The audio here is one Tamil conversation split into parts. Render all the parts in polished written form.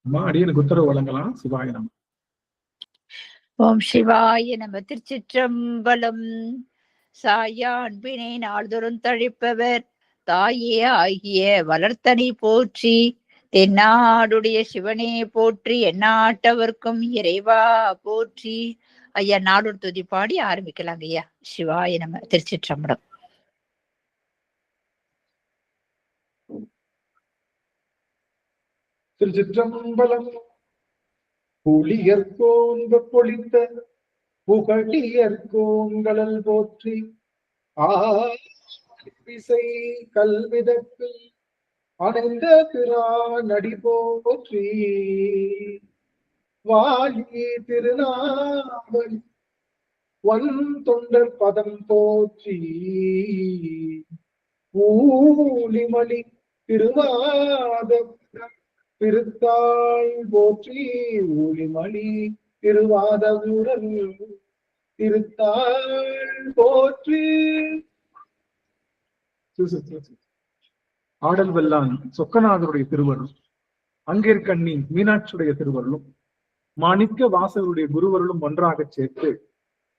அம்மா அடியனுக்கு உத்தரவு வழங்கலாம். சிவாய நம. ஓம் சிவாய நம. திருச்சிற்றம்பலம். சாயா அன்பினை நாள்தோறும் தழிப்பவர் தாயே ஆகிய வளர்த்தனை போற்றி. தென்னாடுடைய சிவனே போற்றி. எந்நாட்டவர்க்கும் இறைவா போற்றி. ஐயா நாடோடு துதி பாடி ஆரம்பிக்கலாங்க ஐயா. சிவாய நம. திருச்சிற்றம்பலம். திருச்சிற்றம்பலம். புலியர்கோங்க பொழித்த புகழியர்கோங்களல் போற்றி. ஆசை கல்விதப்பில் அணைந்த பிரானடி போற்றி. வாழி திருநாவல் வன் தொண்டர் பதம் போற்றி. ஊழிமணி திருவாத திருத்தாள் போற்றி. ஊழிமணி திருவாத ஊரல் திருத்தாள் போற்றி. ஆடல் வல்லான் சொக்கநாதருடைய திருவருள், அங்கேற்கண்ணி மீனாட்சியுடைய திருவருளும், மாணிக்க வாசகருடைய குருவருளும் ஒன்றாக சேர்த்து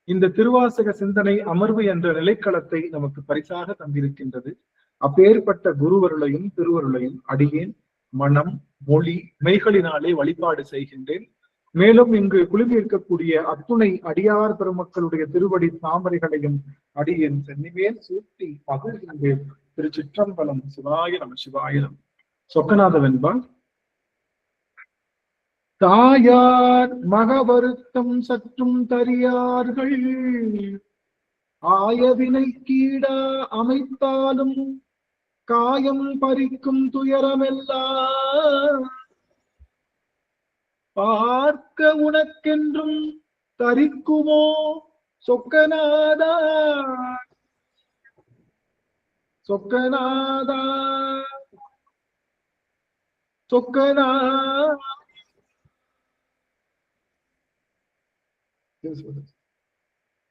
இந்த திருவாசக சிந்தனை அமர்வு என்ற நிலைக்களத்தை நமக்கு பரிசாக தந்திருக்கின்றது. அப்பேற்பட்ட குருவருளையும் திருவருளையும் அடியேன் மனம் மொழி மெய்களினாலே வழிபாடு செய்கின்றேன். மேலும் இங்கு குழுமி இருக்கக்கூடிய அத்துணை அடியார் பெருமக்களுடைய திருவடி தாமரைகளையும் அடியேன் சென்னிவேல் சூட்டி பகிர்கின்றேன். திருச்சிற்றம்பலம். சிவாய நம. சிவாய நம. சொக்கநாத வெண்பான். தாயார் மக வருத்தம் சற்றும் தரியார்கள், ஆயவினை கீடா அமைத்தாலும் காயம் பறிக்கும் துயரமெல்லாம் பார்க்க உனக்கென்றும் தரிக்குமோ சொக்கநாதா. சொக்கநாதா சொக்கநா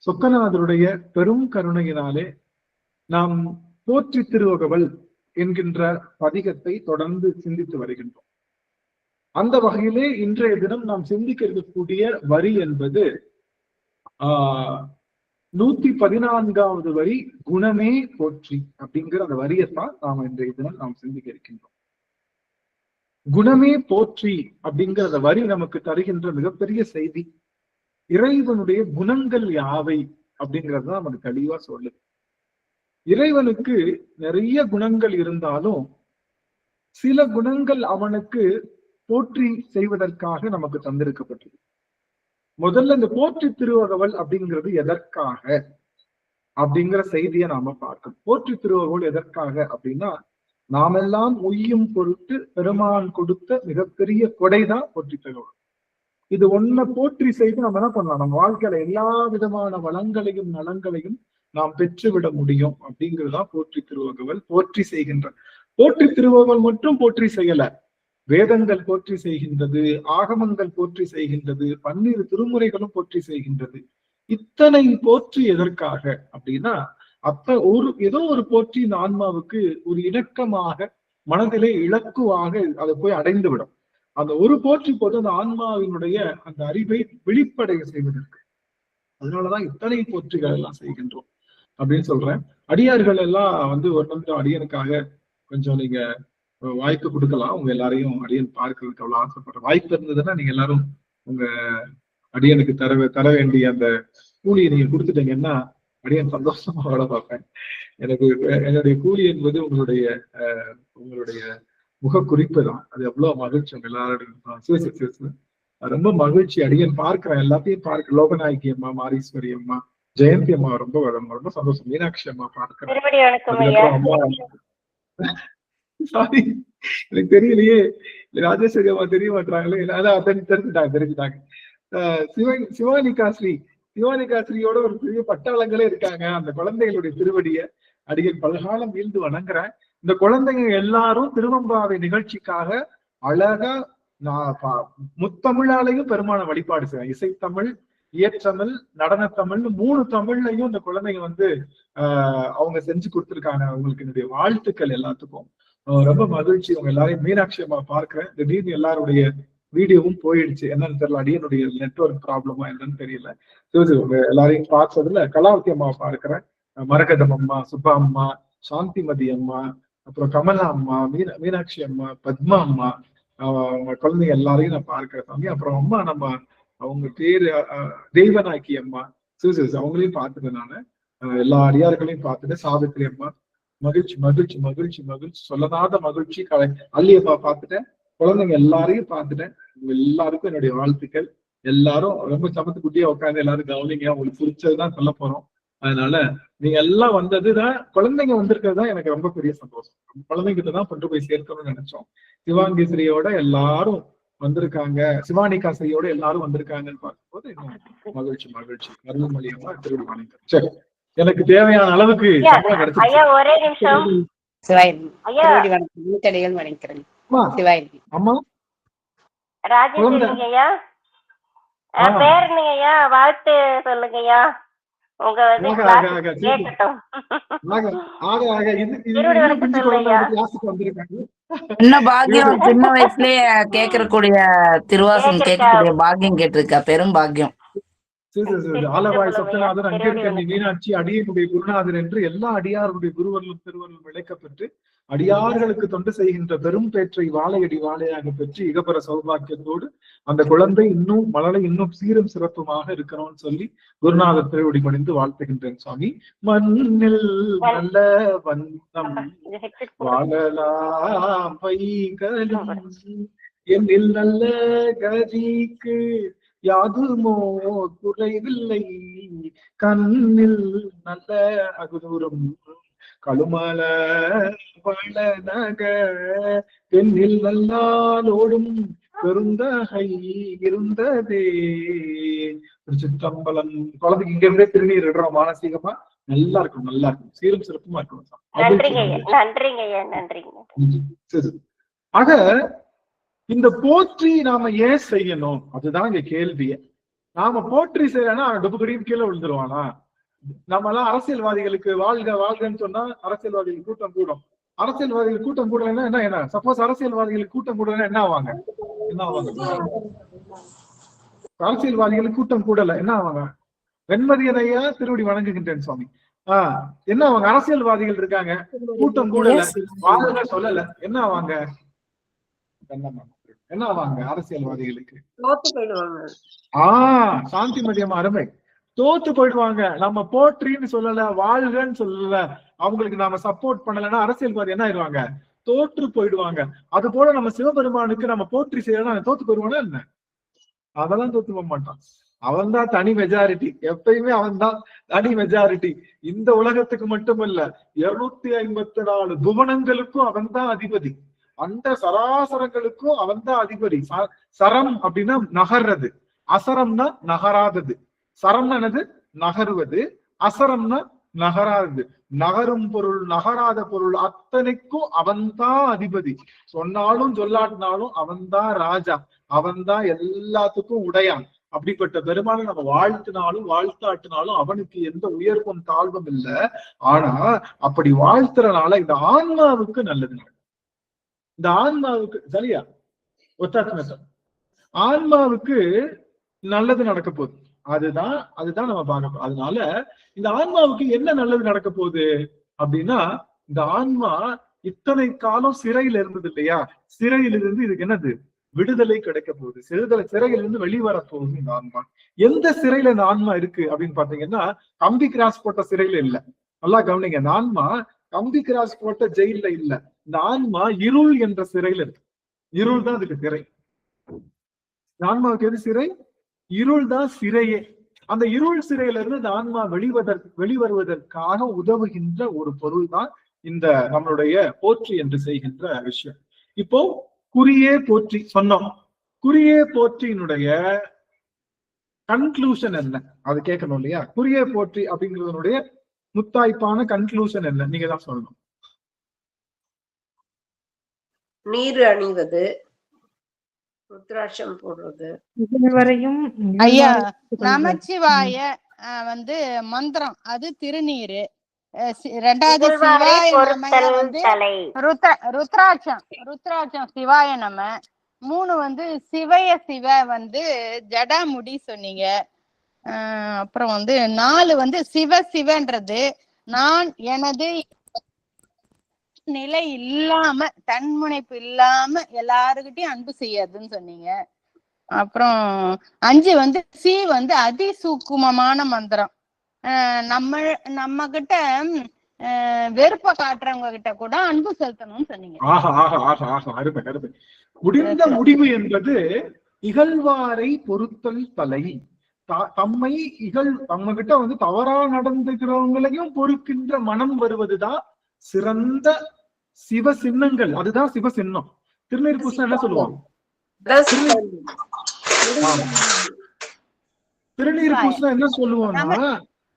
சொக்கநாதருடைய பெரும் கருணையினாலே நாம் போற்றி திருவகவல் என்கின்ற பதிகத்தை தொடர்ந்து சிந்தித்து வருகின்றோம். அந்த வகையிலே இன்றைய தினம் நாம் சிந்திக்க இருக்கக்கூடிய வரி என்பது 114வது வரி, குணமே போற்றி அப்படிங்கிற அந்த வரியத்தான் நாம் இன்றைய தினம் நாம் சிந்திக்க இருக்கின்றோம். குணமே போற்றி அப்படிங்கிற அந்த வரி நமக்கு தருகின்ற மிகப்பெரிய செய்தி, இறைவனுடைய குணங்கள் யாவை அப்படிங்கிறது தான் நமக்கு தெளிவா சொல்லுது. இறைவனுக்கு நிறைய குணங்கள் இருந்தாலும் சில குணங்கள் அவனுக்கு போற்றி செய்வதற்காக நமக்கு தந்திருக்கப்பட்டது. முதல்ல இந்த போற்றி திருவகவல் அப்படிங்கிறது எதற்காக அப்படிங்கிற செய்தியை நாம பார்க்கணும். போற்றி திருவகவல் எதற்காக அப்படின்னா, நாமெல்லாம் உய்யும் பொருட்டு பெருமான் கொடுத்த மிகப்பெரிய கொடைதான் போற்றி திருவகவல். இது ஒன்ன போற்றி செய்து நம்ம என்ன பண்ணலாம், நம்ம வாழ்க்கையில எல்லா விதமான வளங்களையும் நலங்களையும் நாம் பெற்றுவிட முடியும் அப்படிங்கிறதுதான் போற்றி திருவகவல். போற்றி செய்கின்ற போற்றி திருவகவல் மட்டும் போற்றி செய்யல, வேதங்கள் போற்றி செய்கின்றது, ஆகமங்கள் போற்றி செய்கின்றது, 12 திருமுறைகளும் போற்றி செய்கின்றது. இத்தனை போற்றி எதற்காக அப்படின்னா, ஏதோ ஒரு போற்றி இந்த ஆன்மாவுக்கு ஒரு இணக்கமாக மனதிலே இலக்குவாக அதை போய் அடைந்து விடும். அந்த ஒரு போற்றி போது அந்த ஆன்மாவினுடைய அந்த அறிவை வெளிப்படைய செய்வதற்கு. அதனாலதான் இத்தனை போற்றிகள் எல்லாம் செய்கின்றோம் அப்படின்னு சொல்றேன். அடியார்கள் எல்லாம் ஒரு நிமிடம் அடியனுக்காக கொஞ்சம் நீங்க வாய்ப்பு கொடுக்கலாம். உங்க எல்லாரையும் அடியன் பார்க்கறதுக்கு அவ்வளவு ஆசைப்படுற வாய்ப்பு இருந்ததுன்னா நீங்க எல்லாரும் உங்க அடியனுக்கு தர வேண்டிய அந்த கூலியை நீங்க கொடுத்துட்டீங்கன்னா அடியன் சந்தோஷமா வாழ பார்ப்பேன். என்னுடைய கூலி என்பது உங்களுடைய முக குறிப்பு தான். அது எவ்வளவு மகிழ்ச்சி உங்க எல்லாரோடையும். ரொம்ப மகிழ்ச்சி. அடியன் பார்க்கிறேன், எல்லாத்தையும் பார்க்க. லோகநாயகி அம்மா, மாரீஸ்வரி அம்மா, ஜெயந்தி அம்மா ரொம்ப ரொம்ப சந்தோஷம். மீனாட்சி அம்மா பார்க்கிறேன். சாரி எனக்கு தெரியலையே, ராஜேஸ்வரி அம்மா தெரிய மாட்டாங்களே. தெரிஞ்சுட்டாங்க. சிவானிகாஸ்ரீயோட ஒரு பெரிய பட்டாளங்களே இருக்காங்க. அந்த குழந்தைகளுடைய திருவடிய அடிகள் பல்காலம் வீழ்ந்து வணங்குறேன். இந்த குழந்தைங்க எல்லாரும் திருவம்பாவை நிகழ்ச்சிக்காக அழகா முத்தமிழாலையும் பெருமான வழிபாடு செய்வாங்க. இசைத்தமிழ், இயற்றமிழ், நடனத்தமிழ்னு 3 தமிழ்லையும் இந்த குழந்தைங்க அவங்க செஞ்சு கொடுத்துருக்காங்க. அவங்களுக்கு என்னுடைய வாழ்த்துக்கள் எல்லாத்துக்கும். ரொம்ப மகிழ்ச்சி. உங்க எல்லாரையும் மீனாட்சி அம்மா பார்க்கிறேன். திடீர்னு எல்லாருடைய வீடியோவும் போயிடுச்சு, என்னன்னு தெரியல, அடியனுடைய நெட்வொர்க் ப்ராப்ளமா என்னன்னு தெரியல. எல்லாரையும் பார்த்ததுல கலாவதி அம்மாவை பார்க்கிறேன், மரகதம் அம்மா, சுப்பா அம்மா, சாந்திமதி அம்மா, அப்புறம் கமலா அம்மா, மீனாட்சி அம்மா, பத்மா அம்மா, அவங்க குழந்தைங்க எல்லாரையும் நான் பார்க்கிறேன் சாமி. அப்புறம் அம்மா நம்ம அவங்க பேரு தெய்வநாயகி அம்மா, அவங்களையும் பார்த்துட்டேன் நானு. எல்லா அடியார்களையும் பார்த்துட்டேன். சாவித்திரி அம்மா, மகிழ்ச்சி மகிழ்ச்சி மகிழ்ச்சி மகிழ்ச்சி, சொல்லனாத மகிழ்ச்சி. அல்லி அம்மா பார்த்துட்டேன். குழந்தைங்க எல்லாரையும் பார்த்துட்டேன். எல்லாருக்கும் என்னுடைய வாழ்த்துக்கள். எல்லாரும் ரொம்ப சமத்து குட்டியா உட்காந்து எல்லாரும் கவனிங்க, உங்களுக்கு பிடிச்சதுதான் சொல்ல போறோம். அதனால நீங்க எல்லாம் வந்ததுதான், குழந்தைங்க வந்திருக்கிறது தான் எனக்கு ரொம்ப பெரிய சந்தோஷம். குழந்தைங்கிட்ட தான் கொண்டு போய் சேர்க்கணும்னு நினைச்சோம். சிவாங்கேஸ்வரியோட எல்லாரும் வந்திருக்காங்க, சிவானிகாஸ்வரியோட எல்லாரும் வந்திருக்காங்கன்னு பார்க்கும்போது இன்னும் மகிழ்ச்சி மகிழ்ச்சி. அருள்மொழியமா திருவிழா வணக்கம். சரி, எனக்கு தேவையான அளவுக்கு சம்பளம் கிடைச்சிருச்சு. ஒரே நிமிஷம். அம்மா ராஜேஸ்வரிங்கய்யா, பேர் என்னங்கய்யா? வாழ்த்து சொல்லுங்கய்யா. உங்க என்ன பாக்கியம், சின்ன வயசுலயே கேட்கக்கூடிய திருவாசகம் கேட்கக்கூடிய பாக்கியம் கேட்டிருக்கா, பெரும் பாக்கியம். ஆலவாய் சொக்கநாதர், அங்கேற்கண்ணி மீனாட்சி, அடியனுடைய குருநாதர் என்று எல்லா அடியாருடைய குருவர்களும் திருவர்களும் விளைக்கப்பெற்று அடியார்களுக்கு தொண்டு செய்கின்ற பெரும் பேற்றை வாழையடி வாழையாக பெற்று இகபர சௌபாக்கியத்தோடு அந்த குழந்தை இன்னும் மலரை இன்னும் சீரும் சிறப்புமாக இருக்கணும்னு சொல்லி குருநாதர் திருவடி பணிந்து வாழ்த்துகின்றேன் சுவாமி. மண்ணில் நல்ல வந்தம் வாழலாம் பைகளும் என்னில் நல்ல கதிக்கு யாதுமோ குறைவில்லை, கண்ணில் நல்ல அகுதூரம் கழுமல வளநக பெண்ணில் நல்லாலோடும் பெருந்தகை இருந்ததே. திருச்சிற்றம்பலம். குழந்தைக்கு இங்க இருந்தே திருநீர் இடுறோம். மானசீகமா நல்லா இருக்கும், நல்லா இருக்கும், சீரும் சிறப்புமா இருக்கும். ஆக இந்த போற்றி நாம ஏன் செய்யணும், அதுதான் இங்க கேள்வியே. நாம போற்றி செய்யலன்னா டுபுகடியும் கீழே விழுந்துருவானா? நம்ம எல்லாம் அரசியல்வாதிகளுக்கு வாழ்க வாழ்கன்னு சொன்னா அரசியல்வாதிகள் கூட்டம் கூடும். அரசியல்வாதிகள் கூட்டம் கூடலன்னா என்ன? சப்போஸ் அரசியல்வாதிகளுக்கு கூட்டம் கூடலன்னா என்ன ஆவாங்க? அரசியல்வாதிகளுக்கு கூட்டம் கூடல என்ன ஆவாங்க? வெண்மதியனையா திருவடி வணங்குகின்றேன் சுவாமி. என்ன ஆவாங்க? அரசியல்வாதிகள் இருக்காங்க, கூட்டம் கூடல, வாழ்க சொல்லல, என்ன ஆவாங்க? என்ன ஆவாங்க? அரசியல்வாதிகளுக்கு சாந்தி மதியம் அருமை, தோத்து போயிடுவாங்க. நம்ம போற்றின்னு சொல்லல, வாழ்கன்னு சொல்லல, அவங்களுக்கு நாம சப்போர்ட் பண்ணலன்னா அரசியல்வாதி என்ன ஆயிடுவாங்க? தோற்று போயிடுவாங்க. அது போல நம்ம சிவபெருமானுக்கு நம்ம போற்றி செய்யலாம், தோத்து போயிடுவானா என்ன? அதெல்லாம் தோத்து போக மாட்டான். அவன் தான் தனி மெஜாரிட்டி, எப்பயுமே அவன் தான் தனி மெஜாரிட்டி. இந்த உலகத்துக்கு மட்டுமல்ல, 254 புவனங்களுக்கும் அவன் தான் அதிபதி. அந்த சராசரங்களுக்கும் அவன் தான் அதிபதி. சரம் அப்படின்னா நகர்றது, அசரம்னா நகராதது. சரம்னா என்னது? நகருவது. அசரம்னா நகராதது. நகரும் பொருள் நகராத பொருள் அத்தனைக்கும் அவன்தான் அதிபதி. சொன்னாலும் சொல்லாட்டினாலும் அவன்தான் ராஜா, அவன்தான் எல்லாத்துக்கும் உடையான். அப்படிப்பட்ட பெருமானை நம்ம வாழ்த்தினாலும் வாழ்த்தாட்டினாலும் அவனுக்கு எந்த உயர்வும் தாழ்வும் இல்லை. ஆனா அப்படி வாழ்த்துறனால இந்த ஆன்மாவுக்கு நல்லது. இந்த ஆன்மாவுக்கு சரியா ஒத்தாத்மத்தம், ஆன்மாவுக்கு நல்லது நடக்க போகுது. அதுதான் நம்ம பார்க்க. அதனால இந்த ஆன்மாவுக்கு என்ன நல்லது நடக்க போகுது அப்படின்னா, இந்த ஆன்மா இத்தனை காலம் சிறையில இருந்தது இல்லையா? சிறையிலிருந்து இதுக்கு என்னது? விடுதலை கிடைக்க போகுது. சிறையிலிருந்து வெளிவர போகுது இந்த ஆன்மா. எந்த சிறையில இந்த ஆன்மா இருக்கு அப்படின்னு பாத்தீங்கன்னா, கம்பி கிராஸ் போட்ட சிறையில இல்ல. நல்லா கவனிங்க, இந்த ஆன்மா கம்பி கிராஸ் போட்ட ஜெயில இல்ல. இந்த ஆன்மா இருள் என்ற சிறையில இருக்கு. இருள் தான் அதுக்கு சிறை. ஆன்மாவுக்கு எது சிறை? இருள் தான் சிறையே. அந்த இருள் சிறையில இருந்து இந்த ஆன்மா வெளிவருவதற்காக உதவுகின்ற ஒரு பொருள் தான் இந்த நம்மளுடைய போற்றி என்று செய்கின்ற விஷயம். இப்போ குறியே போற்றி சொன்னோம். குறியே போற்றியினுடைய கன்க்ளூஷன் என்ன, அது கேட்கணும் இல்லையா? குறியே போற்றி அப்படிங்கிறதுனுடைய முத்தாய்ப்பான கன்க்ளூஷன் என்ன, நீங்க தான் சொல்லணும். நீர் அணிவது, ருத்ராட்சம் போடுறது. இதுவரையும் ஐயா நமச்சிவாய மந்திரம், அது திருநீரு. ரெண்டாவது சிவாய நம வந்து ருத்ராட்சம் சிவாய நம. 3 வந்து சிவய சிவ வந்து ஜடாமுடி சொன்னீங்க. அப்புறம் வந்து 4 வந்து சிவ சிவன்றது நான் எனது நிலை இல்லாம தன்முனைப்பு இல்லாம எல்லாருக்கிட்டையும் அன்பு செய்யாதுன்னு சொன்னீங்க. அப்புறம் 5 வந்து சி வந்து அதிசூக்குமமான மந்திரம். நம்ம கிட்ட வெறுப்ப காட்டுறவங்க கிட்ட கூட அன்பு செலுத்தணும்னு சொன்னீங்க. அருமை அருமை. முடிந்த முடிவு என்பது இகழ்வாரை பொறுத்தல் தலை. தம்மை நம்ம கிட்ட வந்து தவறா நடந்துக்கிறவங்களையும் பொறுக்கின்ற மனம் வருவதுதான் சிறந்த சிவ சின்னங்கள். அதுதான் சிவ சின்னம். திருநீர் பூசம் என்ன சொல்லுவாங்க? திருநீர் பூசம் என்ன சொல்லுவோம்னா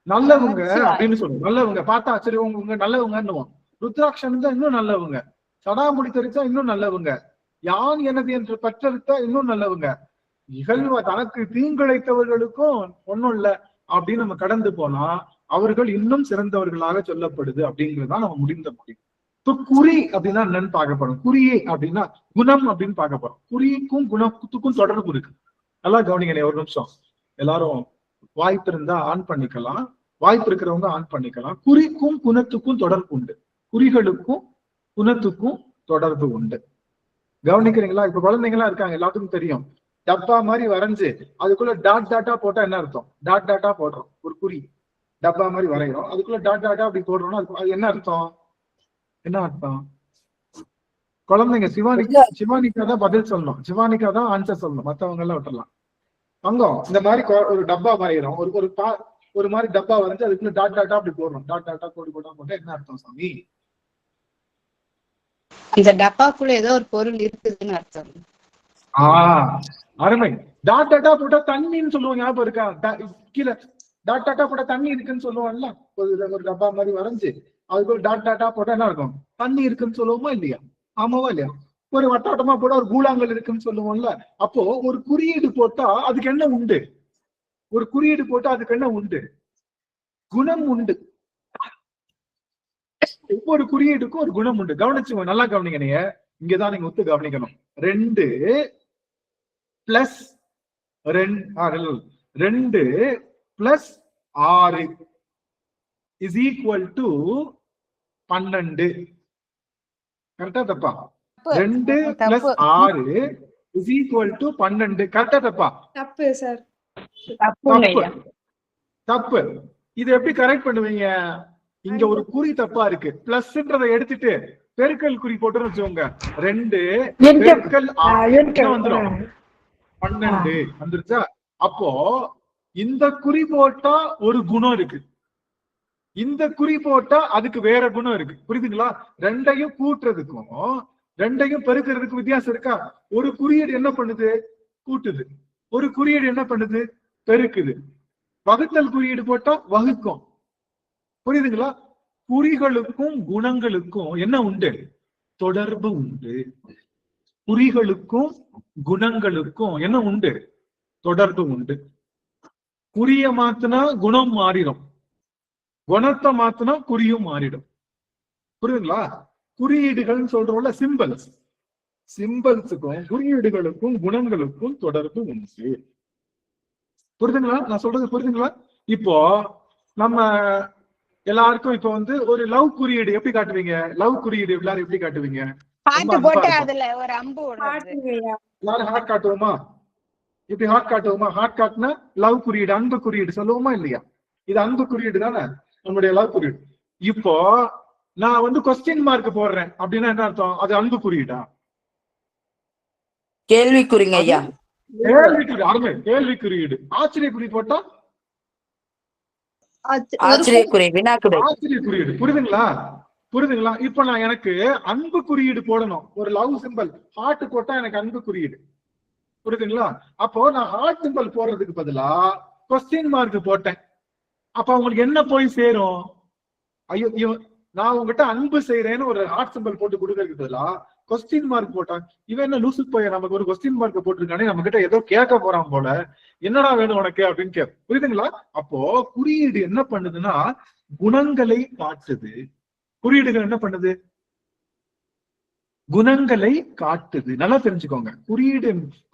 நல்லவங்க அப்படின்னு சொல்லுவோம். நல்லவங்க பார்த்தா சரி உங்க நல்லவங்க. ருத்ராட்சம் தான் இன்னும் நல்லவங்க. சடாமுடி தெரிச்சா இன்னும் நல்லவங்க. யான் எனது என்று பற்றறுத்தா இன்னும் நல்லவங்க. இகழ்வ தனக்கு தீங்கிழைத்தவர்களுக்கும் ஒன்னும் இல்ல அப்படின்னு நம்ம கடந்து போனா அவர்கள் இன்னும் சிறந்தவர்களாக சொல்லப்படுது அப்படிங்கிறதுதான் நம்ம முடிந்த முடியும். இப்போ குறி அப்படின்னா என்னன்னு பார்க்க போறோம். குறியே அப்படின்னா குணம் அப்படின்னு பார்க்க போறோம். குறிக்கும் குணத்துக்கும் தொடர்பு இருக்கு. நல்லா கவனிங்க, ஒரு நிமிஷம். எல்லாரும் வாய்ப்பு இருந்தா ஆன் பண்ணிக்கலாம். வாய்ப்பு இருக்கிறவங்க ஆன் பண்ணிக்கலாம். குறிக்கும் குணத்துக்கும் தொடர்பு உண்டு. குறிகளுக்கும் குணத்துக்கும் தொடர்பு உண்டு. கவனிக்கிறீங்களா? இப்ப குழந்தைங்களா இருக்காங்க, எல்லாத்துக்கும் தெரியும். டப்பா மாதிரி வரைஞ்சு அதுக்குள்ள டாட் டாட்டா போட்டா என்ன அர்த்தம்? டாட் டாட்டா போடுறோம். ஒரு குறி டப்பா மாதிரி வரைகிறோம், அதுக்குள்ள டாட் டாட்டா அப்படி போடுறோம்னா அது என்ன அர்த்தம்? என்ன அர்த்தம்? குழந்தைங்க சிவானிக்கா தான் பதில் சொல்லணும். சிவானிக்கா தான் ஆன்சர் சொல்லணும். மத்தவங்க எல்லாம் விட்டுறலாம். தங்கம், இந்த மாதிரி ஒரு டப்பா வரைகிறோம். ஒரு மாதிரி டப்பா வரைஞ்சு அதுக்குள்ள டாட் டாட்டா அப்படி போடுறோம். டாட் டாட்டா கோடி போட்டா போட்டா என்ன அர்த்தம் சாமி? இந்த டப்பாக்குள்ள ஏதோ ஒரு பொருள் இருக்குதுன்னு அர்த்தம். அருமை. டாட் டாட்டா போட்டா தண்ணின்னு சொல்லுவோம். ஞாபகம் இருக்கா? கீழே டாட் டாட்டா போட்டா தண்ணி இருக்குன்னு சொல்லுவோம்ல. ஒரு டப்பா மாதிரி வரைஞ்சு அதுக்குள்ள டாட் டாட்டா போட்டா என்ன இருக்கும்? தண்ணி இருக்குன்னு சொல்லுவோமா இல்லையா? ஆமாவா இல்லையா? ஒரு வட்டாட்டமா போட்டா ஒரு கூழாங்கல் இருக்குன்னு சொல்லுவோம்ல. அப்போ ஒரு குறியீடு போட்டா அதுக்கு என்ன உண்டு? ஒரு குறியீடு போட்டா அதுக்கு என்ன உண்டு? குணம் உண்டு. ஒவ்வொரு குறியீடுக்கும் ஒரு குணம் உண்டு. கவனிச்சுங்க, நல்லா கவனிங்க. நீங்க இங்கதான் நீங்க ஒத்து கவனிக்கணும். 2 + 2 + 6 = 12. கரெக்டா தப்பா? 2 + 6 = 12. கரெக்டா தப்பா? தப்பு சார். தப்பு. இது எப்படி கரெக்ட் பண்ணுவீங்க? இங்க ஒரு குறி தப்பா இருக்கு. பிளஸ்ன்றதை எடுத்துட்டு பெருக்கல் குறி போட்டு வச்சுக்கோங்க. 2 × 6 வந்துடும் 12 வந்துருச்சா? அப்போ இந்த குறி போட்டா ஒரு குணம் இருக்கு, இந்த குறி போட்டா அதுக்கு வேற குணம் இருக்கு. புரியுதுங்களா? 2ஐயும் கூட்டுறதுக்கும் 2ஐயும் பெருக்கிறதுக்கு வித்தியாசம் இருக்கா? ஒரு குறியீடு என்ன பண்ணுது? கூட்டுது. ஒரு குறியீடு என்ன பண்ணுது? பெருக்குது. வகுத்தல் குறியீடு போட்டா வகுக்கும். புரியுதுங்களா? குறிகளுக்கும் குணங்களுக்கும் என்ன உண்டு? தொடர்பு உண்டு. குறிகளுக்கும் குணங்களுக்கும் என்ன உண்டு? தொடர்பு உண்டு. குறிய மாத்தினா குணம் மாறிடும், குணத்தை மாத்தினா குறியும் மாறிடும். புரியுதுங்களா? குறியீடுகள் சொல்றோம்ல, சிம்பல்ஸுக்கும் குறியீடுகளுக்கும் குணங்களுக்கும் தொடர்பு உண்டு. புரியுதுங்களா? நான் சொல்றது புரியுதுங்களா? இப்போ நம்ம எல்லாருக்கும் இப்ப வந்து ஒரு லவ் குறியீடு எப்படி காட்டுவீங்க? லவ் குறியீடு எல்லாரும் எப்படி காட்டுவீங்க? எல்லாரும் ஹார்ட் காட்டுவோமா? இப்படி ஹார்ட் காட்டுவோமா? ஹார்ட் காட்டுனா லவ் குறியீடு, அன்பு குறியீடு சொல்லுவோமா இல்லையா? இது அன்பு குறியீடு தானே, நம்முடைய லவ் குறியீடு. இப்போ நான் வந்து கொஸ்டின் மார்க் போடுறேன் அப்படின்னா என்ன அர்த்தம்? அது அன்பு குறியீடா? கேள்விக்குறிங்க ஐயா. கேள்விக்குறி. அருமை. கேள்வி குறியீடு. ஆச்சரிய குறி போட்டா ஆச்சரியக்குறி, வினாக்குறி. ஆச்சரிய குறியீடு. புரியுதுங்களா? புரியுதுங்களா? இப்ப நான் எனக்கு அன்பு குறியீடு போடணும். ஒரு லவ் சிம்பல் ஹார்ட் போட்டா எனக்கு அன்பு குறியீடு. புரியுதுங்களா? அப்போ நான் ஹார்ட் சிம்பல் போடுறதுக்கு பதிலா கொஸ்டின் மார்க் போட்டேன். அப்ப உங்களுக்கு என்ன போய் சேரும்? ஐயோ, நான் உங்ககிட்ட அன்பு செய்யறேன்னு ஒரு ஹார்ட் சிம்பல் போட்டு கொடுக்கறதுக்கு பதிலா கொஸ்டின் மார்க் போட்டான். இவன் என்ன லூசு போய் நமக்கு ஒரு கொஸ்டின் மார்க் போட்டிருக்கானே, நம்ம கிட்ட ஏதோ கேட்க போறான் போல, என்னடா வேணும் உனக்கு அப்படின்னு கேட்க. புரியுதுங்களா? அப்போ குறியீடு என்ன பண்ணுதுன்னா குணங்களை காட்டுது. குறியீடுகள் என்ன பண்ணுது? குணங்களை காட்டுது. நல்லா தெரிஞ்சுக்கோங்க.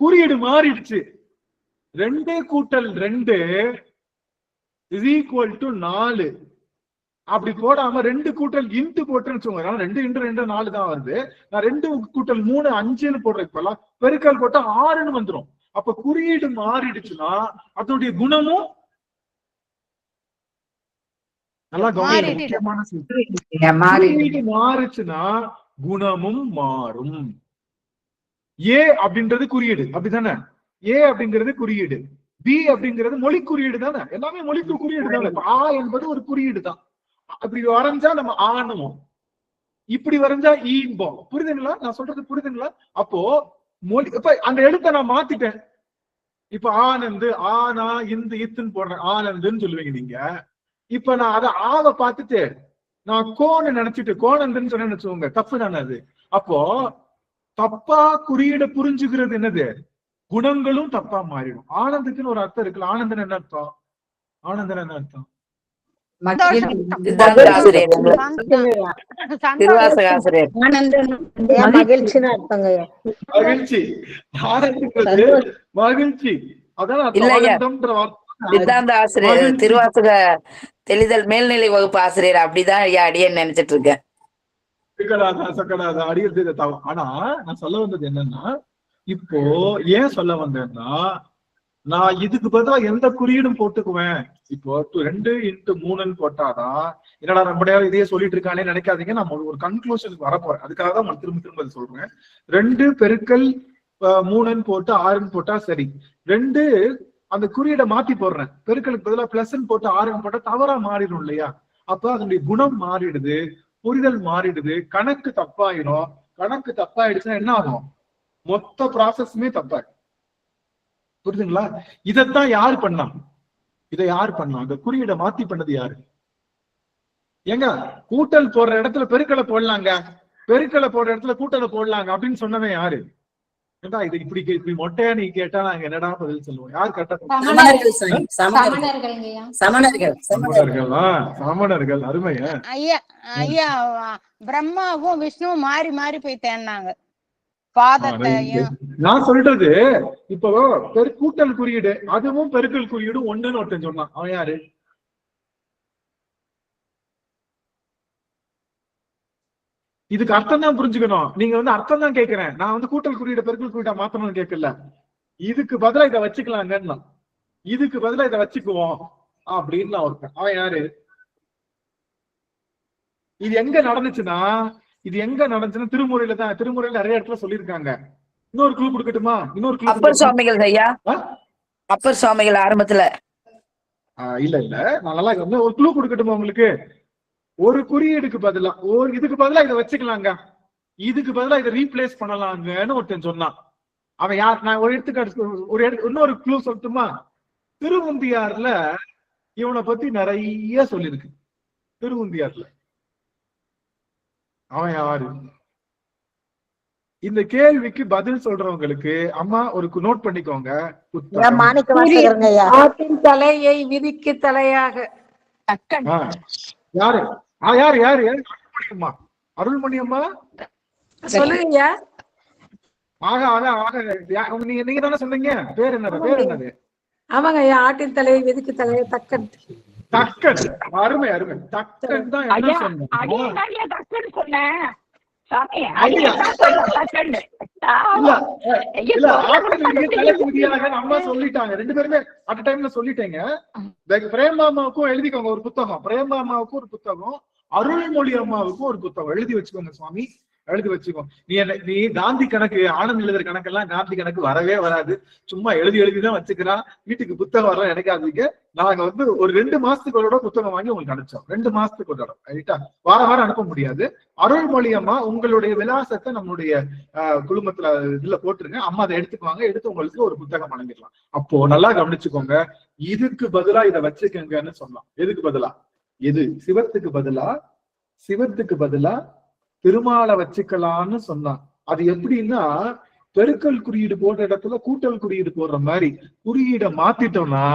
குறியீடு மாறிடுச்சு. 2 கூட்டல் 2 இஸ் ஈக்குவல் டு 4 அப்படி போடாம 2 கூட்டல் இன்ட்டு போட்டுன்னு வச்சுக்கோங்க. 2 இன்ட்டு 2 4 தான் வருது. நான் 2 கூட்டல் 3 5ன்னு போடுறதுக்கு பதிலா பெருக்கல் போட்டா 6ன்னு வந்துடும். அப்ப குறியீடு மாறிடுச்சுன்னா அதனுடைய குணமும் நல்லா கவனிங்க. முக்கியமான குறியீடு மாறுச்சுன்னா குணமும் மாறும். ஏ அப்படின்றது குறியீடு, அப்படித்தானே? ஏ அப்படிங்கிறது குறியீடு, பி அப்படிங்கிறது மொழி குறியீடு தானே. எல்லாமே மொழிக்கு குறியீடு தானே. ஆ என்பது ஒரு குறியீடு தான். அப்படி வரைஞ்சா நம்ம ஆணுவோம், இப்படி வரைஞ்சா ஈம்போம். புரியுதுங்களா நான் சொல்றது? புரியுதுங்களா? அப்போ மொழி இப்ப அந்த எழுத்தை நான் மாத்திட்டேன். இப்ப ஆனந்து, ஆனா இந்த இத்துன்னு போடுறேன், ஆனந்துன்னு சொல்லுவீங்க நீங்க. இப்ப நான் அதை ஆவை பார்த்துட்டு நான் கோன்னு நினைச்சிட்டு கோணந்துன்னு சொன்னேன்னு வச்சுக்கோங்க, தப்பு தானே அது. அப்போ தப்பா குறியீடை புரிஞ்சுக்கிறது என்னது? குணங்களும் தப்பா மாறிடும். ஆனந்துக்குன்னு ஒரு அர்த்தம் இருக்குல்ல. ஆனந்தன் என்ன அர்த்தம்? ஆனந்தன் என்ன அர்த்தம்? மகிழ்ச்சி. மகிழ்ச்சி. அதான் சித்தாந்த ஆசிரியர், திருவாசக தெளிதல் மேல்நிலை வகுப்பு ஆசிரியர். அப்படிதான் அடியேன்னு நினைச்சிட்டு இருக்கேன். அடிக்கிறது. ஆனா நான் சொல்ல வந்தது என்னன்னா, இப்போ ஏன் சொல்ல வந்தேன்னா, நான் இதுக்கு பதிலா எந்த குறியீடும் போட்டுக்குவேன். இப்போ 2 இன்ட்டு 3ன்னு போட்டாதான் என்னடா ரொம்ப நேரம் இதையே சொல்லிட்டு இருக்கானே நினைக்காதீங்க. நான் ஒரு கன்க்ளூஷனுக்கு வரப்போறேன். அதுக்காக தான் திரும்ப திரும்ப சொல்றேன். 2 பெருக்கல் 3ன்னு போட்டு 6ன்னு போட்டா சரி. 2 அந்த குறியீடை மாத்தி போடுறேன். பெருக்கலுக்கு பதிலா பிளஸ்ன்னு போட்டு 6ன்னு போட்டா தவறா மாறிடும் இல்லையா? அப்ப அதனுடைய குணம் மாறிடுது, புரிதல் மாறிடுது, கணக்கு தப்பாயிடும். கணக்கு தப்பாயிடுச்சுன்னா என்ன ஆகும்? மொத்த ப்ராசஸுமே தப்பாயிடும். புரியுதுங்களா? இதைத்தான் யாரு பண்ணா? இதை யாரு பண்ணா? அந்த குறியீடை மாத்தி பண்ணது யாரு? ஏங்க கூட்டல் போடுற இடத்துல பெருக்கலை போடலாங்க, பெருக்கலை போடுற இடத்துல கூட்டலை போடலாங்க அப்படின்னு சொன்னவன் யாரு? ஏண்டா இது இப்படி மொட்டையா நீ கேட்டா நாங்க என்னடா பதில் சொல்லுவோம்? யாரு கேட்டா? சமணர்கள். அருமையா ஐயா. ஐயா பிரம்மாவும் விஷ்ணுவும் மாறி மாறி போய் தேடினாங்க பாதத்தையும். நான் சொல்றது இப்போ கூட்டல் குறியீடு அதுவும் பெருக்கல் குறியீடு ஒண்ணுன்னு ஒருத்தன் சொன்னான். அவன் யாரு? இதுக்கு அர்த்தம் தான் புரிஞ்சுக்கணும். நீங்க அர்த்தம் தான் கேட்கிறேன். நான் கூட்டல் குறியீடு பெருக்கல் குறியீடா மாத்தணும்னு கேட்கல. இதுக்கு பதிலா இதை வச்சுக்கலாங்கன்னா, இதுக்கு பதிலா இதை வச்சுக்குவோம் அப்படின்னு நான் ஒருத்தன். அவன் யாரு? இது எங்க நடந்துச்சுன்னா திருமுறையில தான். திருமுறையில நிறைய இடத்துல சொல்லியிருக்காங்க. இன்னொரு க்ளூ கொடுக்கட்டுமா? இன்னொரு க்ளூ. அப்பர் சுவாமிகள் ஐயா, அப்பர் சுவாமிகள் ஆரம்பத்துல. இல்ல நான் நல்லா ஒரு க்ளூ கொடுக்கட்டுமா உங்களுக்கு? ஒரு குறியீடுக்கு பதிலா இதுக்கு பதிலா இதை வச்சுக்கலாங்க, இதுக்கு பதிலா இதை ரீப்ளேஸ் பண்ணலாங்கன்னு ஒருத்தன் சொன்னான். அவன் யார்? நான் ஒரு எடுத்துக்காட்டு இன்னொரு க்ளூ சொல்லட்டுமா? திருவுந்தியார்ல இவனை பத்தி நிறைய சொல்லிருக்கு. திருவுந்தியார்ல அவன் யாரு? இந்த கேள்விக்கு பதில் சொல்றவங்களுக்கு அம்மா ஒரு நோட் பண்ணிக்கோங்க. தலையை விதிக்கு தலையாக. யாரு? யாரு யாரு? அருள்மணியம்மா. அருள்மணியம்மா சொல்லுங்க. நீங்க தானே சொன்னீங்க. பேர் என்னது? ஆமாங்க ஐயா, ஆட்டின் தலையை விதிக்கு தலையை தக்கன். தக்கன். அருமை அருமை. தக்கன் தான் அம்மா சொல்லிட்டாங்க. 2 பேருமே அட் டைம்ல சொல்லிட்டேங்க. பிரேமாமாவுக்கும் எழுதிக்கோங்க ஒரு புத்தகம். பிரேமாமாவுக்கும் ஒரு புத்தகம், அருள்மொழி அம்மாவுக்கும் ஒரு புத்தகம் எழுதி வச்சுக்கோங்க சுவாமி, எழுதி வச்சுக்கோ. நீ காந்தி கணக்கு, ஆனந்த் எழுதுற கணக்கெல்லாம் காந்தி கணக்கு வரவே வராது. சும்மா எழுதிதான் வச்சுக்கிறான். வீட்டுக்கு புத்தகம் வரலாம் நினைக்காதீங்க. நாங்க ஒரு 2 மாசத்துக்கு ஒரு புத்தகம் வாங்கி உங்களுக்கு அனுப்பிச்சோம். 2 மாசத்துக்கு ஒரு தடவை, ரைட்டா? வாரம் அனுப்ப முடியாது. அருள்மொழி அம்மா உங்களுடைய விலாசத்தை நம்மளுடைய குடும்பத்துல இதுல போட்டுருங்க. அம்மா அதை எடுத்துக்குவாங்க. எடுத்து உங்களுக்கு ஒரு புத்தகம் வழங்கிடலாம். அப்போ நல்லா கவனிச்சுக்கோங்க. இதுக்கு பதிலா இதை வச்சுக்கோங்கன்னு சொல்லலாம். எதுக்கு பதிலா? எது? சிவத்துக்கு பதிலா திருமாலை வச்சுக்கலாம்னு சொன்னான். அது எப்படின்னா, பெருக்கல் குறியீடு போடுற இடத்துல கூட்டல் குறியீடு போடுற மாதிரி குறியீடை மாத்திட்டோம்னா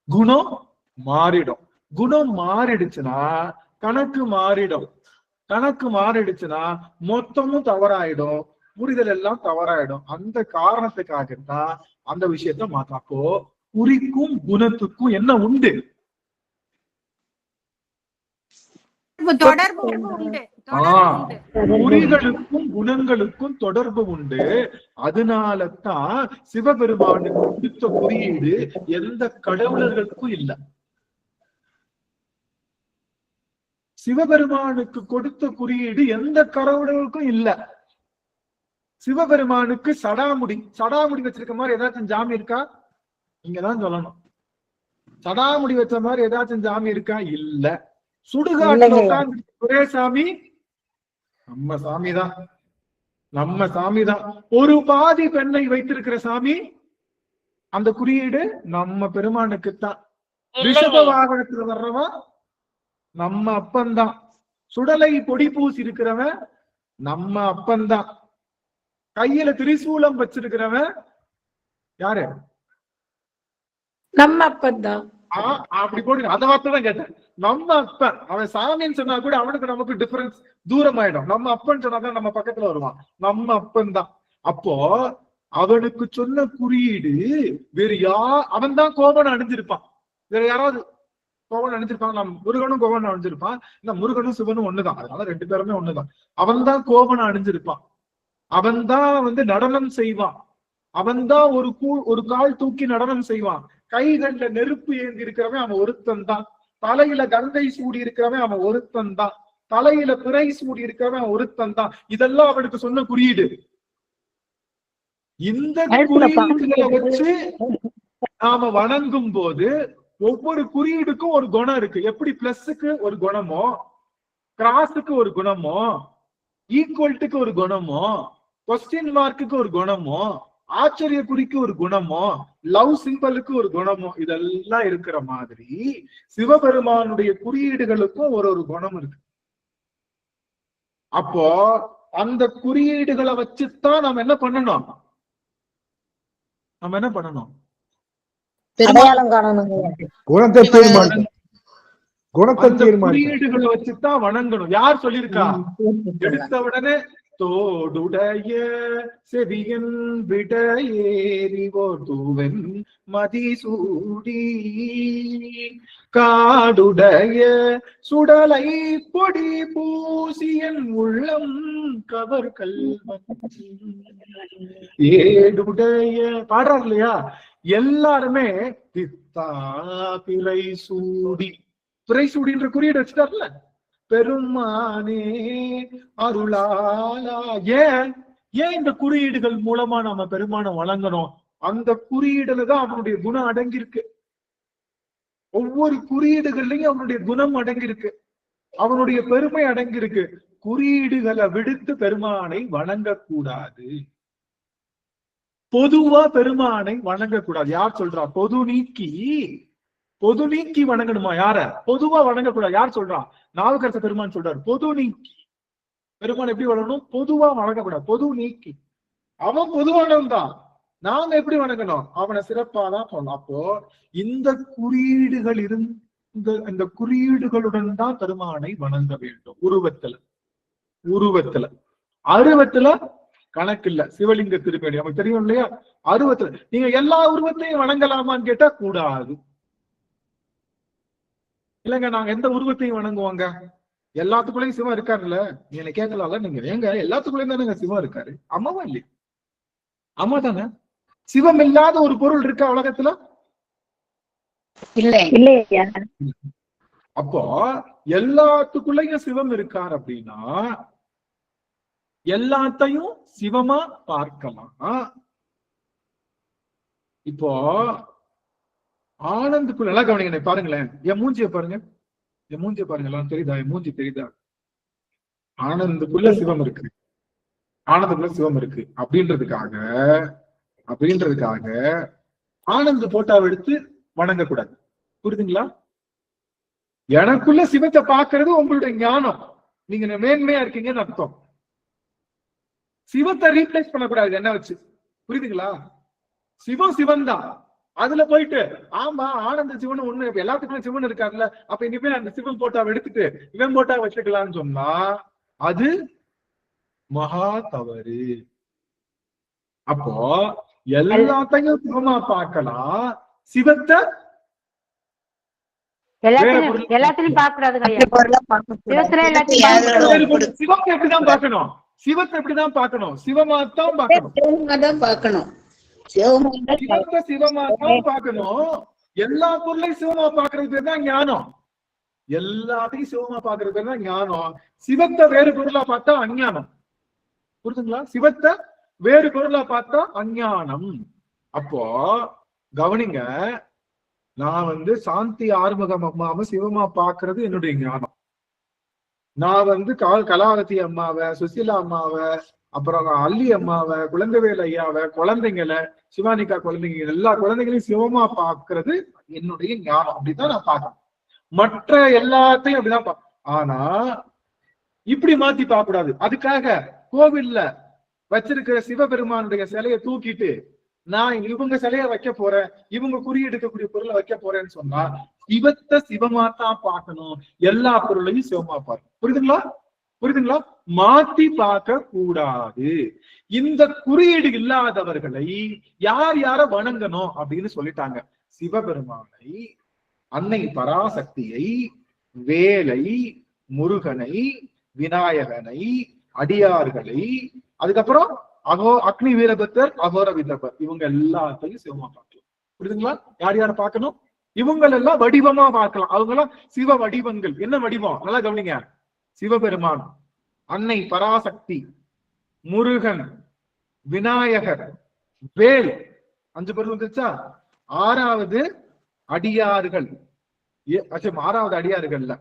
குணம் மாறிடும். குணம் மாறிடுச்சுன்னா கணக்கு மாறிடும். கணக்கு மாறிடுச்சுன்னா மொத்தமும் தவறாயிடும், புரிதல் எல்லாம் தவறாயிடும். அந்த காரணத்துக்காகத்தான் அந்த விஷயத்த மாத்தலாம். அப்போ குறிக்கும் குணத்துக்கும் என்ன உண்டு? தொடர்பு உண்டு. குறிகளுக்கும் குணங்களுக்கும் தொடர்பு உண்டு. அதனாலதான் சிவபெருமானுக்கு கொடுத்த குறியீடு எந்த கடவுளர்களுக்கும் இல்ல. சிவபெருமானுக்கு கொடுத்த குறியீடு எந்த கடவுளர்களுக்கும் இல்ல. சிவபெருமானுக்கு சடாமுடி வச்சிருக்க மாதிரி ஏதாச்சும் ஜாமி இருக்கா? இங்கதான் சொல்லணும். சடாமுடி வச்ச மாதிரி ஏதாச்சும் ஜாமி இருக்கா? இல்ல. சுடுகாட்டுல உட்கார்ந்து ஒரே சாமி நம்ம சாமிதான், நம்ம சாமிதான். ஒரு பாதி பெண்ணை வைத்திருக்கிற சாமி, அந்த குறியீடு நம்ம பெருமானுக்குத்தான். ரிஷப வாகனத்துல வர்றவன் நம்ம அப்பந்தான். சுடலை பொடி பூசி இருக்கிறவன் நம்ம அப்பந்தான். கையில திரிசூலம் வச்சிருக்கிறவன் யாரு? நம்ம அப்பந்தான். அப்படி போடுங்க. அந்த வார்த்தை தான் கேட்டேன். நம்ம அப்பன். அவன் சாமின்னு சொன்னா கூட அவனுக்கு நமக்கு டிஃபரன்ஸ் தூரம் ஆயிடும். நம்ம அப்பன்னு சொன்னாதான் நம்ம பக்கத்துல வருவான். நம்ம அப்பன் தான். அப்போ அவனுக்கு சொன்ன குறியீடு வேறு அவன் தான் கோவன் அணிஞ்சிருப்பான். வேற யாராவது கோவன் அணிஞ்சிருப்பான்? நம்ம முருகனும் கோவன் அணிஞ்சிருப்பான். இந்த முருகனும் சிவனும் ஒண்ணுதான். அதனால ரெண்டு பேருமே ஒண்ணுதான். அவன் தான் கோவன் அணிஞ்சிருப்பான். அவன் தான் நடனம் செய்வான். அவன் தான் ஒரு கால் தூக்கி நடனம் செய்வான். கைகள்ல நெருப்பு ஏந்தி இருக்கிறவன் அவன் ஒருத்தன் தான். தலையில கங்கை சூடி இருக்கிறவன் அவன் ஒருத்தன் தான். தலையில பிறை சூடி இருக்கிறவன் அவன் ஒருத்தன் தான். இதெல்லாம் அவனுக்கு சொன்ன குறியீடு. இந்த குறியீடுகளை வச்சு நாம வணங்கும் போது ஒவ்வொரு குறியீடுக்கும் ஒரு குணம் இருக்கு. எப்படி பிளஸுக்கு ஒரு குணமோ, கிராஸுக்கு ஒரு குணமோ, ஈக்குவல்ட்டுக்கு ஒரு குணமோ, கொஸ்டின் மார்க்குக்கு ஒரு குணமோ, ஆச்சரிய குறிக்கு ஒரு குணமோ, லவ் சிம்பலுக்கு ஒரு குணமோ, இதெல்லாம் இருக்கிற மாதிரி சிவபெருமானுடைய குறியீடுகளுக்கும் ஒரு குணம் இருக்கு. அப்போ அந்த குறியீடுகளை வச்சுதான் நம்ம என்ன பண்ணணும்? அடையாளம் காணணும். குணத்தை தீர்மானிக்கணும். குறியீடுகளை வச்சுதான் வணங்கணும். யார் சொல்லியிருக்கா? எடுத்த உடனே தோடுடைய செவியன் விட ஏறிவோன் மதிசூடி காடுடைய சுடலை பொடி பூசியன் உள்ளம் கவர்கள் ஏடுடைய பாடுறாரு இல்லையா? எல்லாருமே பித்தா பிறை சூடி, பிறை சூடின்ற குறியீடு வச்சுட்டார்ல. பெருமானே அருளாலா. ஏன் இந்த குறியீடுகள் மூலமா நம்ம பெருமானை வழங்கணும்? அந்த குறியீடுல தான் அவனுடைய குணம் அடங்கியிருக்கு. ஒவ்வொரு குறியீடுகள்லயும் அவனுடைய குணம் அடங்கியிருக்கு, அவனுடைய பெருமை அடங்கியிருக்கு. குறியீடுகளை விடுத்து பெருமானை வணங்கக்கூடாது. பொதுவா பெருமானை வணங்கக்கூடாது. யார் சொல்றா? பொது நீக்கி வணங்கணுமா? யார? பொதுவா வணங்கக்கூடாது. யார் சொல்றா? நாவுக்கரசர் பெருமான் சொல்றாரு. பொது நீக்கி பெருமான் எப்படி வணங்கணும்? பொதுவா வணங்கக்கூடாது. பொது நீக்கி அவன் பொதுவானவன் தான். நாம எப்படி வணங்கணும்? அவனை சிறப்பாதான் சொல்லணும். அப்போ இந்த குறியீடுகள் இந்த குறியீடுகளுடன் தான் பெருமானை வணங்க வேண்டும். உருவத்துல அருவத்துல கணக்கு இல்ல. சிவலிங்க திருப்பேணி நமக்கு தெரியும் இல்லையா? அருவத்துல நீங்க எல்லா உருவத்தையும் வணங்கலாமான்னு கேட்டா கூடாது. இல்லங்க நாங்க எந்த உருவத்தையும் வணங்குவாங்க? எல்லாத்துக்குள்ளயும் சிவம் இருக்காருல்ல. நீ என்ன கேட்கலாம்ல. நீங்க ஏங்க எல்லாத்துக்குள்ளயும் தானே சிவம் இருக்காரு. அம்மாவா இல்லையா? அம்மா தானே. சிவம் இல்லாத ஒரு பொருள் இருக்கா உலகத்துல? இல்லையா? அப்போ எல்லாத்துக்குள்ளயும் சிவம் இருக்கார் அப்படின்னா எல்லாத்தையும் சிவமா பார்க்கலாம். இப்போ ஆனந்துக்குள்ள நல்லா கவனிங்க. பாருங்களேன், என் மூஞ்சிய பாருங்க. எல்லாம் தெரியுதா? என் மூஞ்சி தெரியுதா? ஆனந்துக்குள்ள சிவம் இருக்கு. அப்படின்றதுக்காக ஆனந்த் போட்டாவை எடுத்து வணங்கக்கூடாது. புரியுதுங்களா? எனக்குள்ள சிவத்தை பாக்குறது உங்களுடைய ஞானம். நீங்க மேன்மையா இருக்கீங்கன்னு அர்த்தம். சிவத்தை ரீப்ளேஸ் பண்ணக்கூடாது என்ன வச்சு. புரியுதுங்களா? சிவன் தான். அதுல போயிட்டு ஆமா ஆனந்த சிவன் ஒண்ணு, எல்லாத்துக்குமே சிவன் இருக்காருல்ல, அப்ப இனிமே அந்த சிவன் போட்டாவை எடுத்துட்டு இவன் போட்டா வச்சுக்கலாம்னு சொன்னா அது மகா தவறு. அப்போ எல்லாத்தையும் சிவமா பார்க்கலாம், சிவத்தை எல்லாத்தையும் பார்க்கக்கூடாதுங்க ஐயா. சிவத்தை எப்படிதான் பார்க்கணும், சிவத்தை எப்படிதான் பார்க்கணும், சிவமாத்தான் பார்க்கணும், சிவத்தை சிவமாத்தான் பார்க்கணும். எல்லா பொருளையும் சிவமா பார்க்கறது பேர் தான் ஞானம். எல்லாத்தையும் சிவமா பார்க்கறது பேர் தான் ஞானம். சிவத்தை வேறு பொருளா பார்த்தா அஞ்ஞானம். புரியுதுங்களா? சிவத்தை வேறு பொருளா பார்த்தா அஞ்ஞானம். அப்போ கவனிங்க, நான் சாந்தி ஆறுமுகம் அம்மாவை சிவமா பாக்குறது என்னுடைய ஞானம். நான் கலாவதி அம்மாவை, சுசிலா அம்மாவை, அப்புறம் அல்லி அம்மாவை, குழந்தைவேல் ஐயாவை, குழந்தைங்களை, சிவானிகா குழந்தைங்க, எல்லா குழந்தைகளையும் சிவமா பாக்குறது என்னுடைய ஞானம். அப்படிதான் நான் பார்க்கணும். மற்ற எல்லாத்தையும் அப்படிதான் ஆனா இப்படி மாத்தி பார்க்க கூடாது. அதுக்காக கோவில்ல வச்சிருக்கிற சிவபெருமானுடைய சிலையை தூக்கிட்டு நான் இவங்க சிலைய வைக்க போறேன், இவங்க குறியெடுக்கக்கூடிய பொருளை வைக்க போறேன்னு சொன்னா சிவத்தை சிவமாத்தான் பார்க்கணும், எல்லா பொருளையும் சிவமா பார்க்கணும். புரியுதுங்களா? புரியுதுங்களா? மாத்தி பார்க்க கூடாது. இந்த குறியீடு இல்லாதவர்களை யார் யார வணங்கணும் அப்படின்னு சொல்லிட்டாங்க. சிவபெருமானை, அன்னை பராசக்தியை, வேலை, முருகனை, விநாயகனை, அடியார்களை, அதுக்கப்புறம் அக்னி வீரபத்தர், அகோர வீரபர், இவங்க எல்லாத்தையும் சிவமா பார்க்கலாம். புரியுதுங்களா? யார் யார பார்க்கணும்? இவங்களெல்லாம் வடிவமா பார்க்கலாம். அவங்க எல்லாம் சிவ வடிவங்கள். என்ன வடிவம்? நல்லா கவனிங்க. சிவபெருமான், அன்னை பராசக்தி, முருகன், விநாயகர், வேல், 5 பொருள் வந்துச்சா? 6வது அடியார்கள். 6வது அடியார்கள்ல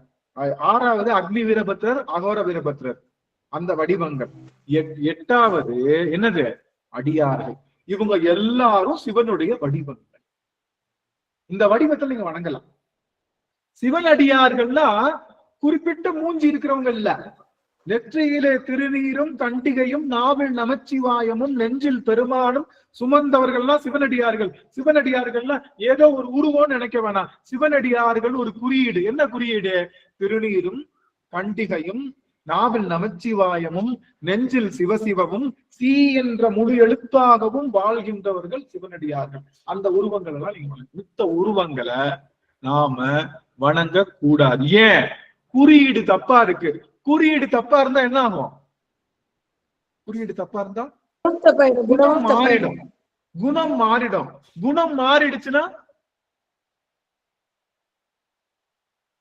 6வது அக்னி வீரபத்ரர், அகோர வீரபத்ரர், அந்த வடிவங்கள். 8வது என்னது? அடியார்கள். இவங்க எல்லாரும் சிவனுடைய வடிவங்கள். இந்த வடிவத்தில் நீங்க வணங்கலாம். சிவன் அடியார்கள்னா குறிப்பிட்ட மூஞ்சி இருக்கிறவங்க இல்ல. நெற்றியிலே திருநீரும் கண்டிகையும் நாவில் நமச்சிவாயமும் நெஞ்சில் பெருமானும் சுமந்தவர்கள்லாம் சிவனடியார்கள். சிவனடியார்கள்னா ஏதோ ஒரு உருவம் நினைக்க வேணாம். சிவனடியார்கள் ஒரு குறியீடு. என்ன குறியீடு? திருநீரும் கண்டிகையும் நாவில் நமச்சிவாயமும் நெஞ்சில் சிவசிவமும் சி என்ற முழு எழுத்தாகவும் வாழ்கின்றவர்கள் சிவனடியார்கள். அந்த உருவங்கள் எல்லாம் நீங்க மித்த உருவங்களை நாம வணங்க கூடாது. ஏன்? குறியீடு தப்பா இருக்கு. குறியீடு தப்பா இருந்தா என்ன ஆகும்? குறியீடு தப்பா இருந்தா குணம் மாறிடும். குணம் மாறிடும். குணம் மாறிடுச்சுன்னா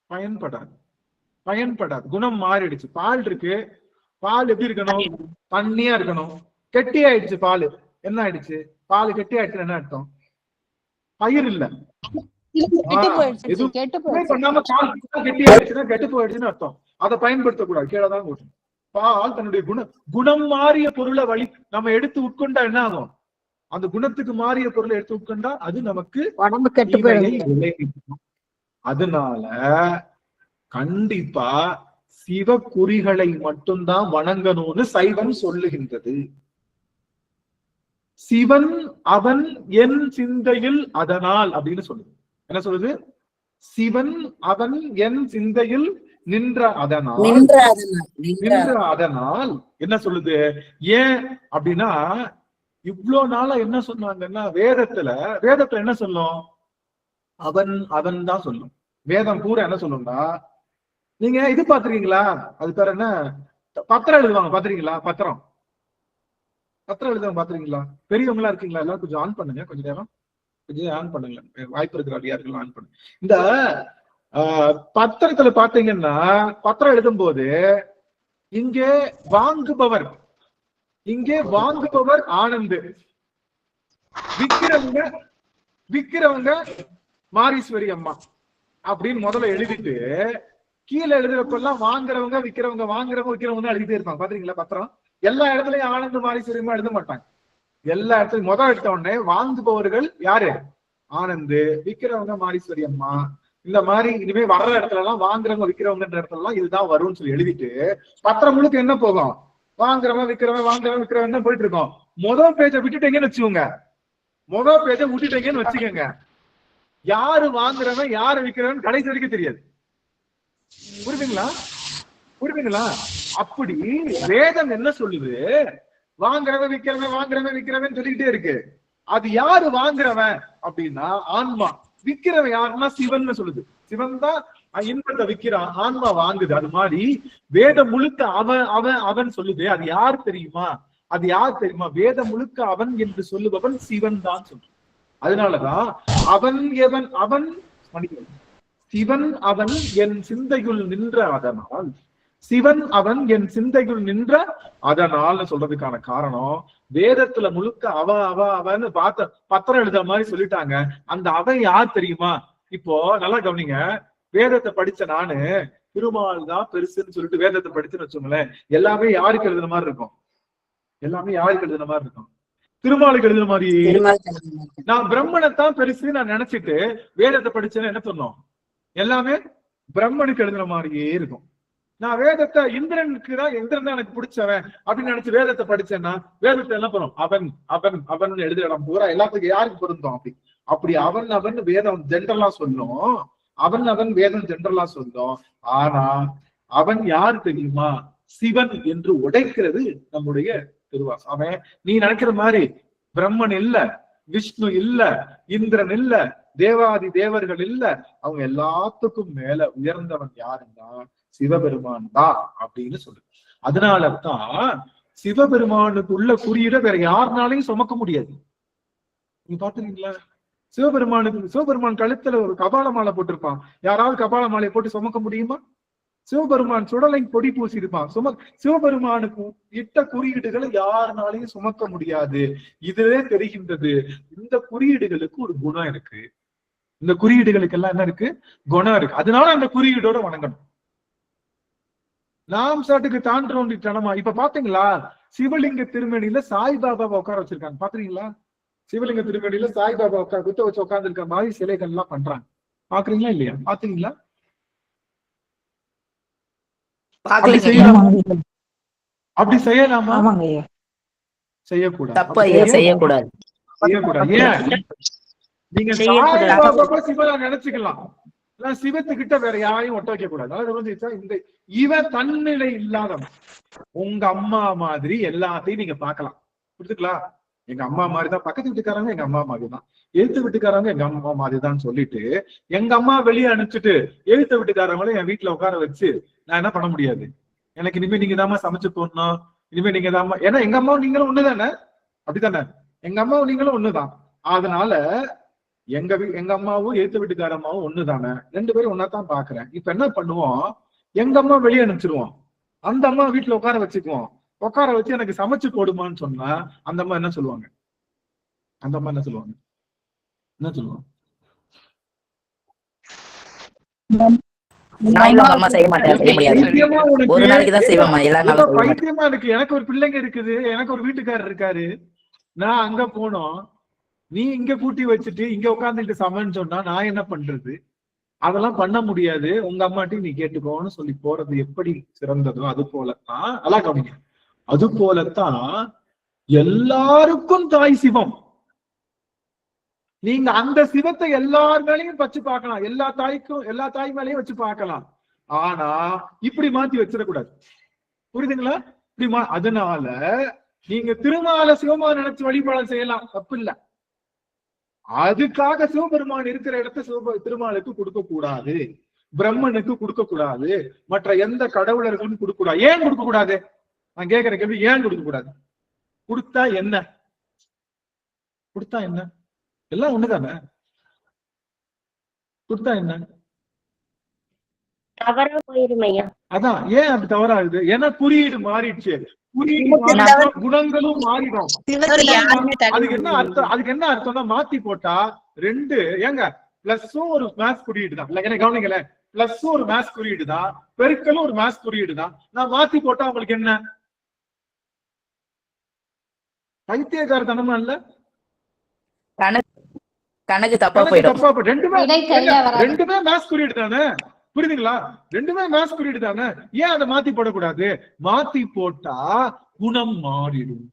பயன்படாது. பயன்படாது. குணம் மாறிடுச்சு. பால் இருக்கு. பால் எப்படி இருக்கணும்? தண்ணியா இருக்கணும். கெட்டி ஆயிடுச்சு பால். என்ன ஆயிடுச்சு? பால் கெட்டி ஆயிடுச்சு. என்ன அர்த்தம்? பயிர் இல்ல. பண்ணாம பால் கெட்டி ஆயிடுச்சுன்னா கெட்டு போயிடுச்சுன்னு அர்த்தம். அதை பயன்படுத்தக்கூடாது. கீழதான் கூட்டும். பால் தன்னுடைய குணம் மாறிய பொருளை நம்ம எடுத்து உட்கொண்டா என்ன ஆகும்? அந்த குணத்துக்கு மாறிய பொருளை எடுத்து உட்கொண்டா அது நமக்கு உடம்பு கெட்டு போயிடும். அதனால கண்டிப்பா சிவ குறிகளை மட்டும்தான் வணங்கணும்னு சைவன் சொல்லுகின்றது. சிவன் அவன் என் சிந்தையில் அதனால் அப்படின்னு சொல்லுது. என்ன சொல்லுது? சிவன் அவன் என் சிந்தையில் நின்ற அதனால் என்ன சொல்லுது? ஏன் அப்படின்னா இவ்வளவு நாளா என்ன சொன்னாங்கன்னா வேதத்துல என்ன சொல்லும்? அவன் தான் சொல்லும். வேதம் பூரா என்ன சொல்லும்னா, நீங்க இது பாத்துருக்கீங்களா? அது பேர் என்ன? பத்திரம் எழுதுவாங்க. பாத்துறீங்களா? பத்திரம் எழுதுவாங்க. பாத்துறீங்களா? பெரியவங்களா இருக்கீங்களா? எல்லாம் கொஞ்சம் ஆன் பண்ணுங்க. கொஞ்சம் நேரம் கொஞ்சம் ஆன் பண்ணுங்க. வாய்ப்பு இருக்கிற அடியார்கள் ஆன் பண்ணுங்க. இந்த பத்திரத்துல பாத்தீங்கன்னா பத்திரம் எழுதும் போது இங்கே வாங்குபவர் ஆனந்து, விக்கிறவங்க மாரீஸ்வரி அம்மா அப்படின்னு முதல்ல எழுதிட்டு கீழே எழுதுறப்பெல்லாம் வாங்குறவங்க விக்கிறவங்க தான் எழுதிட்டே இருப்பாங்க. பாத்தீங்களா? பத்திரம் எல்லா இடத்துலயும் ஆனந்த மாரீஸ்வரி அம்மா எழுத மாட்டாங்க. எல்லா இடத்துலயும் முதல் எடுத்த உடனே வாங்குபவர்கள் யாரு? ஆனந்து, விக்கிறவங்க மாரீஸ்வரி அம்மா. இந்த மாதிரி இனிமே வர்ற இடத்துல எல்லாம் வாங்குறவங்க விக்கிறவங்க இடத்துல எல்லாம் இதுதான் வரும்னு சொல்லி எழுதிட்டு பத்திரம் முழுக்க என்ன போகும்? வாங்குறவன் விக்கிறவன் போயிட்டு இருக்கோம். முதல் பேஜை விட்டுட்டீங்கன்னு வச்சுக்கோங்க. வச்சுக்கோங்க. யாரு வாங்குறவன் யாரு விக்கிறவன் கடைசி வரைக்கும் தெரியாது. புரியுதுங்களா? புரியுதுங்களா? அப்படி வேதம் என்ன சொல்லுது? வாங்குறவன் விக்கிறவன் சொல்லிக்கிட்டே இருக்கு. அது யாரு வாங்குறவன் அப்படின்னா ஆன்மா. விக்கிறவன் யாருன்னா சிவன் சொல்லுது. சிவன் தான் இன்பத்தை விக்கிறான், ஆன்மா வாங்குது. அது மாதிரி வேதம் முழுக்க அவன் சொல்லுது. அது யார் தெரியுமா? வேதம் முழுக்க அவன் என்று சொல்லுபவன் சிவன் தான் சொல்றான். அதனாலதான் அவன் சிவன் அவன் என் சிந்தையுள் நின்ற அதனால், சிவன் அவன் என் சிந்தையுள் நின்ற அதனால் சொல்றதுக்கான காரணம், வேதத்துல முழுக்க அவன்னு பத்திரம் எழுதுற மாதிரி சொல்லிட்டாங்க. அந்த அவன் யார் தெரியுமா? இப்போ நல்லா கவனிங்க. வேதத்தை படிச்ச நானு திருமால் தான் பெருசுன்னு சொல்லிட்டு வேதத்தை படிச்சுன்னு வச்சோங்களேன், எல்லாமே யாருக்கு எழுதுன மாதிரி இருக்கும்? திருமாலுக்கு எழுதுன மாதிரி. நான் பிரம்மனைத்தான் பெருசு நான் நினைச்சிட்டு வேதத்தை படிச்சேன்னு என்ன சொன்னோம்? எல்லாமே பிரம்மனுக்கு எழுதுன மாதிரியே இருக்கும். நான் வேதத்தை இந்திரன் தான் எனக்கு பிடிச்சவன் அப்படின்னு நினைச்சு வேதத்தை படிச்சேன்னா வேதத்தை என்ன பண்ணும்? அவன் எழுதுற இடம் பூரா எல்லாத்துக்கும் யாருக்கு பொருந்தோம்? அப்படி அவன் வேதம் ஜென்ரலா சொல்லும். அவன் வேதம் ஜென்ரலா சொல்லும். ஆனா அவன் யாரு தெரியுமா? சிவன் என்று உடைக்கிறது நம்முடைய திருவாசகம். அவன் நீ நினைக்கிற மாதிரி பிரம்மன் இல்ல, விஷ்ணு இல்ல, இந்திரன் இல்ல, தேவாதி தேவர்கள் இல்ல. அவங்க எல்லாத்துக்கும் மேல உயர்ந்தவன் யாருன்னா சிவபெருமான் தான் அப்படின்னு சொல்லுது. அதனாலதான் சிவபெருமானுக்கு உள்ள குறியீட வேற யாருனாலையும் சுமக்க முடியாது. நீங்க பாத்துருக்கீங்களா? சிவபெருமான் கழுத்துல ஒரு கபால மாலை போட்டிருப்பான். யாராவது கபால மாலையை போட்டு சுமக்க முடியுமா? சிவபெருமான் சுடலை பொடி பூசிருப்பான். சிவபெருமானுக்கு இட்ட குறியீடுகளை யாருனாலையும் சுமக்க முடியாது. இதுவே தெரிகின்றது. இந்த குறியீடுகளுக்கு ஒரு குணம் இருக்கு. இந்த குறியீடுகளுக்கு எல்லாம் என்ன இருக்கு? குணம் இருக்கு. அதனால அந்த குறியீடோட வணங்கணும். நாம் சாட்டுக்கு தாண்டோண்டித்தனமா. இப்ப பாத்தீங்களா, சிவலிங்க திருமணியில சாய்பாபாவை உட்கார வச்சிருக்காங்க. பாக்குறீங்களா? சிவலிங்க திருமணியில சாய்பாபா குத்த வச்சு உட்கார்ந்து இருக்க மாதிரி சிலைகள் எல்லாம் பண்றாங்க. பாக்குறீங்களா இல்லையா? பாத்தீங்களா? அப்படி செய்யலாமா? செய்யக்கூடாது. ஏன்? நீங்க சாய்பாபா சிவனை நினைச்சுக்கலாம். சிவத்துக்கிட்ட வேற யாரையும் ஒட்ட வைக்க கூடாது. அதாவது இவன் தன்னிலை இல்லாதவன். உங்க அம்மா மாதிரி எல்லாத்தையும் நீங்க பாக்கலாம். புரிஞ்சுக்கலாம்? எங்க அம்மா மாதிரிதான், பக்கத்து வீட்டுக்காரங்க எங்க அம்மா மாதிரிதான், எழுத்து வீட்டுக்காரங்க எங்க அம்மா மாதிரிதான் சொல்லிட்டு எங்க அம்மா வெளியே அனுப்பிச்சுட்டு எழுத்து வீட்டுக்காரங்களும் என் வீட்டுல உட்கார வச்சு நான் என்ன பண்ண முடியாது? எனக்கு இனிமே நீங்க தாமா சமைச்சு போடணும், இனிமே நீங்க தாமா. ஏன்னா எங்க அம்மாவும் நீங்களும் ஒண்ணுதானே? அப்படித்தானே? எங்க அம்மாவும் நீங்களும் ஒண்ணுதான். அதனால எங்க அம்மாவும் எழுத்து வீட்டுக்கார அம்மாவும் ஒண்ணுதானே, ரெண்டு பேரும் ஒன்னாதான் பாக்குறேன். இப்ப என்ன பண்ணுவோம்? எங்க அம்மா வெளியே அனுப்பிச்சிருவோம், அந்த அம்மா வீட்டுல உட்கார வச்சுக்குவோம். உட்கார வச்சு எனக்கு சமைச்சு போடுமான்னு சொன்னா அந்த அம்மா என்ன சொல்லுவாங்க? பைத்தியமா இருக்கு. எனக்கு ஒரு பிள்ளைங்க இருக்குது, எனக்கு ஒரு வீட்டுக்காரர் இருக்காரு, நான் அங்க போனோம், நீ இங்க கூட்டி வச்சுட்டு இங்க உட்காந்துட்டு சமைன்னு சொன்னா நான் என்ன பண்றது? அதெல்லாம் பண்ண முடியாது, உங்க அம்மாட்டையும் நீ கேட்டுக்கோன்னு சொல்லி போறது எப்படி சிறந்ததோ அது போலத்தான். நல்லா கவனிங்க. அது போலத்தான் எல்லாருக்கும் தாய் சிவம். நீங்க அந்த சிவத்தை எல்லார் மேலையும் வச்சு பார்க்கலாம், எல்லா தாய் மேலையும் வச்சு பார்க்கலாம். ஆனா இப்படி மாத்தி வச்சிடக்கூடாது. புரியுதுங்களா? அதனால நீங்க திருமால சிவமா நினைச்சு வழிபாடு செய்யலாம், தப்பு இல்ல. அதுக்காக சிவபெருமான் இருக்கிற இடத்த திருமாலுக்கு கொடுக்க கூடாது, பிரம்மனுக்கு கொடுக்க கூடாது, மற்ற எந்த கடவுளர்களும் கொடுக்க கூடாது. ஏன் கொடுக்க கூடாது? நான் கேட்கிற கேள்வி, ஏன் கொடுக்க கூடாது? கொடுத்தா என்ன? எல்லாம் ஒண்ணுதானே. கொடுத்தா என்ன? தவறா போயிருமையா? அதான் ஏன் அது தவறாகுது? ஏன்னா குறியீடு மாறிடுச்சு. குணங்களும் மாறிடும். அதுக்கு என்ன அர்த்தம்னா மாத்தி போட்டா ரெண்டு ஏங்க பிளஸும் ஒரு மேத்ஸ் குறியீடு தான். என்ன கவனிக்கல, பிளஸும் ஒரு மேத்ஸ் குறியீடு தான், பெருக்கலும் ஒரு மேத்ஸ் குறியீடு தான். நான் மாத்தி போட்டா உங்களுக்கு என்ன? பைத்தியக்காரத்தனமா இல்ல? கணக்கு தப்பா போயிடும். ரெண்டுமே மேத்ஸ் குறியீடு தானே. புரியுதுங்களா? ரெண்டுமே மேத்ஸ் குறியீடு தானே. ஏன் அதை மாத்தி போடக்கூடாது? மாத்தி போட்டா குணம் மாறிடும்.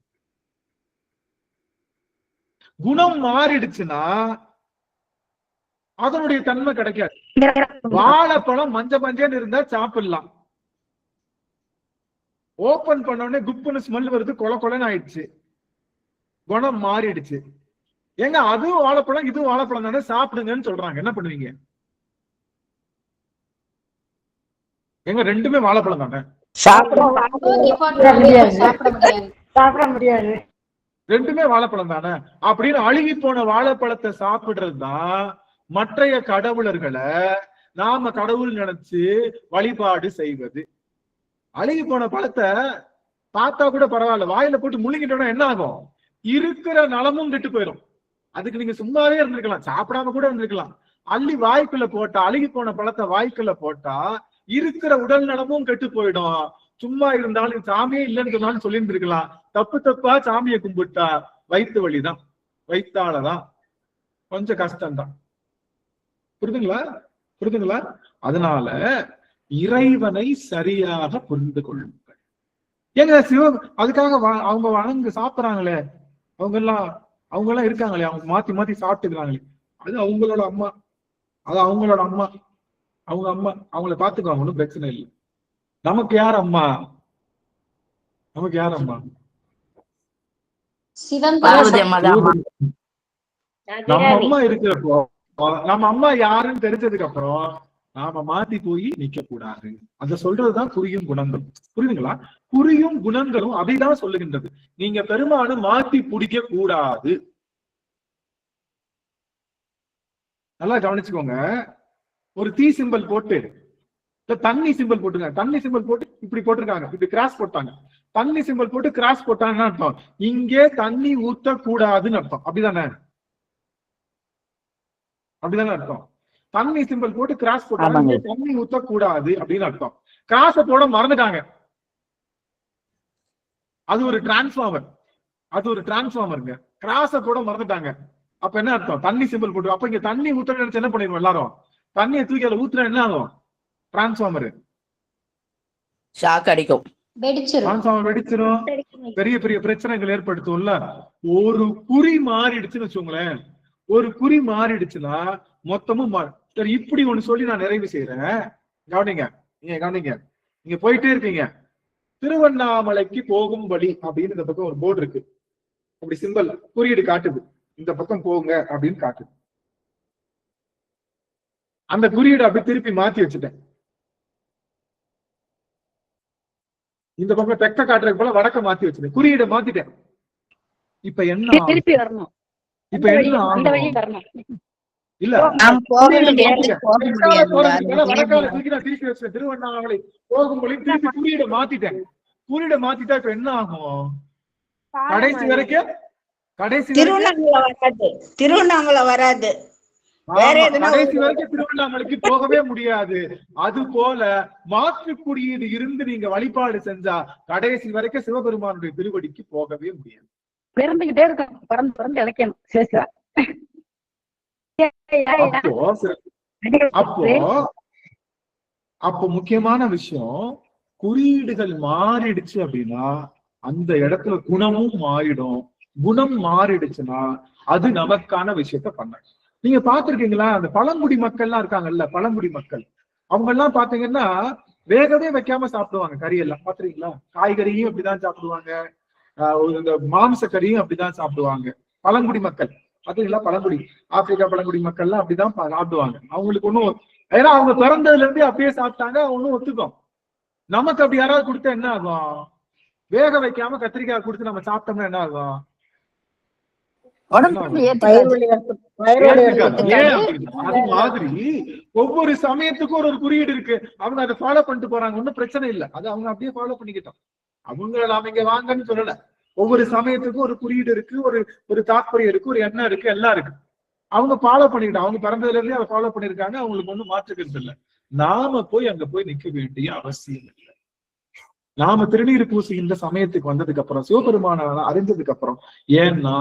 குணம் மாறிடுச்சுன்னா அதனுடைய தன்மை கிடைக்காது. வாழைப்பழம் மஞ்ச மஞ்சன்னு இருந்தா சாப்பிடலாம், ஓபன் பண்ண உடனே குப்புன்னு ஸ்மெல் வருது, கொலை கொலைன்னு ஆயிடுச்சு, குணம் மாறிடுச்சு. ஏங்க அதுவும் வாழைப்பழம் இதுவும் வாழைப்பழம் தானே, சாப்பிடுங்கன்னு சொல்றாங்க, என்ன பண்ணுவீங்க? எங்க ரெண்டுமே வாழைப்பழம் தானே, சாப்பிட முடியாது, ரெண்டுமே வாழைப்பழம் தானே அப்படின்னு அழுகி போன வாழைப்பழத்தை சாப்பிடுறதுதான் மற்றைய கடவுளர்களை நாம கடவுள் நினைச்சு வழிபாடு செய்வது. அழுகி போன பழத்தை பார்த்தா கூட பரவாயில்ல, வாயில போட்டு முழுங்கிட்டோம்னா என்ன ஆகும்? இருக்கிற நலமும் கெட்டு போயிடும். அதுக்கு நீங்க சும்மாவே இருந்திருக்கலாம், சாப்பிடாம கூட இருந்திருக்கலாம். அள்ளி வாய்க்குள்ள போட்டா, அழுகி போன பழத்தை வாய்க்குள்ள போட்டா இருக்கிற உடல் நலமும் கெட்டு போயிடும். சும்மா இருந்தாலும் சாமியே இல்லைன்னு சொன்னாலும் சொல்லி இருந்திருக்கலாம். தப்பு தப்பா சாமியை கும்பிட்டா வயிற்று வலிதான், வயிற்றாலதான், கொஞ்சம் கஷ்டம்தான். புரிதுங்களா? புரிதுங்களா? அதனால இறைவனை சரியாக புரிந்து கொள்ளுங்கள். ஏங்க அதுக்காக அவங்க வணங்கு சாப்பிடுறாங்களே, அவங்க எல்லாம் இருக்காங்களே, அவங்க மாத்தி மாத்தி சாப்பிட்டுக்கிறாங்களே, அது அவங்களோட அம்மா, அது அவங்களோட அம்மா, அவங்க அம்மா, அவங்கள பாத்துக்குவாங்க, ஒன்றும் பிரச்சனை இல்லை. நமக்கு யார் அம்மா? நமக்கு யார் அம்மா? நம்ம அம்மா இருக்கிறப்போ, நம்ம அம்மா யாருன்னு தெரிஞ்சதுக்கு அப்புறம் நாம மாத்தி போய் நிக்க கூடாது. அத சொல்றதுதான் புரியும் குணங்கள். புரியுதுங்களா? புரியும் குணங்களும் அப்படிதான் சொல்லுகின்றது. நீங்க பெரும்பாலும் மாத்தி பிடிக்க கூடாது. நல்லா கவனிச்சுக்கோங்க. ஒரு தீ சிம்பல் போட்டு தண்ணி சிம்பல் போட்டுருக்காங்க, தண்ணி சிம்பல் போட்டு இப்படி போட்டிருக்காங்க, இப்படி கிராஸ் போட்டாங்க. தண்ணி சிம்பல் போட்டு கிராஸ் போட்டாங்கன்னு அர்த்தம் இங்கே தண்ணி ஊத்த கூடாதுன்னு அர்த்தம். அப்படிதானே? அப்படிதானே அர்த்தம்? தண்ணி சிம்பல் போட்டு கிராஸ் போட்டாங்க, தண்ணி ஊத்த கூடாது அப்படின்னு அர்த்தம். கிராஸ போட மறந்துட்டாங்க. அது ஒரு டிரான்ஸ்பார்மர், அது ஒரு டிரான்ஸ்பார்மருங்க. கிராஸ போட மறந்துட்டாங்க. அப்ப என்ன அர்த்தம்? தண்ணி சிம்பல் போட்டு, அப்ப இங்க தண்ணி ஊத்த நினைச்சு என்ன பண்ணிடுவோம் எல்லாரும்? தண்ணியை தூக்கி அதை ஊத்துனா என்ன ஆகும்? டிரான்ஸ்பார்மர் ஷாக் அடிக்கும், டிரான்ஸ்பார்மர் வெடிச்சிரும், பெரிய பெரிய பிரச்சனைகள் ஏற்படுத்தும்ல. ஒரு குறி மாறிடுச்சுன்னு வச்சுக்கோங்களேன், ஒரு குறி மாறிடுச்சுன்னா மொத்தமும் சரி. இப்படி ஒண்ணு சொல்லி நான் நிறைவு செய்யறேன், கவனிங்க. நீங்க கவனிங்க, நீங்க போயிட்டே இருக்கீங்க, திருவண்ணாமலைக்கு போகும் வழி அப்படின்னு இந்த பக்கம் ஒரு போர்டு இருக்கு, அப்படி சிம்பல் குறியீடு காட்டுது, இந்த பக்கம் போங்க அப்படின்னு காட்டுது. அந்த குறியீடு அப்படி திருப்பி மாத்தி வச்சுட்டேன். இந்த பக்கம் தெக்க காட்டுறது போல வடக்க மாத்தி வச்சுட்டேன், குறியீடை மாத்திட்டேன். இப்ப என்ன திருப்பி வரணும், இப்ப என்ன இல்ல வடக்கால தூக்கி நான் திருப்பி வச்சேன், திருவண்ணாமலை போகும் வழி திருப்பி குறியீடை மாத்திட்டேன். குறியீடை மாத்திட்டா இப்ப என்ன ஆகும்? கடைசி வரைக்கும் திருவண்ணாமலை வராது, கடைசி வரைக்கும் திருவண்ணாமலைக்கு போகவே முடியாது. அது போல மாற்று குறியீடு இருந்து நீங்க வழிபாடு செஞ்சா கடைசி வரைக்கும் சிவபெருமானுடைய திருவடிக்கு போகவே முடியாது. பிறந்துகிட்டே இருக்கும், பறந்து பறந்து இழைக்கணும். அப்போ முக்கியமான விஷயம், குறியீடுகள் மாறிடுச்சு அப்படின்னா அந்த இடத்துல குணமும் மாறிடும். குணம் மாறிடுச்சுன்னா அது நமக்கான விஷயத்த பண்ண. நீங்க பாத்திருக்கீங்களா? அந்த பழங்குடி மக்கள் எல்லாம் இருக்காங்கல்ல, பழங்குடி மக்கள், அவங்க எல்லாம் பாத்தீங்கன்னா வேகவே வைக்காம சாப்பிடுவாங்க. கறி எல்லாம் பாத்துருக்கீங்களா? காய்கறியும் அப்படிதான் சாப்பிடுவாங்க, இந்த மாംச கறியும் அப்படிதான் சாப்பிடுவாங்க. பழங்குடி மக்கள் பாத்தீங்களா? பழங்குடி ஆப்பிரிக்கா பழங்குடி மக்கள் எல்லாம் அப்படிதான் சாப்பிடுவாங்க. அவங்களுக்கு ஒண்ணும், ஏன்னா அவங்க பிறந்ததுல இருந்தே அப்படியே சாப்பிட்டாங்க, ஒன்னும் ஒத்துக்கும். நமக்கு அப்படி யாராவது கொடுத்தா என்ன ஆகும்? வேக வைக்காம கத்திரிக்காய் கொடுத்து நம்ம சாப்பிட்டோம்னா என்ன ஆகும்? அது மாதிரி ஒவ்வொரு சமயத்துக்கும் ஒரு குறியீடு இருக்கு, அவங்க அதை ஃபாலோ பண்ணிட்டு போறாங்க, ஒன்னும் பிரச்சனை இல்லை. அது அவங்க அப்படியே ஃபாலோ பண்ணிக்கிட்டோம். அவங்க நாம இங்க வாங்கன்னு சொல்லல. ஒவ்வொரு சமயத்துக்கும் ஒரு குறியீடு இருக்கு, ஒரு தாற்பயம் இருக்கு, ஒரு எண்ணம் இருக்கு, எல்லாம் இருக்கு. அவங்க ஃபாலோ பண்ணிக்கிட்டோம், அவங்க பிறந்ததுல இருந்தே அதை ஃபாலோ பண்ணிருக்காங்க, அவங்களுக்கு ஒண்ணும் மாற்றுக்கிறது இல்லை. நாம போய் அங்க போய் நிக்க வேண்டிய அவசியம் இல்லை. நாம திருநீர் பூசி இந்த சமயத்துக்கு வந்ததுக்கு அப்புறம், சிவபெருமான அறிந்ததுக்கு அப்புறம், ஏன்னா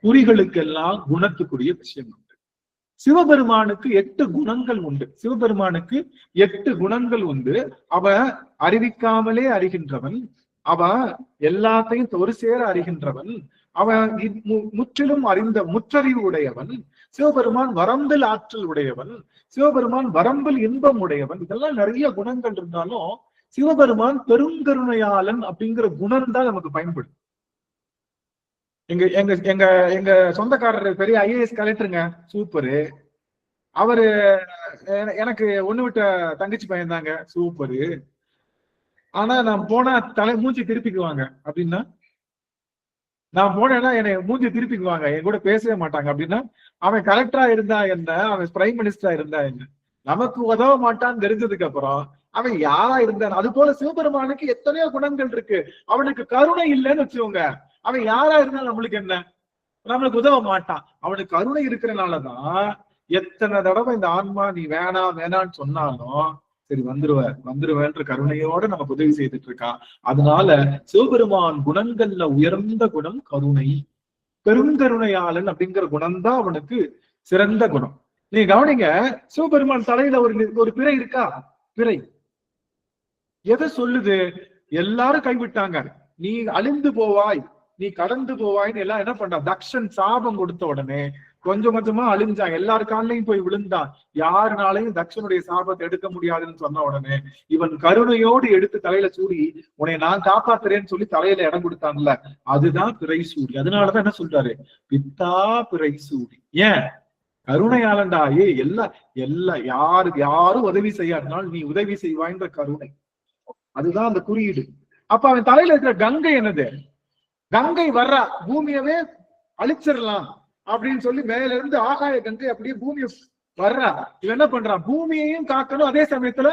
குறிகளுக்கெல்லாம் குணத்துக்குரிய விஷயம் உண்டு. சிவபெருமானுக்கு 8 குணங்கள் உண்டு. சிவபெருமானுக்கு 8 குணங்கள் உண்டு. அவன் அறிவிக்காமலே அறிகின்றவன், அவன் எல்லாத்தையும் ஒரு சேர அறிகின்றவன், அவன் முற்றிலும் அறிந்த முற்றறிவு உடையவன், சிவபெருமான் வரம்பில் ஆற்றல் உடையவன், சிவபெருமான் வரம்பில் இன்பம் உடையவன். இதெல்லாம் நிறைய குணங்கள் இருந்தாலும் சிவபெருமான் பெருங்கருணையாளன் அப்படிங்கிற குணம் தான் நமக்கு பயன்படும். எங்க எங்க எங்க எங்க சொந்தக்காரர் பெரிய IAS கலெக்டருங்க, சூப்பரு. அவரு எனக்கு ஒண்ணு விட்ட தங்கச்சி பையன் தாங்க, சூப்பரு. ஆனா நான் போனா மூஞ்சி திருப்பிக்குவாங்க. அப்படின்னா நான் போனேன்னா என்னை மூஞ்சி திருப்பிக்குவாங்க, என் கூட பேசவே மாட்டாங்க. அப்படின்னா அவன் கலெக்டரா இருந்தா என்ன, அவன் பிரைம் மினிஸ்டரா இருந்தா என்ன, நமக்கு உதவ மாட்டான்னு தெரிஞ்சதுக்கு அப்புறம் அவன் யாரா இருந்தான். அது போல சிவபெருமானுக்கு எத்தனையோ குணங்கள் இருக்கு. அவனுக்கு கருணை இல்லைன்னு வச்சுக்கோங்க, அவன் யாரா இருந்தாலும் நம்மளுக்கு என்ன, நம்மளுக்கு உதவ மாட்டான். அவனுக்கு கருணை இருக்கிறனாலதான் எத்தனை தடவை இந்த ஆன்மா நீ வேணாம் வேணான்னு சொன்னாலும் சரி வந்துருவேன்ற கருணையோட நமக்கு உதவி செய்துட்டு இருக்கான். அதனால சிவபெருமான் குணங்கள்ல உயர்ந்த குணம் கருணை. பெருங்கருணையாளன் அப்படிங்கிற குணம் தான் அவனுக்கு சிறந்த குணம். நீங்க கவனிங்க, சிவபெருமான் தலையில ஒரு பிறை இருக்கா? பிறை எதை சொல்லுது? எல்லாரும் கைவிட்டாங்க, நீ அழிந்து போவாய், நீ கடந்து போவாய்ன்னு எல்லாம் என்ன பண்றான்? தக்ஷன் சாபம் கொடுத்த உடனே கொஞ்சம் கொஞ்சமா அழிஞ்சான், எல்லாரு காலையும் போய் விழுந்தான். யாருனாலையும் தக்ஷனுடைய சாபத்தை எடுக்க முடியாதுன்னு சொன்ன உடனே இவன் கருணையோடு எடுத்து தலையில சூடி உன்னை நான் காப்பாத்துறேன்னு சொல்லி தலையில இடம் கொடுத்தாங்கல்ல, அதுதான் பிறை சூடி. அதனாலதான் என்ன சொல்றாரு? பித்தா பிறை சூடி. ஏன்? கருணையாளன்டா. யாரும் உதவி செய்யாதனால நீ உதவி செய்வாய்ன்ற கருணை, அதுதான் அந்த குறியீடு. அப்ப அவன் தலையில இருக்கிற கங்கை என்னது? கங்கை வர்றா, பூமியவே அழிச்சிடலாம் அப்படின்னு சொல்லி மேல இருந்து ஆகாய கங்கை அப்படியே பூமியை வர்றா. இவன் என்ன பண்றான்? பூமியையும் காக்கணும், அதே சமயத்துல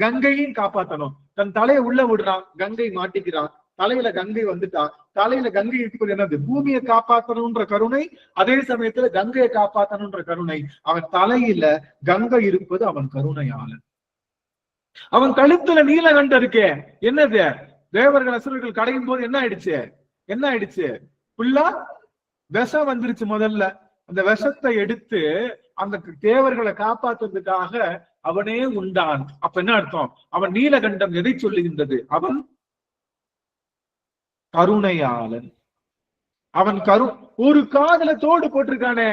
கங்கையும் காப்பாத்தணும். தன் தலையை உள்ள விடுறான், கங்கை மாட்டிக்கிறான், தலையில கங்கை வந்துட்டா. தலையில கங்கை இருப்பது என்னது? பூமியை காப்பாத்தணும்ன்ற கருணை, அதே சமயத்துல கங்கையை காப்பாத்தணும்ன்ற கருணை. அவன் தலையில கங்கை இருப்பது அவன் கருணையாளன். அவன் கழுத்துல நீலகண்டம் இருக்கே, என்னது? தேவர்கள் அசுரர்கள் கடையும் போது என்ன ஆயிடுச்சு? ஃபுல்லா விஷம் வந்துருச்சு. முதல்ல அந்த விஷத்தை எடுத்து அந்த தேவர்களை காப்பாற்றுறதுக்காக அவனே உண்டான். அப்ப என்ன அர்த்தம்? அவன் நீலகண்டம் எதை சொல்லுகின்றது? அவன் கருணையாளன். அவன் ஒரு காதுல தோடு போட்டிருக்கானே,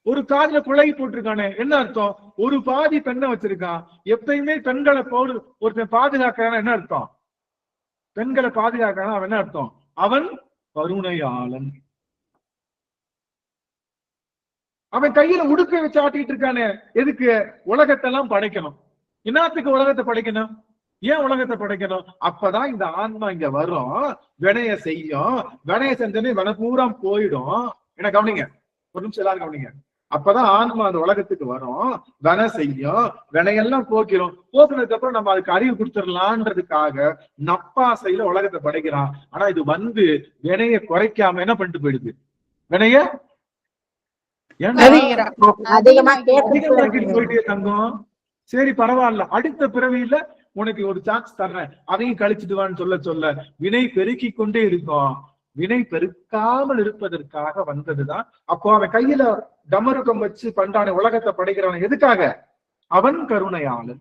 ஒரு காதுல குழை போட்டிருக்கானே, என்ன அர்த்தம்? ஒரு பாதி பெண்ணை வச்சிருக்கான். எப்பயுமே பெண்களை ஒருத்தன் பாதுகாக்கிறான், என்ன அர்த்தம்? பெண்களை பாதுகாக்கிறான், அவன் என்ன அர்த்தம்? அவன் கருணையாளன். அவன் கையில உடுக்கை வச்சு ஆட்டிட்டு இருக்கானே, எதுக்கு? உலகத்தெல்லாம் படைக்கணும். என்னத்துக்கு உலகத்தை படைக்கணும்? ஏன் உலகத்தை படைக்கணும்? அப்பதான் இந்த ஆன்மா இங்க வரும், வினைய செய்யும். வினைய செஞ்சோடனே வினை பூரா போயிடும். என்ன கவனிங்க, ஒரு நிமிஷம் எல்லாரும் கவனிங்க. அப்பதான் ஆன்மா அந்த உலகத்துக்கு வரும், வினை செய்யும், வினையெல்லாம் போக்கிரும். போக்குனதுக்கு அப்புறம் நம்ம அதுக்கு அறிவு கொடுத்துடலான்றதுக்காக நப்பாசையில உலகத்தை படைக்கிறான். ஆனா இது வந்து வினைய குறைக்காம என்ன பண்ணிட்டு போயிடுது? வினைய போயிட்டே தங்கம். சரி பரவாயில்ல, அடுத்த பிறவியில உனக்கு ஒரு சான்ஸ் தர்றேன், அதையும் கழிச்சுட்டு வான்னு சொல்ல வினை பெருக்கி கொண்டே இருக்கும். வினை பெருக்காமல் இருப்பதற்காக வந்ததுதான். அப்போ அவன் கையில டமருக்கம் வச்சு பண்றான, உலகத்தை படைக்கிறான். எதுக்காக? அவன் கருணையாளன்.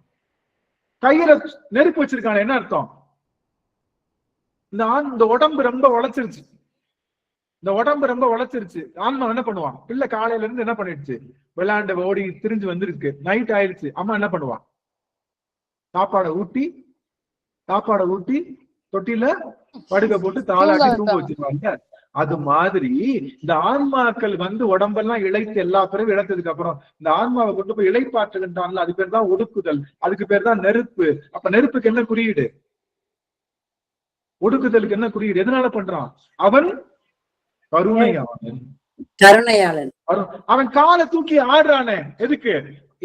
கையில நெருப்பு வச்சிருக்கான, என்ன அர்த்தம்? இந்த உடம்பு ரொம்ப உழைச்சிருச்சு, ஆன்மா என்ன பண்ணுவான்? பிள்ளை காலையில இருந்து என்ன பண்ணிடுச்சு? விளையாண்டு ஓடி திரிஞ்சு வந்துருக்கு, நைட் ஆயிடுச்சு. அம்மா என்ன பண்ணுவான்? சாப்பாடை ஊட்டி தொட்டில படுக்க போட்டு தாளாட்டி தூங்க வச்சிருவாங்க. அது மாதிரி இந்த ஆன்மாக்கள் வந்து உடம்பெல்லாம் இழைத்து எல்லா பிறகு இழந்ததுக்கு அப்புறம் இந்த ஆன்மாவை கொண்டு போய் இழைப்பாற்றுகின்றான்ல, அது பேர் தான் ஒடுக்குதல், அதுக்கு பேர் தான் நெருப்பு. அப்ப நெருப்புக்கு என்ன குறியீடு? ஒடுக்குதலுக்கு என்ன குறியீடு? எதனால பண்றான்? அவன் கருணையாளன். அவன் காலை தூக்கி ஆடுறானே, எதுக்கு?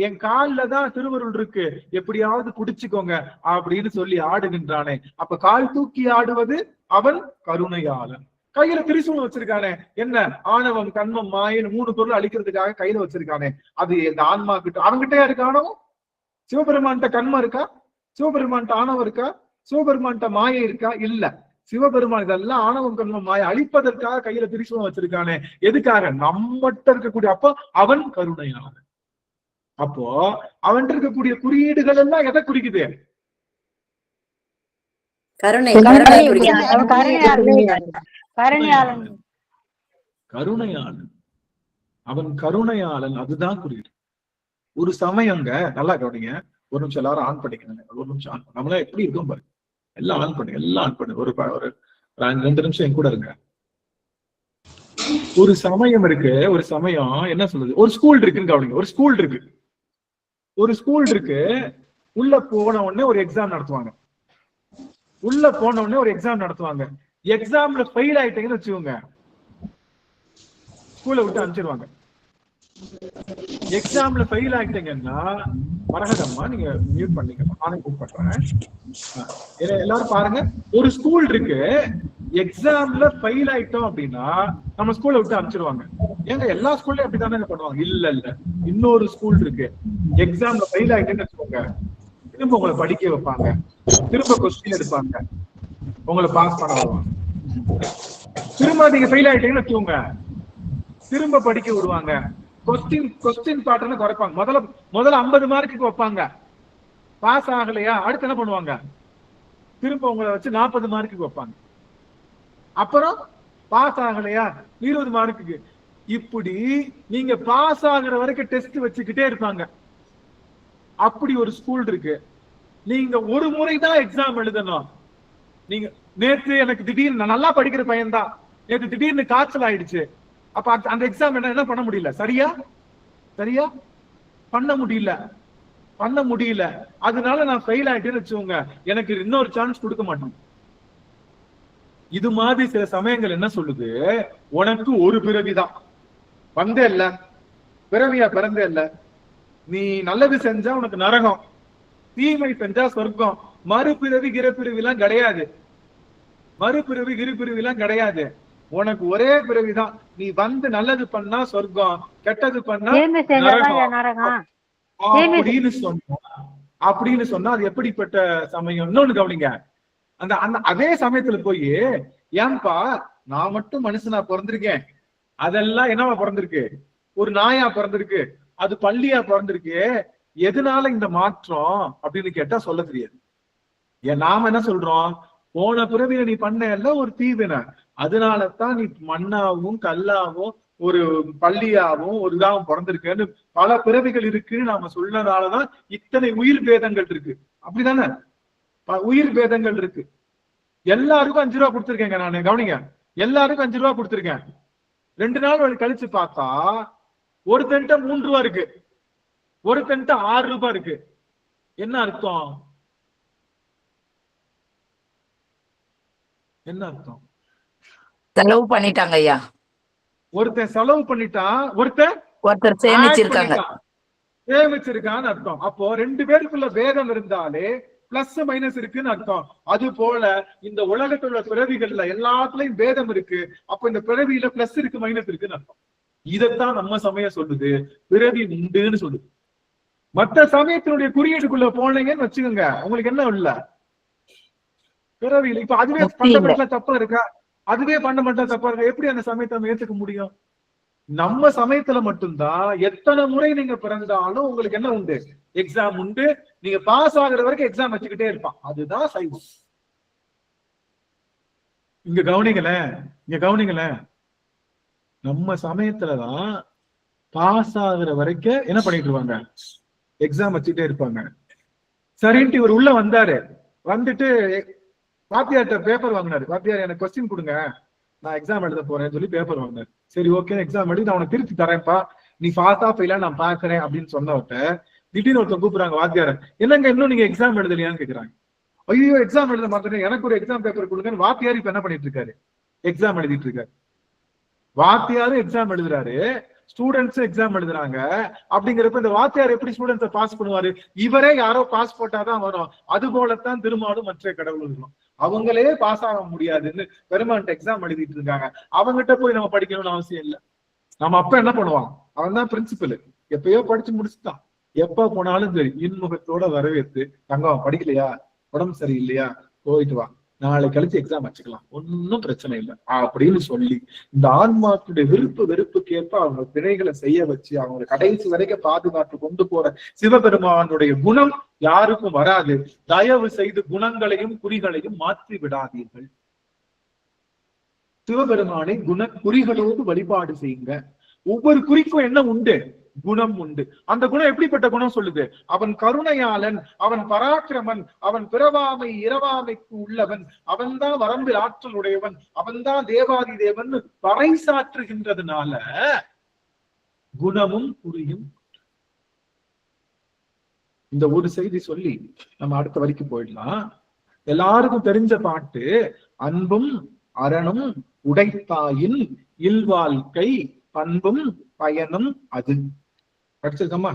என் கால்ல தான் திருவருள் இருக்கு, எப்படியாவது குடிச்சுக்கோங்க அப்படின்னு சொல்லி ஆடுகின்றானே. அப்ப கால் தூக்கி ஆடுவது அவன் கருணையாளன். கையில திரிசூலம் வச்சிருக்கானே, என்ன? ஆணவம், கண்மம், மாயன் 3 பொருள் அழிக்கிறதுக்காக கையில வச்சிருக்கானே, அது இந்த ஆன்மா கிட்ட. அவன்கிட்டயா இருக்கு ஆணவம்? சிவபெருமான்கிட்ட கண்மம் இருக்கா? சிவபெருமான்கிட்ட ஆணவம் இருக்கா? சிவபெருமான்கிட்ட மாயை இருக்கா? இல்ல. சிவபெருமான் இதெல்லாம் ஆணவம், கண்மம், மாயை அழிப்பதற்காக கையில திரிசூலம் வச்சிருக்கானே, எதுக்காக? நம்மகிட்ட இருக்கக்கூடிய. அப்போ அவன் கருணையாளன். அப்போ அவன் இருக்கக்கூடிய குறியீடுகள் எல்லாம் எதை குறிக்குது? கருணையாளன். அவன் கருணையாளன், அதுதான் குறியீடு. ஒரு சமயங்க, நல்லா கவனிங்க, ஒரு நிமிஷம் எல்லாரும் ஆன் பண்ணிக்கணும். ஒரு நிமிஷம் நம்மள எப்படி இருக்கும் பாரு. எல்லாம் ஆன் பண்ணுங்க, எல்லாம் ஆன் பண்ணுங்க. ஒரு 2 நிமிஷம் என் கூட இருங்க. ஒரு சமயம் இருக்கு, ஒரு சமயம் என்ன சொல்லுது, ஒரு ஸ்கூல் இருக்குன்னு கவனிங்க. ஒரு ஸ்கூல் இருக்கு, ஒரு ஸ்கூல் இருக்கு. உள்ள போன உடனே ஒரு எக்ஸாம் நடத்துவாங்க. உள்ள போன உடனே ஒரு எக்ஸாம் நடத்துவாங்க. எக்ஸாம்ல ஃபெயில் ஆயிட்டீங்கன்னு வச்சுக்கோங்க, ஸ்கூலை விட்டு அனுப்பிச்சிருவாங்க. எக்ஸாம்ல ஃபெயில் ஆகிட்டீங்கன்னா மரகதம்மா நீங்க மியூட் பண்ணிக்கலாம், நானே கூப் பண்றேன். எல்லாரும் பாருங்க, ஒரு ஸ்கூல் இருக்கு, எக்ஸாம்ல ஃபெயில் ஆயிட்டோம் அப்படின்னா நம்ம ஸ்கூலை விட்டு அனுப்பிச்சிருவாங்க. ஏங்க எல்லா ஸ்கூல்லயும் அப்படித்தானே பண்ணுவாங்க? இல்ல இல்ல, இன்னொரு ஸ்கூல் இருக்கு, எக்ஸாம்ல ஃபெயில் ஆயிட்டேன்னு வச்சுக்கோங்க, திரும்ப உங்களை படிக்க வைப்பாங்க, திரும்ப கொஸ்டின் எடுப்பாங்க, உங்களை பாஸ் பண்ண வருவாங்க. திரும்ப நீங்க ஃபெயில் ஆயிட்டீங்கன்னு வச்சுக்கோங்க, திரும்ப படிக்க விடுவாங்க. கொஸ்டின் பேட்டர்ன் குறைப்பாங்க. முதல்ல 50 மார்க்குக்கு வைப்பாங்க. பாஸ் ஆகலையா அடுத்து என்ன பண்ணுவாங்க, திரும்ப உங்களை வச்சு 40 மார்க்குக்கு வைப்பாங்க. அப்புறம் பாஸ் ஆகலையா 20 மார்க்குக்கு. இப்படி நீங்க பாஸ் ஆகுற வரைக்கும் டெஸ்ட் வச்சுக்கிட்டே இருப்பாங்க. அப்படி ஒரு ஸ்கூல் இருக்கு. நீங்க ஒரு முறைதான் எக்ஸாம் எழுதணும். நீங்க நேற்று எனக்கு திடீர்னு, நான் நல்லா படிக்கிற பையன்தான், நேற்று திடீர்னு காய்ச்சல் ஆயிடுச்சு. அப்ப அந்த எக்ஸாம் என்ன பண்ண முடியல, சரியா பண்ண முடியல. அதனால நான் ஃபெயில் ஆயிட்டேன்னு வச்சுக்கோங்க, எனக்கு இன்னொரு சான்ஸ் கொடுக்க மாட்டேன். இது மாதிரி சில சமயங்கள் என்ன சொல்லுது, உனக்கு ஒரு பிறவிதான், வந்தே இல்ல, பிறவியா பிறந்தே இல்ல. நீ நல்லது செஞ்சா உனக்கு நரகம், தீமை செஞ்சா சொர்க்கம். மறுபிறவி கிரப்பிறவி எல்லாம் கிடையாது, மறுபிறவி கிருப்பிறவி எல்லாம் கிடையாது. உனக்கு ஒரே பிறவிதான். நீ வந்து நல்லது பண்ணா சொர்க்கம், கெட்டது பண்ணா நரகம் அப்படின்னு சொன்னா அது எப்படிப்பட்ட சமயம்? இன்னொன்னு கவனிங்க, அந்த அதே சமயத்துல போய், ஏன்பா நான் மட்டும் மனுஷனா பிறந்திருக்கேன், அதெல்லாம் என்னவா பிறந்திருக்கு, ஒரு நாயா பிறந்திருக்கு, அது பள்ளியா பிறந்திருக்கு, எதனால இந்த மாற்றம் அப்படின்னு கேட்டா சொல்ல தெரியாது. நாம என்ன சொல்றோம், போன பிறவில நீ பண்ண எல்லாம் ஒரு தீவினை, அதனாலதான் நீ மண்ணாவும் கல்லாவும் ஒரு பள்ளியாவும் ஒரு இதாவும் பிறந்திருக்கேன்னு பல பிறவிகள் இருக்குன்னு நாம சொன்னதாலதான் இத்தனை உயிர் பேதங்கள் இருக்கு. அப்படிதானே? உயிர் பேதங்கள் இருக்கு. எல்லாருக்கும் 5 ரூபா கொடுத்துருக்கேங்க நானு, கவனிங்க, எல்லாருக்கும் 5 ரூபா கொடுத்துருக்கேன். 2 நாள் கழிச்சு பார்த்தா ஒருத்தன்ட்ட 3 ரூபா இருக்கு, ஒருத்தன்ட்ட 6 ரூபாய் இருக்கு. என்ன அர்த்தம்? என்ன அர்த்தம்? செலவு பண்ணிட்டாங்க ஐயா. ஒருத்தன் செலவு பண்ணிட்டான், ஒருத்தர் சேமிச்சிருக்கான்னு அர்த்தம். அப்போ 2 பேருக்குள்ள பேதம் இருந்தாலே பிளஸ் மைனஸ் இருக்குன்னு அர்த்தம். அது போல இந்த உலகத்துல உள்ள பிறவிகள்ல எல்லாத்துலயும் பேதம் இருக்கு. அப்ப இந்த பிறவியில பிளஸ் இருக்கு மைனஸ் இருக்குன்னு அர்த்தம். இதைத்தான் நம்ம சமயம் சொல்லுது, பிறவி உண்டுன்னு சொல்லுது. மற்ற சமயத்தினுடைய குறியீடுக்குள்ள போனீங்கன்னு வச்சுக்கோங்க, உங்களுக்கு என்ன இல்ல பிறவியில. இப்ப அதுவே ஃபண்டமெண்டலா தப்பா இருக்கா? அதுவே ஃபண்டமெண்டலா தப்பா இருக்கா? எப்படி அந்த சமயத்தை நம்ம ஏத்துக்க முடியும்? நம்ம சமயத்துல மட்டும்தான் எத்தனை முறை நீங்க பிறந்தாலும் உங்களுக்கு என்ன உண்டு, எக்ஸாம் உண்டு. நீங்க பாஸ் ஆகுற வரைக்கும் எக்ஸாம் வச்சுக்கிட்டே இருப்பான். அதுதான் சைவம். இங்க கவனிங்களேன், நம்ம சமயத்துலதான் பாஸ் ஆகுற வரைக்கும் என்ன பண்ணிட்டு இருப்பாங்க, எக்ஸாம் வச்சுக்கிட்டே இருப்பாங்க. சரின்ட்டு இவர் உள்ள வந்தாரு, வந்துட்டு வாத்தியார்ட்ட பேப்பர் வாங்கினாரு. வாத்தியார் எனக்கு கொஸ்டின் கொடுங்க, நான் எக்ஸாம் எழுத போறேன்னு சொல்லி பேப்பர் வாங்கினாரு. சரி ஓகே, எக்ஸாம் எழுதி நான் உனக்கு திருத்தி தரேன்ப்பா, நீ பாஸா ஃபெயிலா நான் பாக்குறேன் அப்படின்னு சொன்னவட்ட திடீர்னு ஒருத்தன் கூப்பிடுறாங்க வாத்தியார, என்னங்க இன்னும் நீங்க எக்ஸாம் எழுதலையான்னு கேக்குறாங்க. ஐயோ எக்ஸாம் எழுத மாட்டேன், எனக்கு ஒரு எக்ஸாம் பேப்பர் கொடுங்கன்னு வாத்தியார் இப்ப என்ன பண்ணிட்டு இருக்காரு, எக்ஸாம் எழுதிட்டு இருக்காரு. வாத்தியாரும் எக்ஸாம் எழுதுறாரு, ஸ்டூடெண்ட்ஸும் எக்ஸாம் எழுதுறாங்க. அப்படிங்கிறப்ப இந்த வாத்தியார் எப்படி ஸ்டூடெண்ட்ஸை பாஸ் பண்ணுவாரு? இவரே யாரோ பாஸ் போட்டாதான் வரும். அது போலத்தான் திருமாலும் மற்ற கடவுளும், அவங்களே பாஸ் ஆக முடியாதுன்னு பெருமான் எக்ஸாம் எழுதிட்டு இருக்காங்க. அவங்ககிட்ட போய் நம்ம படிக்கணும்னு அவசியம் இல்லை. நம்ம அப்ப என்ன பண்ணுவான், அவன் தான் பிரின்சிபல், எப்பயோ படிச்சு முடிச்சுட்டான். எப்ப போனாலும் சரி இன்முகத்தோட வரவேற்று, தங்கம் படிக்கலையா, உடம்பு சரியில்லையா, போயிட்டு வா, நாளை கழிச்சு எக்ஸாம் வச்சுக்கலாம், ஒன்னும் பிரச்சனை இல்லை அப்படின்னு சொல்லி இந்த ஆன்மாக்களுடைய வெறுப்புக்கேற்ப அவங்க பிழைகளை செய்ய வச்சு அவங்க கடைசி வரைக்கும் பாதுகாத்து கொண்டு போற சிவபெருமானுடைய குணம் யாருக்கும் வராது. தயவு செய்து குணங்களையும் குறிகளையும் மாற்றி விடாதீர்கள். சிவபெருமானை குறிகளோடு வழிபாடு செய்யுங்க. ஒவ்வொரு குறிக்கும் என்ன உண்டு, குணம் உண்டு. அந்த குணம் எப்படிப்பட்ட குணம் சொல்லுது? அவன் கருணையாளன், அவன் பராக்கிரமன், அவன் பிறவாமை இரவாமைக்கு உள்ளவன், அவன்தான் வரம்பில் ஆற்றல் உடையவன், அவன்தான் தேவாதி தேவன் பறைசாற்றுகின்றதுனால குணமும் புரியும். இந்த ஒரு செய்தி சொல்லி நம்ம அடுத்த வரைக்கும் போயிடலாம். எல்லாருக்கும் தெரிஞ்ச பாட்டு, அன்பும் அறனும் உடைத்தாயின் இல்வாழ்க்கை பண்பும் பயனும் அது. படிச்சிருக்கமா?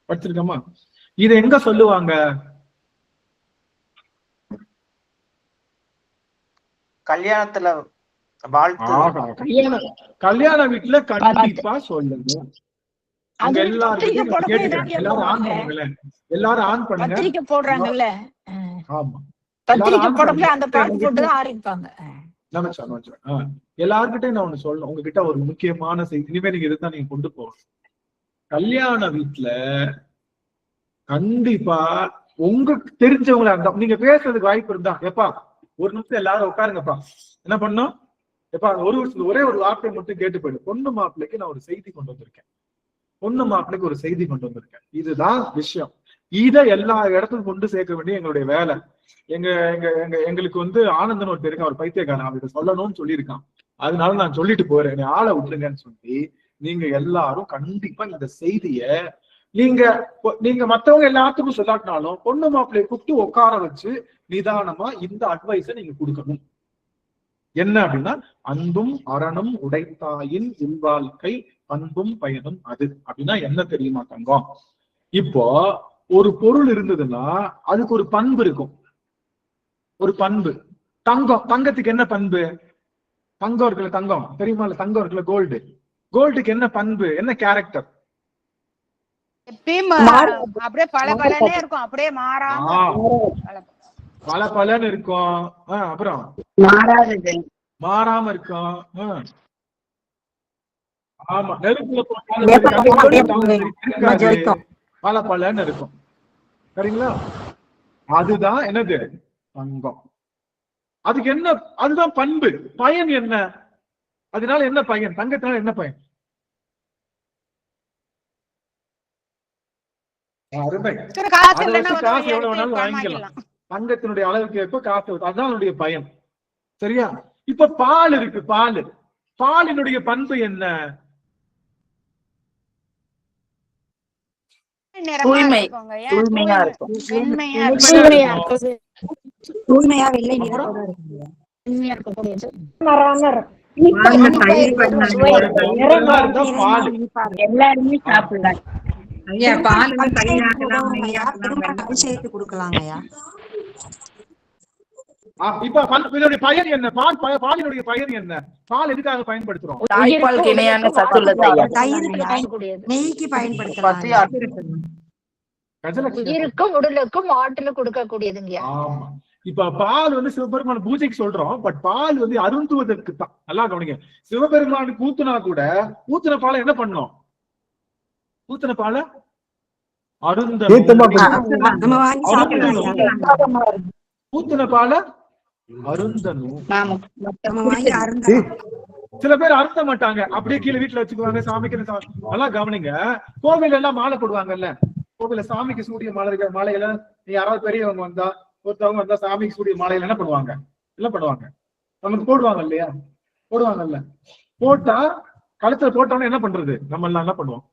படிச்சிருக்கமா? இத எங்க சொல்லுவாங்க? கல்யாணத்துல கல்யாண வீட்டுல கண்டிப்பா சொல்லுங்க. எல்லாரும் ஆன் பண்ணுங்களேன், எல்லாரும் ஆன் பண்ணுங்க. போடுறாங்கல்ல, ஆமா, பத்திரிக்கை போடுறதுல அந்த பாட்டு போட்டு தான் ஆரம்பிப்பாங்க. எல்லார்கிட்டையும் நான் ஒண்ணு சொல்லணும், உங்ககிட்ட ஒரு முக்கியமான செய்தி. இனிமே நீங்க இதுதான் நீங்க கொண்டு போகணும். கல்யாண வீட்டுல கண்டிப்பா உங்களுக்கு தெரிஞ்சவங்களா இருந்தா, நீங்க பேசுறதுக்கு வாய்ப்பு இருந்தா, எப்பா ஒரு நிமிஷம் எல்லாரும் உட்காருங்கப்பா, என்ன பண்ணோம் எப்பா, ஒரே ஒரு வார்த்தை மட்டும் கேட்டு போயிடு. பொண்ணு மாப்பிள்ளைக்கு நான் ஒரு செய்தி கொண்டு வந்திருக்கேன், பொண்ணு மாப்பிள்ளைக்கு ஒரு செய்தி கொண்டு வந்திருக்கேன், இதுதான் விஷயம். இதை எல்லா இடத்துக்கும் கொண்டு சேர்க்க வேண்டிய எங்களுடைய வேலை. எங்களுக்கு வந்து ஆனந்தன் ஒரு பேருக்கு அவர் பைத்தியக்காரன், அவர்கிட்ட சொல்லணும்னு சொல்லியிருக்கான், அதனால நான் சொல்லிட்டு போறேன், ஆளை விட்டுருங்கன்னு சொல்லி நீங்க எல்லாரும் கண்டிப்பா இந்த செய்திய நீங்க மத்தவங்க எல்லாத்துக்கும் சொல்லாட்டினாலும் பொண்ணு மாப்பிள்ளையை கூப்பிட்டு உட்கார வச்சு நிதானமா இந்த அட்வைஸை நீங்க கொடுக்கணும். என்ன அப்படின்னா, அன்பும் அறனும் உடைத்தாயின் இல்வாழ்க்கை பண்பும் பயனும் அது. அப்படின்னா என்ன தெரியுமா தங்கம்? இப்போ ஒரு பொருள் இருந்ததுன்னா அதுக்கு ஒரு பண்பு இருக்கும், ஒரு பண்பு. தங்கத்துக்கு என்ன பண்பு? தங்கம் இருக்குல்ல, தங்கம் தெரியுமா? தங்கம் இருக்குல்ல, கோல்டு, கோல்டுக்கு என்ன பண்பு, என்ன கேரக்டர்? அப்படியே பல பலனே இருக்கும், அப்படியே பல பலன்னு இருக்கும். அப்புறம் மாறாம இருக்கும். ஆமா, நெருப்புல பல பலன்னு இருக்கும். சரிங்களா? அதுதான் என்னது? தங்கம். அதுக்கு என்ன? அதுதான் பண்பு. பயன் என்ன? அதனால என்ன பயன்? தங்கத்தினால என்ன பயன்? அருமை. காசு எவ்வளவு வேணாலும் வாங்கிக்கலாம், தங்கத்தினுடைய அளவுக்கு ஏற்ப காசு, அதுதான் அதனுடைய பயன். சரியா? இப்ப பால் இருக்கு, பாலினுடைய பண்பு என்ன? தூய்மையா இருக்கும். எல்லாருமே சாப்பிடலாம். சேர்த்து கொடுக்கலாங்கய்யா. இப்ப பயன் என்ன? பாலினுடைய பயன் என்ன? பால் எதுக்காக பயன்படுத்துறோம்? தாய்ப்பாலுக்கு இணையான சத்துள்ளது நெய்க்கு பயன்படுத்தலாம். உயிருக்கும் உடலுக்கும் ஆற்றல் கொடுக்கக்கூடியதுங்க. ஆமா. இப்ப பால் வந்து சிவபெருமான பூஜைக்கு சொல்றோம், பட் பால் வந்து அருந்துவதற்கு தான். நல்லா கவனிங்க, சிவபெருமானுக்கு ஊத்துனா கூட ஊத்துன பாலை என்ன பண்ணோம்? ஊத்துன பாலை அருந்தணும். ஊத்துன பாலை அருந்தணும். சில பேர் அருந்த மாட்டாங்க, அப்படியே கீழே வீட்டுல வச்சுக்குவாங்க சாமிக்கு. நல்லா கவனிங்க, கோவில் எல்லாம் மாலை போடுவாங்கல்ல, கோவில சாமிக்கு சூடிய மாலைகளை யாராவது பெரியவங்க வந்தா, ஒருத்தவங்க வந்தா சாமிக்கு சூடிய மாலையில என்ன பண்ணுவாங்க? நமக்கு போடுவாங்க இல்லையா? போடுவாங்கல்ல. போட்டா கழுத்துல போட்டோம்னா என்ன பண்றது? நம்ம எல்லாம் என்ன பண்ணுவோம்?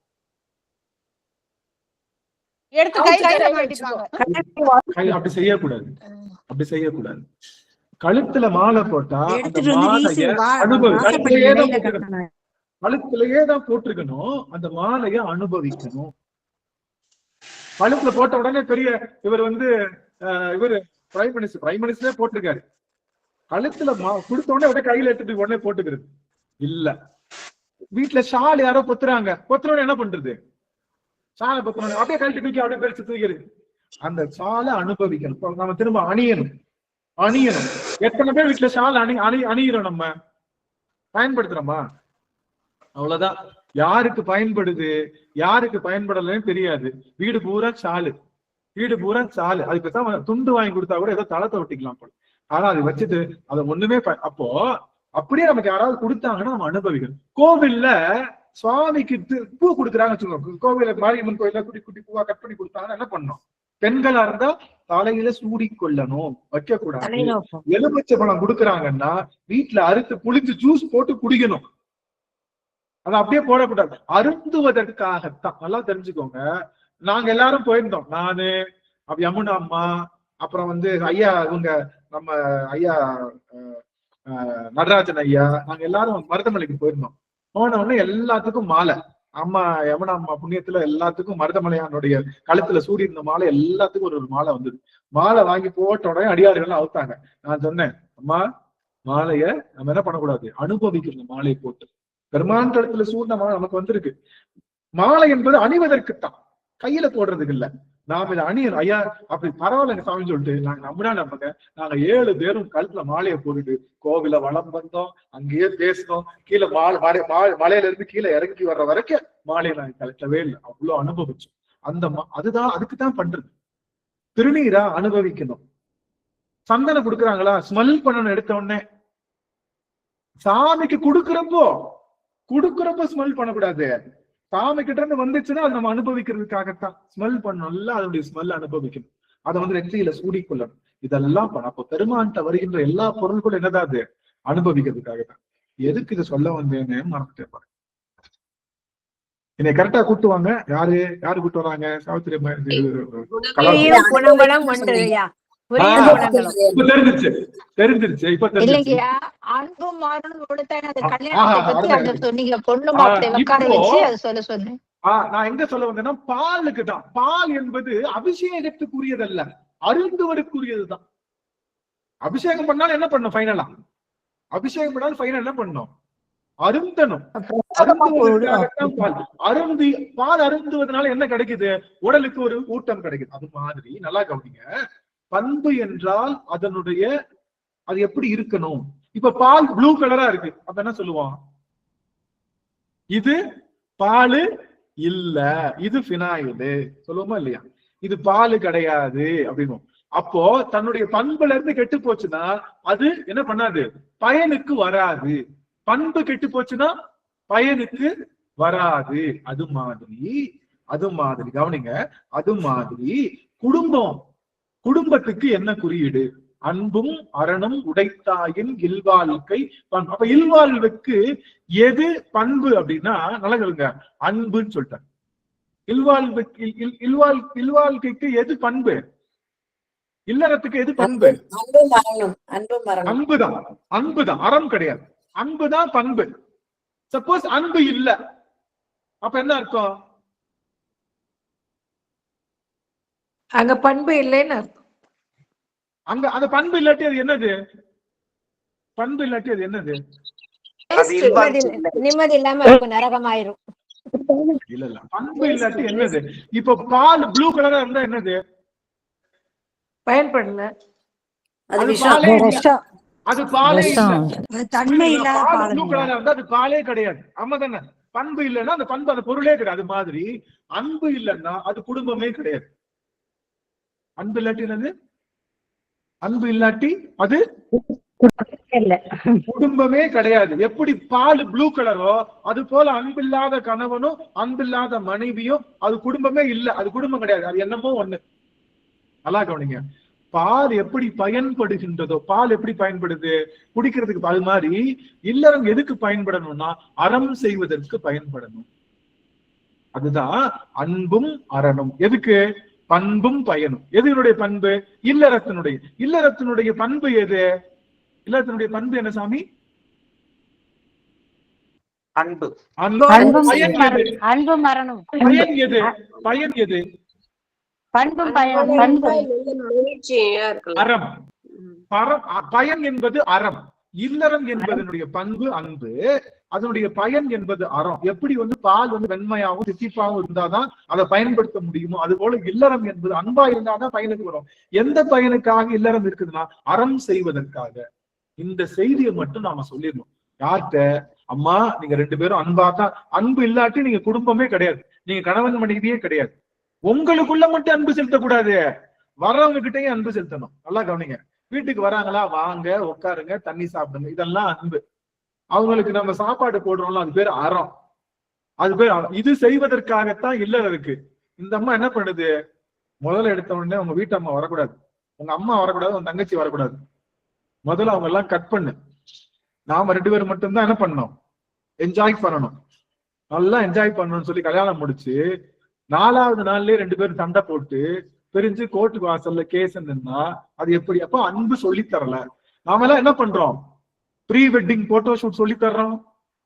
அப்படி செய்யக்கூடாது, அப்படி செய்யக்கூடாது. கழுத்துல மாலை போட்டா அந்த மாலைய கழுத்திலேயே தான் போட்டிருக்கணும், அந்த மாலைய அனுபவிக்கணும். கழுத்துல போட்ட உடனே பெரிய இவர் வந்து இவரு பிரைம் மினிஸ்டரே போட்டிருக்காரு, கழுத்துல கொடுத்த உடனே உடனே கையில எடுத்துட்டு உடனே போட்டுக்கிறது இல்ல. வீட்டுல ஷால் யாரோ பொத்துறாங்க, பொத்துறோட என்ன பண்றது? சாலை பொத்துறோட அப்படியே கழட்டி தூக்கி அப்படியே பெருசு தூக்கிறது. அந்த சாலை அனுபவிக்கணும். நம்ம திரும்ப அணியணும். எத்தனை பேர் வீட்டுல ஷால் அணியிறோம், நம்ம பயன்படுத்துறோமா? அவ்வளவுதான். யாருக்கு பயன்படுது யாருக்கு பயன்படலன்னு தெரியாது. வீடு பூரா சாலு, அதுக்கு தான் துண்டு வாங்கி கொடுத்தா கூட ஏதோ தளத்தை ஒட்டிக்கலாம் போல. ஆனா அதை வச்சுட்டு அதை ஒண்ணுமே அப்போ அப்படியே நமக்கு யாராவது கொடுத்தாங்கன்னா நம்ம அனுபவிக்கணும். கோவில்ல சுவாமிக்கு பூ கொடுக்குறாங்கன்னு வச்சுக்கோங்க, கோவில மாரியம்மன் கோயில குட்டி குட்டி பூவா கட் பண்ணி கொடுத்தாங்கன்னா என்ன பண்ணணும்? பெண்களா இருந்தா தலையில சூடி கொள்ளணும், வைக்க கூடாது. எலுமிச்சை பழம் கொடுக்குறாங்கன்னா வீட்டுல அறுத்து புளிஞ்சு ஜூஸ் போட்டு குடிக்கணும், அதை அப்படியே போடக்கூடாது. அருந்துவதற்காகத்தான். நல்லா தெரிஞ்சுக்கோங்க. நாங்க எல்லாரும் போயிருந்தோம், நானு யமுனா அம்மா, அப்புறம் ஐயா இவங்க நம்ம ஐயா நடராஜன் ஐயா, நாங்க எல்லாரும் மருதமலைக்கு போயிருந்தோம். போன உடனே எல்லாத்துக்கும் மாலை, அம்மா யமுனா அம்மா புண்ணியத்துல எல்லாத்துக்கும் மருதமலையானுடைய கழுத்துல சூடி இருந்த மாலை எல்லாத்துக்கும் ஒரு மாலை வந்தது. மாலை வாங்கி போட்ட உடனே அடியார்கள் அவுத்தாங்க. நான் சொன்னேன், அம்மா மாலைய நம்ம என்ன பண்ணக்கூடாது, அனுபவிக்கணும். மாலையை போட்டு பெருமான் கழுத்துல சூடின மாலை நமக்கு வந்திருக்கு. மாலை என்பது அணிவதற்குத்தான், கையில போடுறதுக்கு இல்ல. நாம இதை அணியணும். ஐயா அப்படி பரவாயில்ல சாமி சொல்லிட்டு நாங்க நம்பினா நம்புங்க, நாங்க 7 பேரும் கழுத்துல மாலையை போட்டுட்டு கோவில வளம் வந்தோம், அங்கேயே பேசணும். கீழே மலையில இருந்து கீழே இறங்கி வர்ற வரைக்கும் மாலையை நாங்க கழட்டவே இல்லை. அவ்வளவு அனுபவிச்சோம். அதுதான் அதுக்குதான் பண்றது. திருநீரா அனுபவிக்கணும். சந்தனம் கொடுக்குறாங்களா, ஸ்மெல் பண்ணணும். எடுத்த உடனே சாமிக்கு கொடுக்குறப்போ ஸ்மெல் பண்ணக்கூடாது. சாமி கிட்ட இருந்து வந்துச்சுன்னா அது நம்ம அனுபவிக்கிறதுக்காகத்தான் ஸ்மெல் பண்ணணும்ல, அதனுடைய ஸ்மெல் அனுபவிக்கணும். அதை நெற்றியில சூடிக்கொள்ளணும். இதெல்லாம் பண்ண அப்போ பெருமான்கிட்ட வருகின்ற எல்லா பொருள்களும் என்னதான் அது அனுபவிக்கிறதுக்காகத்தான். எதுக்கு இதை சொல்ல வந்தேன்னு மறந்துட்டே பாருங்க. என்னை கரெக்டா கூட்டுவாங்க. யாரு கூட்டு வராங்க? சாவித்திரி தெரிஞ்சிருச்சு. இப்ப இல்லைங்கய்யா, அன்பு மாறணும் சொன்னீங்க, பொண்ணு மாப்பிள்ளை உட்கார வச்சு அதை சொன்னேன். நான் எங்க சொல்ல வந்தேன்னா, பாலுக்கு தான். பால் என்பது அபிஷேகத்துக்குரியதல்ல, அருந்துவதற்குரியதுதான். அபிஷேகம் பண்ணாலும் என்ன பண்ணும்? ஃபைனலா அபிஷேகம் பண்ணாலும் ஃபைனல் என்ன பண்ணும்? அருந்தணும். பால் அருந்துவதனால என்ன கிடைக்குது? உடலுக்கு ஒரு ஊட்டம் கிடைக்குது. அது மாதிரி நல்லா கவனிங்க. பண்பு என்றால் அதனுடைய அது எப்படி இருக்கணும். இப்ப பால் ப்ளூ கலரா இருக்கு, அப்ப என்ன சொல்லுவோம்? இது பாலு இல்ல, இது பினாயிலு சொல்லுவோமா இல்லையா? இது பாலு கிடையாது அப்படின்னு. அப்போ தன்னுடைய பண்புல இருந்து கெட்டு போச்சுன்னா அது என்ன பண்ணாது? பயனுக்கு வராது. பண்பு கெட்டு போச்சுன்னா பயனுக்கு வராது. அது மாதிரி கவனிங்க. அது மாதிரி குடும்பத்துக்கு என்ன குறியீடு? அன்பும் அரணும் உடைத்தாயின் இல்வாழ்க்கை பண்பு. அப்ப இல்வாழ்வுக்கு எது பண்பு அப்படின்னா, நல்லா சொல்லுங்க, அன்புன்னு சொல்லிட்டாங்க. இல்வாழ்க்கைக்கு எது பண்பு? இல்லறத்துக்கு எது பண்பு? அன்புதான். அறம் கிடையாது, அன்புதான் பண்பு. சப்போஸ் அன்பு இல்ல, அப்ப என்ன அர்த்தம்? அங்க பண்பு இல்லைன்னு அர்த்தம். அங்க அந்த பண்பு இல்லாட்டி அது என்னது? பண்பு இல்லாட்டி அது என்னது? நிம்மதி இல்லாம இருக்கும், நரகமாயிரும். இல்ல பண்பு இல்லாட்டி என்னது? இப்ப பால் ப்ளூ கலரா இருந்தா என்னது? பயன்படல, அது பாலே தன்மை இல்லாத ப்ளூ கலரா இருந்தா அது பாலே கிடையாது. ஆமா தானே? பண்பு இல்லைன்னா அந்த பண்பு அந்த பொருளே கிடையாது. அது மாதிரி அன்பு இல்லைன்னா அது குடும்பமே கிடையாது. அன்பு இல்லாட்டி என்னது? அன்பு இல்லாட்டி அது குடும்பமே கிடையாது. எப்படி பால் ப்ளூ கலரோ அது போல அன்பில்லாத கணவனும் அன்பில்லாத மனைவியும் அது குடும்பமே இல்ல, அது குடும்பம் கிடையாது. அது என்னமோ ஒண்ணு. நல்லா கவனிங்க. பால் எப்படி பயன்படுகின்றதோ, பால் எப்படி பயன்படுது? குடிக்கிறதுக்கு. அது மாதிரி இல்லறம் எதுக்கு பயன்படணும்னா அறம் செய்வதற்கு பயன்படணும். அதுதான் அன்பும் அரணும். எதுக்கு? பண்பும் பயனும். எதுனுடைய பண்பு? இல்லறத்தினுடைய பண்பு எது? இல்லறத்தினுடைய பண்பு என்ன சாமி? அன்பு. அன்பு மரணம். பயன் எது? பயன் எது? பண்பும் பயன். அறம். பயன் என்பது அறம். இல்லறம் என்பதனுடைய பண்பு அன்பு, அதனுடைய பயன் என்பது அறம். எப்படி பால் வெண்மையாகவும் தித்திப்பாகவும் இருந்தாதான் அதை பயன்படுத்த முடியுமோ, அது போல இல்லறம் என்பது அன்பா இருந்தாதான் பயனுக்கு வரும். எந்த பயனுக்காக இல்லறம் இருக்குதுன்னா அறம் செய்வதற்காக. இந்த செய்தியை மட்டும் நாம சொல்லிடணும். யார்கிட்ட? அம்மா நீங்க 2 பேரும் அன்பா தான். அன்பு இல்லாட்டி நீங்க குடும்பமே கிடையாது, நீங்க கணவன் மனைவியே கிடையாது. உங்களுக்குள்ள மட்டும் அன்பு செலுத்தக்கூடாது, வர்றவங்க கிட்டயும் அன்பு செலுத்தணும். நல்லா கவனிங்க. வீட்டுக்கு வராங்களா, வாங்க உட்காருங்க, தண்ணி சாப்பிடுங்க, இதெல்லாம் அன்பு. அவங்களுக்கு நம்ம சாப்பாடு போடுறோம்ல, அது பேர் அறம். அது பேர் இது செய்வதற்காகத்தான் இல்லற இருக்கு. இந்த அம்மா என்ன பண்ணுது, முதல்ல எடுத்த உடனே உங்க வீட்டு அம்மா வரக்கூடாது, உங்க அம்மா வரக்கூடாது, உங்க தங்கச்சி வரக்கூடாது, முதல்ல அவங்க எல்லாம் கட் பண்ணு. நாம 2 பேரும் மட்டும்தான் என்ன பண்ணணும், என்ஜாய் பண்ணணும், நல்லா என்ஜாய் பண்ணணும்னு சொல்லி கல்யாணம் முடிச்சு 4வது நாள்லயே 2 பேரும் சண்டை போட்டு பிரிஞ்சு கோர்ட்டுக்கு வாசல்ல கேஸ் நின்னா அது எப்படி? அப்ப அன்பு சொல்லி தரல. நாம எல்லாம் என்ன பண்றோம், ப்ரீ வெட்டிங் போட்டோ ஷூட் சொல்லி தர்றோம்,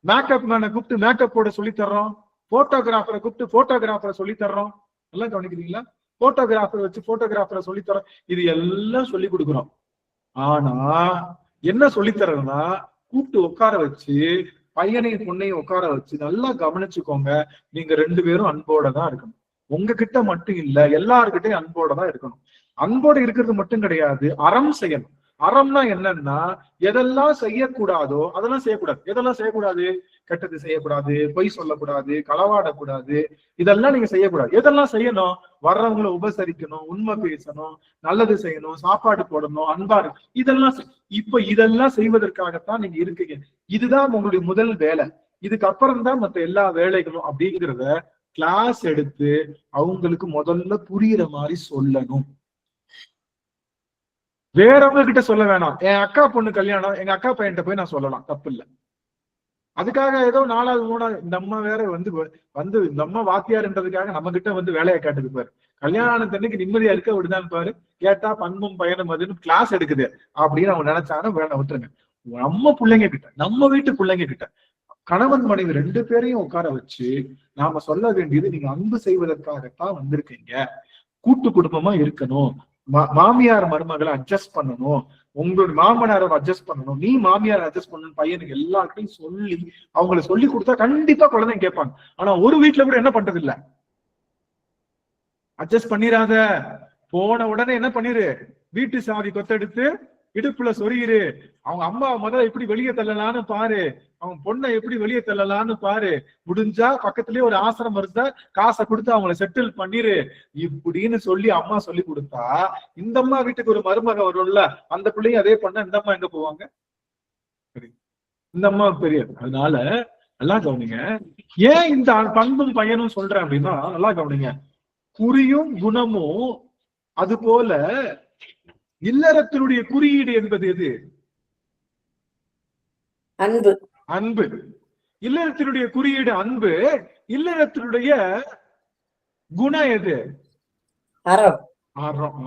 மேக்கப் மேனை கூப்பிட்டு மேக்கப் போட சொல்லி தர்றோம், போட்டோகிராஃபரை கூப்பிட்டு போட்டோகிராஃபரை சொல்லி தர்றோம். எல்லாம் கவனிக்கிறீங்களா? போட்டோகிராஃபர் வச்சு போட்டோகிராஃபரை சொல்லி தரோம். இது எல்லாம் சொல்லி கொடுக்குறோம். ஆனா என்ன சொல்லி தர்றதுன்னா, கூப்பிட்டு உட்கார வச்சு பையனையும் பொண்ணையும் உட்கார வச்சு நல்லா கவனிச்சுக்கோங்க, நீங்க 2 பேரும் அன்போட தான் இருக்கணும். உங்ககிட்ட மட்டும் இல்ல, எல்லாருக்கிட்டையும் அன்போட தான் இருக்கணும். அன்போட இருக்கிறது மட்டும் கிடையாது, அறம் செய்யணும். அறம்னா என்னன்னா, எதெல்லாம் செய்யக்கூடாதோ அதெல்லாம் செய்யக்கூடாது. எதெல்லாம் செய்யக்கூடாது? கெட்டது செய்யக்கூடாது, பொய் சொல்லக்கூடாது, களவாடக்கூடாது, இதெல்லாம் நீங்க செய்யக்கூடாது. எதெல்லாம் செய்யணும்? வர்றவங்களை உபசரிக்கணும், உண்மை பேசணும், நல்லது செய்யணும், சாப்பாடு போடணும், அன்பா இருக்கு, இதெல்லாம் இப்ப இதெல்லாம் செய்வதற்காகத்தான் நீங்க இருக்கீங்க. இதுதான் உங்களுடைய முதல் வேலை. இதுக்கப்புறம் தான் மத்த எல்லா வேலைகளும் அப்படிங்கிறத கிளாஸ் எடுத்து அவங்களுக்கு முதல்ல புரியுற மாதிரி சொல்லணும். வேறவங்க கிட்ட சொல்ல வேணாம். என் அக்கா பொண்ணு கல்யாணம், எங்க அக்கா பையன்கிட்ட போய் நான் சொல்லலாம், தப்பு இல்லை. அதுக்காக ஏதோ 4வது 3வது இந்த அம்மா வேற வந்து இந்த அம்மா வாத்தியார்ன்றதுக்காக நம்ம கிட்ட வந்து வேலையை காட்டுது பாரு. கல்யாணத்தன்னைக்கு நிம்மதியா இருக்க விடுதான்னு பாரு. கேட்டா பண்பும் பயனும் அதுன்னு கிளாஸ் எடுக்குது அப்படின்னு அவங்க நினைச்சாங்கன்னா வேணாம், விட்டுருங்க. நம்ம பிள்ளைங்க கிட்ட, நம்ம வீட்டு பிள்ளைங்க கிட்ட, கணவன் மனைவி 2 பேரையும் உட்கார வச்சு நாம சொல்ல வேண்டியது, நீங்க அன்பு செய்வதற்காகத்தான் வந்திருக்கீங்க, கூட்டு குடும்பமா இருக்கணும், மாமியார் மருமகளை அட்ஜஸ்ட் பண்ணணும், உங்களோட மாமனாரை அட்ஜஸ்ட் பண்ணணும், நீ மாமியார் அட்ஜஸ்ட் பண்ணணும், பையனுக்கு எல்லாருக்கையும் சொல்லி அவங்களை சொல்லி கொடுத்தா கண்டிப்பா குழந்தைங்க கேட்பாங்க. ஆனா ஒரு வீட்டுல கூட என்ன பண்றது இல்ல, அட்ஜஸ்ட் பண்ணிராத, போன உடனே என்ன பண்ணிரு, வீட்டு சாவி கொத்தெடுத்து இடுப்புல சொருகிரு, அவங்க அம்மா முதல்ல எப்படி வெளியே தள்ளலான்னு பாரு, அவங்க பொண்ணை எப்படி வெளியே தள்ளலான்னு பாரு, முடிஞ்சா பக்கத்துலயே ஒரு ஆசிரமம் இருந்தா காசை கொடுத்து அவங்கள செட்டில் பண்ணிரு இப்படின்னு சொல்லி அம்மா சொல்லி கொடுத்தா, இந்த அம்மா வீட்டுக்கு ஒரு மருமக வரும்ல, அந்த பிள்ளையும் அதே பண்ண இந்த அம்மா எங்க போவாங்க? இந்த அம்மா பெரியது. அதனால நல்லா கவனிங்க. ஏன் இந்த பண்பும் பையனும் சொல்றேன் அப்படின்னா, நல்லா கவனிங்க. குறியும் குணமும் அது போல இல்லறத்தினுடைய குறியீடு என்பது எது? அன்பு. அன்பு. இல்லறத்தினுடைய குறியீடு அன்பு. இல்லறத்தினுடைய குணம் எது? அறம்.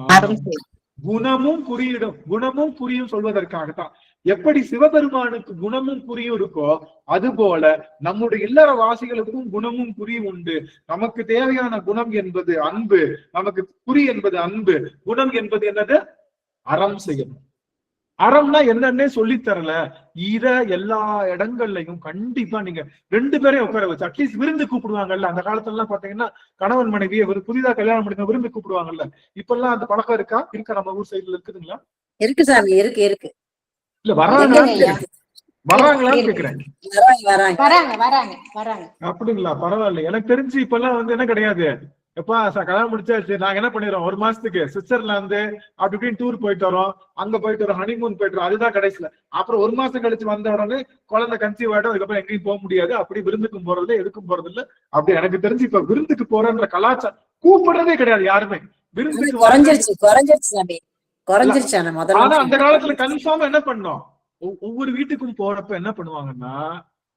அறம். குணமும் குறியிடும், குணமும் குறியும் சொல்வதற்காகத்தான். எப்படி சிவபெருமானுக்கு குணமும் குறியும் இருக்கோ அது போல நம்முடைய இல்லற வாசிகளுக்கும் குணமும் குறியும் உண்டு. நமக்கு தேவையான குணம் என்பது அன்பு, நமக்கு குறி என்பது அன்பு, குணம் என்பது என்னது? அறம் செய்யணும். அறம்னா என்னன்னே சொல்லி தரல. இத எல்லா இடங்கள்லயும் கண்டிப்பா நீங்க 2 பேரையும் உட்கார வச்சு அட்லீஸ்ட் விருந்து கூப்பிடுவாங்கல்ல. அந்த காலத்துல எல்லாம் பாத்தீங்கன்னா கணவன் மனைவியை ஒரு புதிதா கல்யாணம் பண்ணி விருந்து கூப்பிடுவாங்கல்ல. இப்ப எல்லாம் அந்த பழக்கம் இருக்கா? நம்ம ஊர் சைடுல இருக்குதுங்களா? இருக்கு சாமி, இருக்கு இருக்கு. இல்ல வராங்களான்னு கேக்குறேன். அப்படிங்களா? பரவாயில்ல. எனக்கு தெரிஞ்சு இப்ப எல்லாம் வந்து என்ன கிடையாது, எப்பா கல்யாணம் முடிச்சாச்சு, நாங்க என்ன பண்ணிடுறோம், 1 மாசத்துக்கு சுவிட்சர்லாந்து அப்படி இப்படின்னு டூர் போயிட்டு வரோம், அங்க போயிட்டு வரோம், ஹனிமூன் போயிட்டு வரோம், அதுதான் கடைசியில. அப்புறம் 1 மாசம் கழிச்சு வந்த உடனே குழந்தை கன்சீவ் ஆயிடும், அதுக்கப்புறம் எங்கேயும் போக முடியாது, அப்படி விருந்துக்கும் போறது எதுக்கும் போறது இல்ல. அப்படி எனக்கு தெரிஞ்சு இப்ப விருந்துக்கு போறன்ற கலாச்சாரம் கூப்பிடுறதே கிடையாது யாருமே. விருந்துக்கு ஆனா அந்த காலத்துல கன்ஃபார்மா என்ன பண்ணோம், ஒவ்வொரு வீட்டுக்கும் போறப்ப என்ன பண்ணுவாங்கன்னா,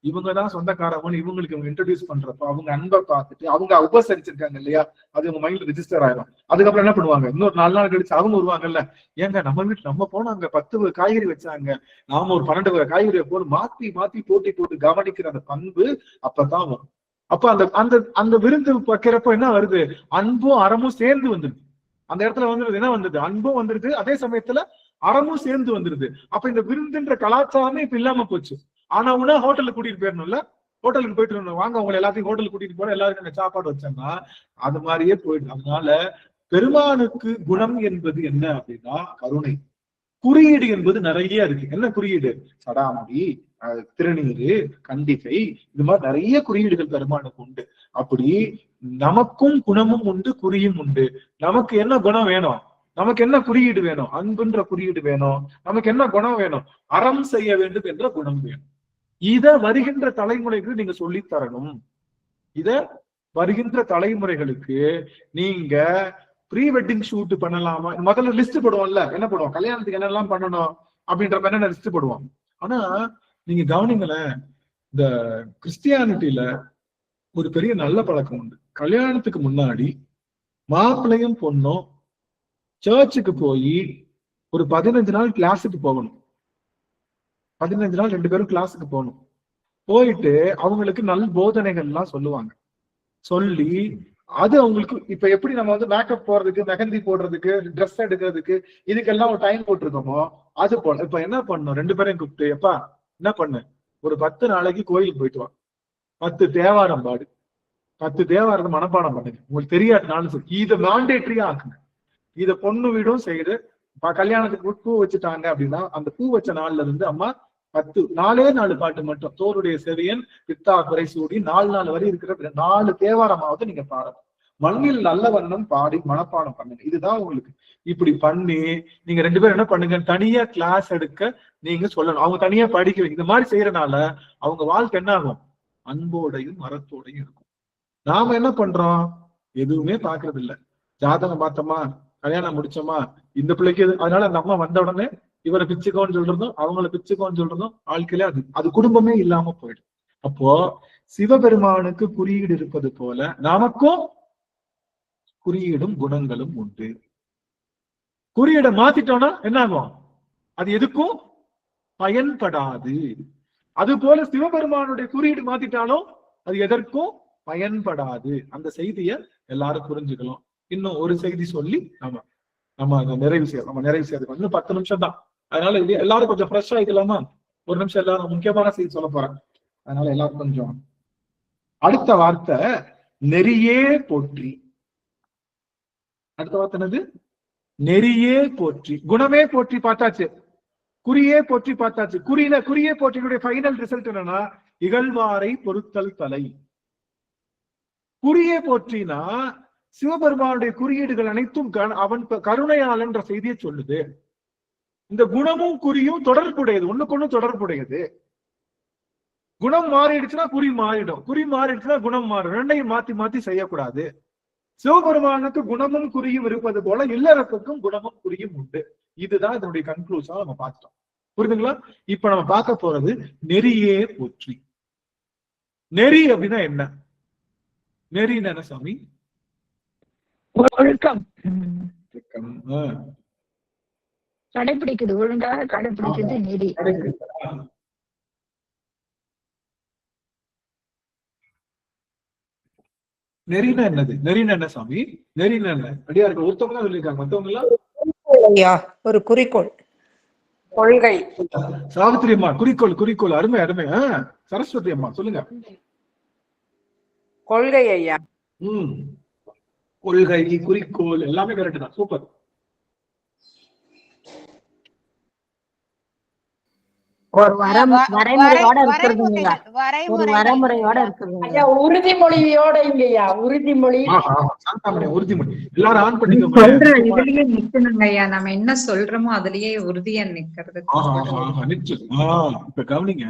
இவங்கதான் சொந்தக்காரவங்க, இவங்களுக்கு இவங்க இன்ட்ரோடியூஸ் பண்றப்ப அவங்க அன்பை பார்த்துட்டு அவங்க உபசரிச்சிருக்காங்க இல்லையா, அது உங்க மைண்ட்ல ரெஜிஸ்டர் ஆயிடும். அதுக்கப்புறம் என்ன பண்ணுவாங்க, இன்னொரு 4 நாள் கழிச்சு அவங்க வருவாங்கல்ல, ஏங்க நம்ம வீட்டுல நம்ம போனாங்க 10 காய்கறி வச்சாங்க, நாம ஒரு 12 காய்கறியை போட்டு மாத்தி மாத்தி போட்டு கவனிக்கிற அந்த பண்பு அப்பதான் வரும். அப்ப அந்த அந்த அந்த விருந்து வைக்கிறப்ப என்ன வருது, அன்பும் அறமும் சேர்ந்து வந்துருது. அந்த இடத்துல வந்துருது என்ன வந்தது, அன்பும் வந்துருது, அதே சமயத்துல அறமும் சேர்ந்து வந்துருது. அப்ப இந்த விருந்துன்ற கலாச்சாரமே இப்ப இல்லாம போச்சு. ஆனா உடனே ஹோட்டலுக்கு கூட்டிட்டு போயிடணும்ல, ஹோட்டலுக்கு போயிட்டு வாங்க உங்களை எல்லாத்தையும் ஹோட்டலுக்கு கூட்டிட்டு போற, எல்லாருக்கும் சாப்பாடு வச்சாங்கன்னா அது மாதிரியே போயிடும். அதனால பெருமானுக்கு குணம் என்பது என்ன அப்படின்னா கருணை. குறியீடு என்பது நிறைய இருக்கு. என்ன குறியீடு? சடாமுடி, திருநீரு, கண்டிகை, இது மாதிரி நிறைய குறியீடுகள் பெருமானுக்கு உண்டு. அப்படி நமக்கும் குணமும் உண்டு, குறியும் உண்டு. நமக்கு என்ன குணம் வேணும், நமக்கு என்ன குறியீடு வேணும், அன்புன்ற குறியீடு வேணும். நமக்கு என்ன குணம் வேணும், அறம் செய்ய வேண்டும் என்ற குணம் வேணும். இத வருகின்ற தலைமுறைக்கு நீங்க சொல்லி தரணும். இத வருகின்ற தலைமுறைகளுக்கு நீங்க ப்ரீ வெட்டிங் ஷூட் பண்ணலாமா, முதல்ல லிஸ்ட் போடுவோம்ல, என்ன போடுவோம், கல்யாணத்துக்கு என்னெல்லாம் பண்ணணும் அப்படின்ற மாதிரி லிஸ்ட் போடுவோம். ஆனா நீங்க கவனிங்களேன், இந்த கிறிஸ்டியானிட்டியில ஒரு பெரிய நல்ல பழக்கம் உண்டு. கல்யாணத்துக்கு முன்னாடி மாப்பிள்ளையும் பொண்ணும் சர்ச்சுக்கு போய் ஒரு 15 நாள் கிளாஸுக்கு போகணும். 15 நாள் 2 பேரும் கிளாஸுக்கு போகணும். போயிட்டு அவங்களுக்கு நல் போதனைகள் எல்லாம் சொல்லுவாங்க. சொல்லி அது அவங்களுக்கு இப்ப எப்படி நம்ம வந்து மேக்கப் போடுறதுக்கு, மெஹந்தி போடுறதுக்கு, ட்ரெஸ் எடுக்கிறதுக்கு இதுக்கெல்லாம் ஒரு டைம் போட்டிருக்கோமோ அது போல இப்ப என்ன பண்ணணும், 2 பேரையும் கூப்பிட்டு, எப்பா என்ன பண்ணு, ஒரு 10 நாளைக்கு கோயிலுக்கு போயிட்டு வா, 10 தேவாரம் பாடு, 10 தேவாரத்தை மனப்பாடம் பண்ணுங்க, உங்களுக்கு தெரியாதுனாலும் சரி, இதை மாண்டேட்டரியா ஆக்குங்க. இத பொண்ணு வீடும் செய்து கல்யாணத்துக்கு பூ வச்சுட்டாங்க அப்படின்னா அந்த பூ வச்ச நாள்ல இருந்து அம்மா 4 பாட்டு மட்டும், தோருடைய செவியன் பித்தா குறை சூடி 4 வரை இருக்கிற 4 தேவாரமாவது நீங்க பாடணும். மண்ணில் நல்ல வண்ணம் பாடி மனப்பாடம் பண்ணுங்க. இதுதான் உங்களுக்கு. இப்படி பண்ணி நீங்க 2 பேரும் என்ன பண்ணுங்க, தனியா கிளாஸ் எடுக்க நீங்க சொல்லணும், அவங்க தனியா படிக்க வைங்க. இந்த மாதிரி செய்யறதுனால அவங்க வாழ்க்கை என்ன ஆகும், அன்போடையும் மரத்தோடையும் இருக்கும். நாம என்ன பண்றோம், எதுவுமே பாக்குறது இல்ல, ஜாதகம் பார்த்தோமா, கல்யாணம் முடிச்சோமா, இந்த பிள்ளைக்கு அதனால அந்த அம்மா வந்த உடனே இவரை பிச்சுக்கோன்னு சொல்றதும் அவங்களை பிச்சுக்கோன்னு சொல்றதும் வாழ்க்கையில அது குடும்பமே இல்லாம போயிடும். அப்போ சிவபெருமானுக்கு குறியீடு இருப்பது போல நமக்கும் குறியீடும் குணங்களும் உண்டு. குறியீடை மாத்திட்டோம்னா என்ன ஆகும், அது எதுக்கும் பயன்படாது. அது போல சிவபெருமானுடைய குறியீடு மாத்திட்டாலும் அது எதற்கும் பயன்படாது. அந்த செய்திய எல்லாரும் புரிஞ்சுக்கலாம். இன்னும் ஒரு செய்தி சொல்லி நம்ம நிறைவு செய்யறோம். இன்னும் 10 நிமிஷம் தான். அதனால இது எல்லாரும் கொஞ்சம் ஃப்ரெஷ் ஆயிக்கலாமா, ஒரு நிமிஷம் எல்லாரும் முக்கியமான செய்தி சொல்ல போறேன். அதனால எல்லாரும் கொஞ்சம். அடுத்த வார்த்தை நெறியே போற்றி. அடுத்த வார்த்தை என்னது, நெறியே போற்றி. குணமே போற்றி பார்த்தாச்சு, குறியே போற்றி பார்த்தாச்சு. குறியே போற்றினுடைய ஃபைனல் ரிசல்ட் என்னன்னா இகழ்வாரை பொறுத்தல் தலை. குறியே போற்றினா சிவபெருமானுடைய குறியீடுகள் அனைத்தும் அவன் கருணையாளன் என்ற செய்தியை சொல்லுது. இந்த குணமும் குறியும் தொடர்புடையது, ஒண்ணுக்கு தொடர்புடையது. குணம் மாறிடுச்சுன்னா குறி மாறிடும், குறி மாறிடுச்சுன்னா குணம் மாறும். ரெண்டையும் மாத்தி மாத்தி செய்யக்கூடாது. சிவபெருமானுக்கு குணமும் குறியும் இருப்பது போல இல்லறத்துக்கும் குணமும் குறியும் உண்டு. இதுதான் இதனுடைய கன்க்ளூஷன் நம்ம பார்த்துட்டோம். புரியுதுங்களா? இப்ப நம்ம பார்க்க போறது நெறியே போற்றி. நெறி அப்படின்னா என்ன, நெறின்னு என்ன சாமி? ஒழுக்கம் கடைபிடிக்குது, ஒழுங்காக கடைபிடிக்குது நெறி. நெறினா என்னது, நெறினா என்ன சாமி? நெறினா என்ன? அடியா இருக்கு ஒருத்தவங்க தான் சொல்லியிருக்காங்க, மத்தவங்க எல்லாம் ஒரு குறிக்கோள், கொள்கை. சாவித்திரி அம்மா குறிக்கோள் அருமை அருமை. சரஸ்வதி அம்மா சொல்லுங்க. கொள்கை ஐயா. கொள்கை, குறிக்கோள் எல்லாமே கரெக்ட் தான். சூப்பர். ஒரு வரைமுறையோட இருக்கிறது. உறுதிமொழியோட இல்லையா, உறுதிமொழி. உறுதிமொழி எல்லாரும் ஆன் பண்ணிக்கோங்க. இதுலயே நிக்கணுங்க ஐயா, நம்ம என்ன சொல்றோமோ அதுலயே உறுதியா நிக்கிறது. இப்ப கவனிங்க,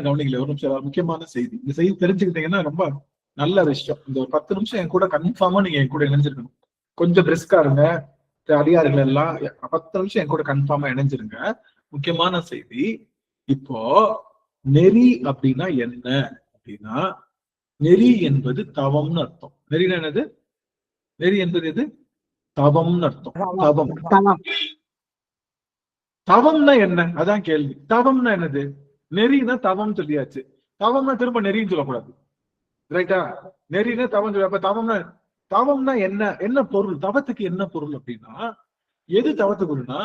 கவனிக்கல ஒரு நிமிஷம். முக்கியமான செய்தி, இந்த செய்தி தெரிஞ்சுக்கிட்டீங்கன்னா ரொம்ப நல்ல விஷயம். இந்த ஒரு 10 நிமிஷம் என் கூட கன்ஃபார்மா நீங்க என் கூட இணைஞ்சிருக்கணும். கொஞ்சம் பிரிஸ்கா இருங்க அடியார்கள் எல்லாம். 10 நிமிஷம் என் கூட கன்ஃபார்மா இணைஞ்சிருங்க. முக்கியமான செய்தி. இப்போ நெறி அப்படின்னா என்ன அப்படின்னா, நெறி என்பது தவம்னு அர்த்தம். நெறினா என்னது, நெறி என்பது எது, தவம்னு அர்த்தம். தவம்னா என்ன, அதான் கேள்வி. தவம்னா என்னது, நெறினா தவம் சொல்லியாச்சு. தவம்னா திரும்ப நெறின்னு சொல்லக்கூடாது, ரைட்டா? நெறினா தவம் சொல்ல. அப்ப தவம்னா என்ன பொருள், தவத்துக்கு என்ன பொருள் அப்படின்னா, எது தவத்துக்கு பொருள்னா,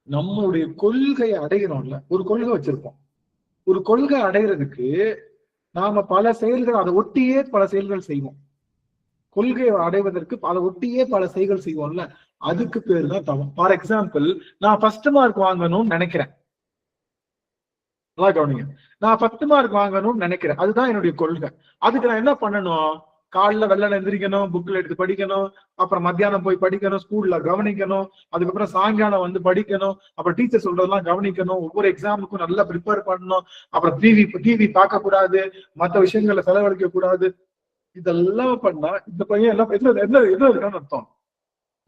நம்மளுடைய கொள்கையை அடைகிறோம்ல, ஒரு கொள்கை வச்சிருப்போம். ஒரு கொள்கை அடைகிறதுக்கு நாம பல செயல்கள், அதை ஒட்டியே பல செயல்கள் செய்வோம். கொள்கையை அடைவதற்கு அதை ஒட்டியே பல செயல்கள் செய்வோம்ல, அதுக்கு பேரு தான் தவம். ஃபார் எக்ஸாம்பிள், நான் 1st மார்க் வாங்கணும்னு நினைக்கிறேன். நல்லா கவனிங்க, நான் 10 மார்க் வாங்கணும்னு நினைக்கிறேன், அதுதான் என்னுடைய கொள்கை. அதுக்கு நான் என்ன பண்ணணும், காலைல வெள்ளன எந்திரிக்கணும், புக்ல எடுத்து படிக்கணும், அப்புறம் மத்தியானம் போய் படிக்கணும், ஸ்கூல்ல கவனிக்கணும், அதுக்கப்புறம் சாயங்காலம் வந்து படிக்கணும், அப்புறம் டீச்சர் சொல்றதெல்லாம் கவனிக்கணும், ஒவ்வொரு எக்ஸாமுக்கும் நல்லா ப்ரிப்பேர் பண்ணணும், அப்புறம் டிவி பார்க்க கூடாது, மற்ற விஷயங்கள்ல செலவழிக்க கூடாது. இதெல்லாம் பண்ணா இந்த பையன் எல்லாம் என்ன இருக்கான்னு அர்த்தம்,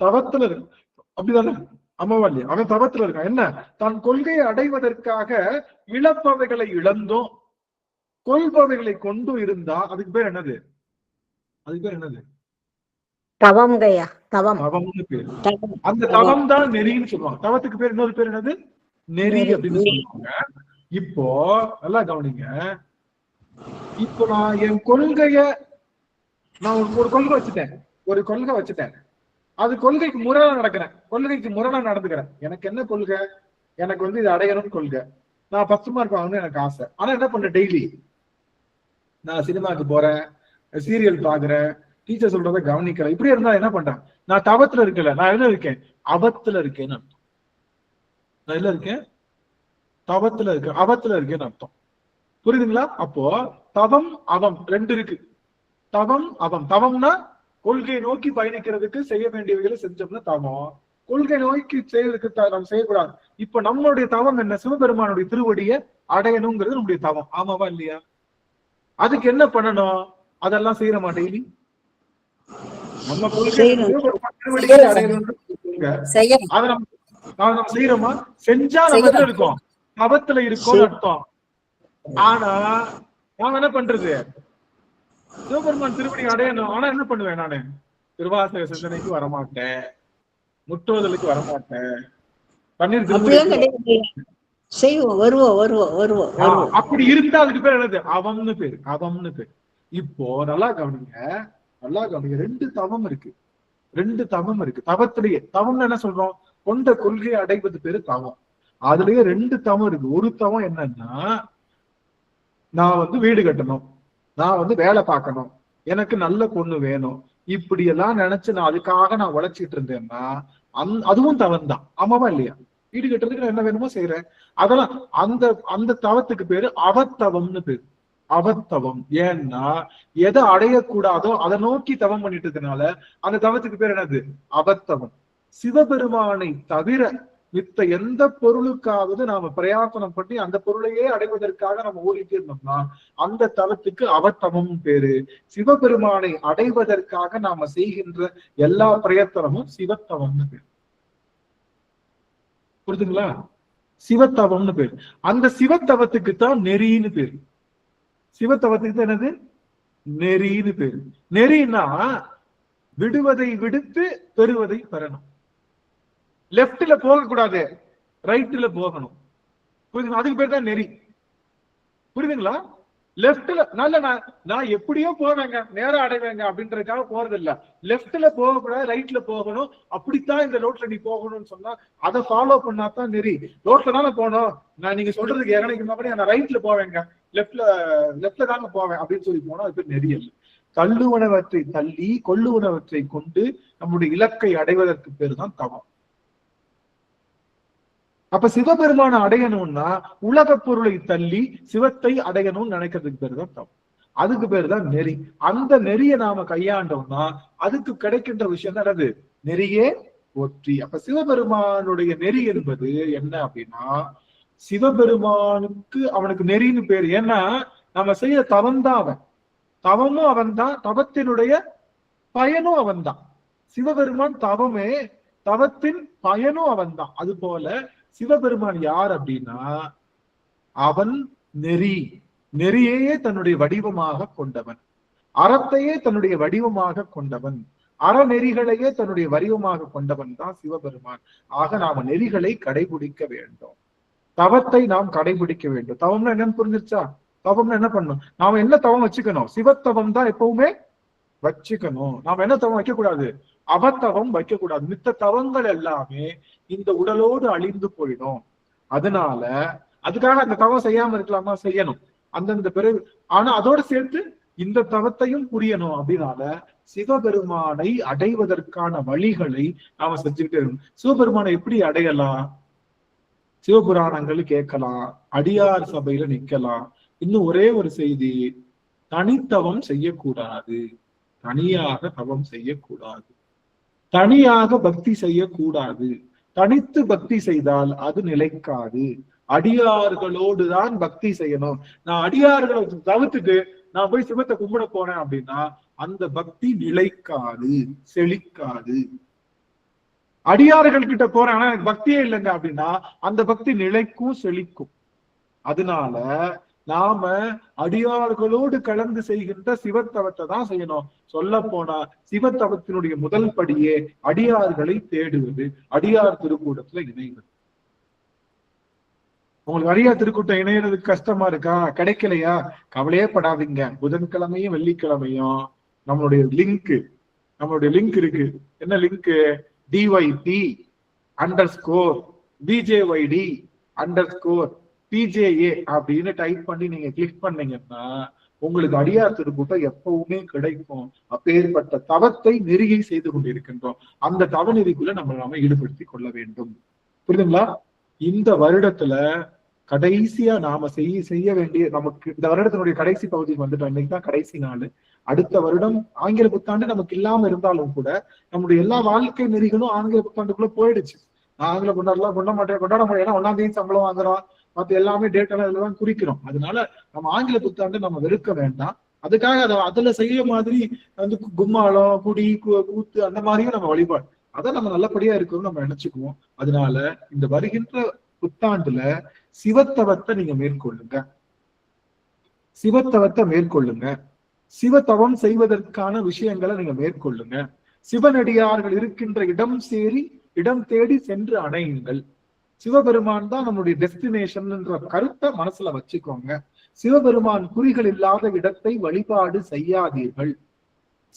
தவத்துல இருக்கு. அப்படிதானே? ஆமாவா இல்லையா? அவன் தவத்துல இருக்கான். என்ன, தான் கொள்கையை அடைவதற்காக இழப்பவைகளை இழந்தும் கொள்பவைகளை கொண்டு இருந்தா அதுக்கு பேர் என்னது? அதுக்கு பேர் என்னது? தவம்ங்கய்யா, தவம். தவம்னு பேரு. அந்த தவம் தான் நெறின்னு சொல்லுவாங்க. தவத்துக்கு பேர் இன்னொரு பேர் என்னது? நெறி அப்படின்னு சொல்லுவாங்க. இப்போ நல்லா கவனிங்க. இப்போ நான் என் கொள்கைய நான் ஒரு கொள்கை வச்சுட்டேன். அது கொள்கைக்கு முரணா நடக்கிறேன், கொள்கைக்கு முரணா நடந்துக்கிறேன். எனக்கு என்ன கொள்கை? எனக்கு இது அடையணும்னு கொள்கை. நான் 10 மார்க் வாங்கணும்னு எனக்கு ஆசை. ஆனா என்ன பண்றேன்? டெய்லி நான் சினிமாக்கு போறேன், சீரியல் பாக்குறேன், டீச்சர் சொல்றத கவனிக்கல. இப்படி இருந்தா என்ன பண்றேன்? நான் தவத்துல இருக்கல, நான் என்ன இருக்கேன்? அவத்துல இருக்கேன்னு அர்த்தம். நான் என்ன இருக்கேன்? தவத்துல இருக்கேன், அவத்துல இருக்கேன்னு அர்த்தம். புரியுதுங்களா? அப்போ தவம் அவம் ரெண்டு இருக்கு. தவம் அவம். தவம்னா கொள்கையை நோக்கி பயணிக்கிறதுக்கு செய்ய வேண்டியவைகளை செஞ்சோம்னா தவம். கொள்கை நோக்கி செய்யறதுக்கு நம்ம செய்யக்கூடாது. இப்ப நம்மளுடைய தவம் என்ன? சிவபெருமானுடைய திருவடியை அடையணுங்கிறது நம்முடைய தவம். ஆமாவா இல்லையா? அதுக்கு என்ன பண்ணணும்? அதெல்லாம் செய்யற மாட்டேன். நம்ம கொள்கை திருவடியை அடையணும்னு அதை நம்ம செய்யறோமா? செஞ்சா நம்ம இருக்கோம், தவத்துல இருக்கோம்னு அர்த்தம். ஆனா நான் என்ன பண்றது? சிவபெருமான் திருப்பணி அடையணும். ஆனா என்ன பண்ணுவேன்? நானு திருவாசக சிந்தனைக்கு வரமாட்டேன், முற்றோதலுக்கு வரமாட்டேன், பன்னீர் வருவோம். அப்படி இருந்தா அதுக்கு பேர் என்னது? அவம்னு பேரு. அவம்னு பேரு. இப்போ நல்லா கவனிங்க. ரெண்டு தவம் இருக்கு. தவத்திலேயே தவம்னு என்ன சொல்றோம்? கொண்ட கொள்கையை அடைவது பேரு தவம். அதுலயே ரெண்டு தவம் இருக்கு. ஒரு தவம் என்னன்னா, நான் வீடு கட்டணும், நான் வேலை பார்க்கணும், எனக்கு நல்ல பொண்ணு வேணும், இப்படி எல்லாம் நினைச்சு நான் அதுக்காக நான் உழைச்சிட்டு இருந்தேன்னா அதுவும் தவம் தான். ஆமாவா இல்லையா? வீடு கட்டுறதுக்கு நான் என்ன வேணுமோ செய்யறேன். அதெல்லாம் அந்த தவத்துக்கு பேரு அவத்தவம்னு பேரு. அவத்தவம். ஏன்னா எதை அடையக்கூடாதோ அதை நோக்கி தவம் பண்ணிட்டு இருக்கனால அந்த தவத்துக்கு பேர் என்னது? அவத்தவம். சிவபெருமானை தவிர மித்த எந்த பொருளுக்காவது நாம பிரயாசனம் பண்ணி அந்த பொருளையே அடைவதற்காக நம்ம ஓடிட்டு இருந்தோம்னா அந்த தவத்துக்கு அவத்தவம் பேரு. சிவபெருமானை அடைவதற்காக நாம செய்கின்ற எல்லா பிரயத்தனமும் சிவத்தவம்னு பேரு. புரியுதுங்களா? சிவத்தவம்னு பேரு. அந்த சிவத்தவத்துக்கு தான் நெறின்னு பேரு. சிவத்தவத்துக்கு தான் என்னது? நெறின்னு பேரு. நெறின்னா விடுவதை விடுத்து பெறுவதை பெறணும். லெப்ட்ல போக கூடாது, ரைட்ல போகணும். புரியுதுங்களா? அதுக்கு பேர் தான் நெறி. புரியுதுங்களா? லெப்ட்ல நான் எப்படியோ போவேங்க, நேரம் அடைவேங்க அப்படின்றதுக்காக போறது இல்ல. லெப்ட்ல போக கூடாது, ரைட்ல போகணும். அப்படித்தான் இந்த ரோட்ல நீ போகணும்னு சொன்னா அதை ஃபாலோ பண்ணாதான் நெறி. ரோட்ல தானே போகணும், நீங்க சொல்றதுக்கு இறங்கிக்கு நான் ரைட்ல போவேங்க, லெப்ட்ல தாங்க போவேன் அப்படின்னு சொல்லி போனா அது பேர் நெறி அல்ல. தள்ளுவனவற்றை தள்ளி கொள்ளுவனவற்றை கொண்டு நம்முடைய இலக்கை அடைவதற்கு பேர் தான் தவம். அப்ப சிவபெருமான அடையணும்னா உலக பொருளை தள்ளி சிவத்தை அடையணும்னு நினைக்கிறதுக்கு பேரு தான் தவம். அதுக்கு பேரு தான் நெறி. அந்த நெறியை நாம கையாண்டோம்னா அதுக்கு கிடைக்கின்ற விஷயம் தான் என்னது? நெறியே போற்றி. அப்ப சிவபெருமானுடைய நெறி என்பது என்ன அப்படின்னா, சிவபெருமானுக்கு அவனுக்கு நெறின்னு பேரு. ஏன்னா நம்ம செய்ய தவம் தான் அவன், தவமும் அவன் தான், தவத்தினுடைய பயனும் அவன் தான். சிவபெருமான் தவமே, தவத்தின் பயனும் அவன் தான். அது போல சிவபெருமான் யார் அப்படின்னா அவன் நெறி. நெறியையே தன்னுடைய வடிவமாக கொண்டவன், அறத்தையே தன்னுடைய வடிவமாக கொண்டவன், அறநெறிகளையே தன்னுடைய வடிவமாக கொண்டவன் தான் சிவபெருமான். ஆக நாம நெறிகளை கடைபிடிக்க வேண்டும், தவத்தை நாம் கடைபிடிக்க வேண்டும். தவம்னா என்னன்னு புரிஞ்சிருச்சா? தவம்னா என்ன பண்ணணும்? நாம என்ன தவம் வச்சுக்கணும்? சிவத்தவம் தான் எப்பவுமே வச்சுக்கணும். நாம என்ன தவம் வைக்க கூடாது? அவத்தவம் வைக்க கூடாது. மித்த தவங்கள் எல்லாமே இந்த உடலோடு அழிந்து போயிடும். அதனால அதுக்காக அந்த தவம் செய்யாம இருக்கலாமா? செய்யணும் அந்தந்த பிறகு. ஆனா அதோட சேர்த்து இந்த தவத்தையும் புரியணும். அப்படின்னால சிவபெருமானை அடைவதற்கான வழிகளை நாம செஞ்சுக்கிட்டே இருக்கணும். சிவபெருமானை எப்படி அடையலாம்? சிவபுராணங்கள் கேட்கலாம், அடியார் சபையில நிக்கலாம். இன்னும் ஒரே ஒரு செய்தி, தனித்தவம் செய்யக்கூடாது, தனியாக தவம் செய்யக்கூடாது, தனியாக பக்தி செய்யக்கூடாது. தனித்து பக்தி செய்தால் அது நிலைக்காது. அடியார்களோடு தான் பக்தி செய்யணும். நான் அடியார்களை தவிர்த்துட்டு நான் போய் சிவத்தை கும்பிட போனேன் அப்படின்னா அந்த பக்தி நிலைக்காது, செழிக்காது. அடியார்கள் கிட்ட போறேன் ஆனா எனக்கு பக்தியே இல்லைங்க அப்படின்னா அந்த பக்தி நிலைக்கும் செழிக்கும். அதனால நாம அடியார்களோடு கலந்து செய்கின்ற சிவத்தவத்தை தான் செய்யணும். சொல்ல போனா சிவத்தவத்தினுடைய முதல் படியே அடியார்களை தேடுவது, அடியார் திருக்கூட்டத்துல இணைவது. உங்களுக்கு அடியார் திருக்கூட்டம் இணையறதுக்கு கஷ்டமா இருக்கா, கிடைக்கலையா, கவலையே படாதீங்க. புதன்கிழமையும் வெள்ளிக்கிழமையும் நம்மளுடைய லிங்க் இருக்கு. என்ன லிங்க்? DYP_BJYD_PJA அப்படின்னு டைப் பண்ணி நீங்க கிளிக் பண்ணீங்கன்னா உங்களுக்கு அடியார் திருக்கூட்டம் எப்பவுமே கிடைக்கும். அப்பேற்பட்ட தவத்தை நெறியை செய்து கொண்டிருக்கின்றோம். அந்த தவ நெறிக்குள்ள நாம ஈடுபடுத்திக் கொள்ள வேண்டும். புரியுதுங்களா? இந்த வருடத்துல கடைசியா நாம செய்ய வேண்டிய, நமக்கு இந்த வருடத்தினுடைய கடைசி பகுதிக்கு வந்துட்டோம். இன்னைக்குதான் கடைசி நாள். அடுத்த வருடம் ஆங்கில புத்தாண்டு நமக்கு இல்லாம இருந்தாலும் கூட நம்முடைய எல்லா வாழ்க்கை நெறிகளும் ஆங்கில புத்தாண்டுக்குள்ள போயிடுச்சு. நான் ஆங்கில புத்தாண்டுலாம் கொண்டாட மாட்டேன். ஏன்னா 1ஆம் தேதி சம்பளம் வாங்குறோம், மத்த எல்லாமே டேட் எல்லாம் இதுலதான் குறிக்கிறோம். அதனால நம்ம ஆங்கில புத்தாண்டு நம்ம வெறுக்க வேண்டாம். அதுக்காக அதுல செய்ய மாதிரி வந்து கும்மாளம், குடி, கூத்து அந்த மாதிரியும் நம்ம வழிபாடு, அதை நம்ம நல்லபடியா இருக்கணும்னு நம்ம நினைச்சுக்குவோம். அதனால இந்த வருகின்ற புத்தாண்டுல சிவத்தவத்தை நீங்க மேற்கொள்ளுங்க. சிவத்தவம் செய்வதற்கான விஷயங்களை நீங்க மேற்கொள்ளுங்க. சிவனடியார்கள் இருக்கின்ற இடம் தேடி சென்று அடையுங்கள். சிவபெருமான் தான் நம்முடைய டெஸ்டினேஷன் என்ற கருத்தை மனசுல வச்சுக்கோங்க. சிவபெருமான் குறிகள் இல்லாத இடத்தை வழிபாடு செய்யாதீர்கள்.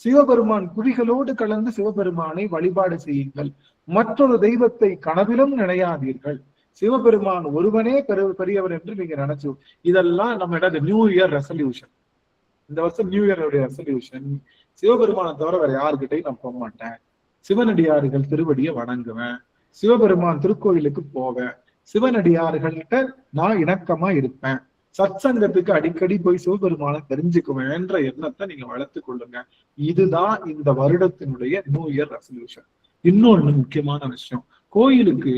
சிவபெருமான் குறிகளோடு கலந்து சிவபெருமானை வழிபாடு செய்யுங்கள். மற்றொரு தெய்வத்தை கனவிலும் நினையாதீர்கள். சிவபெருமான் ஒருவனே பெரியவர் என்று நீங்க நினைச்சு, இதெல்லாம் நம்ம நியூ இயர் ரெசல்யூஷன். இந்த வருஷம் நியூ இயருடைய ரெசல்யூஷன், சிவபெருமானை தவிர வேற யாருக்கிட்டையும் நான் போக மாட்டேன், சிவனடியார்கள் திருவடியை வணங்குவேன், சிவபெருமான் திருக்கோயிலுக்கு போவேன், சிவனடியார்கள்கிட்ட நான் இணக்கமா இருப்பேன், சத்சங்கத்துக்கு அடிக்கடி போய் சிவபெருமானை தெரிஞ்சுக்குவேன் என்ற எண்ணத்தை நீங்க வளர்த்து கொள்ளுங்க. இதுதான் இந்த வருடத்தினுடைய நியூ இயர் ரெசல்யூஷன். இன்னொன்னு முக்கியமான விஷயம், கோயிலுக்கு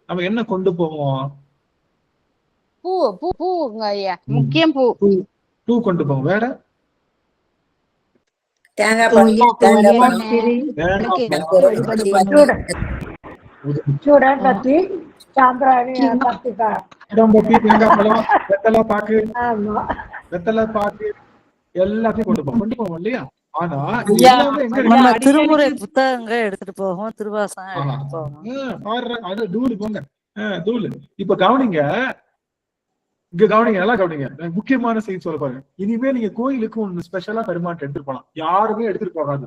நம்ம என்ன கொண்டு போவோம்? பூங்க ஐயா, முக்கியம் பூ கொண்டு போவோம். வேற வெத்தலை பாக்கு எல்லாத்தையும் கொண்டு போவோம் இல்லையா? ஆனா திருமுறை புத்தகங்கள் எடுத்துட்டு போவோம், திருவாசகம் எடுத்துட்டு போவோம். அது தூளு போங்க, தூளு. இப்ப கவனிங்க, நல்லா கவனிங்க. முக்கியமான செய்தி சொல்ல பாருங்க. இனிமே நீங்க கோயிலுக்கு ஒண்ணு ஸ்பெஷலா பெருமாட்டை எடுத்துட்டு போலாம். யாருமே எடுத்துட்டு போகாது,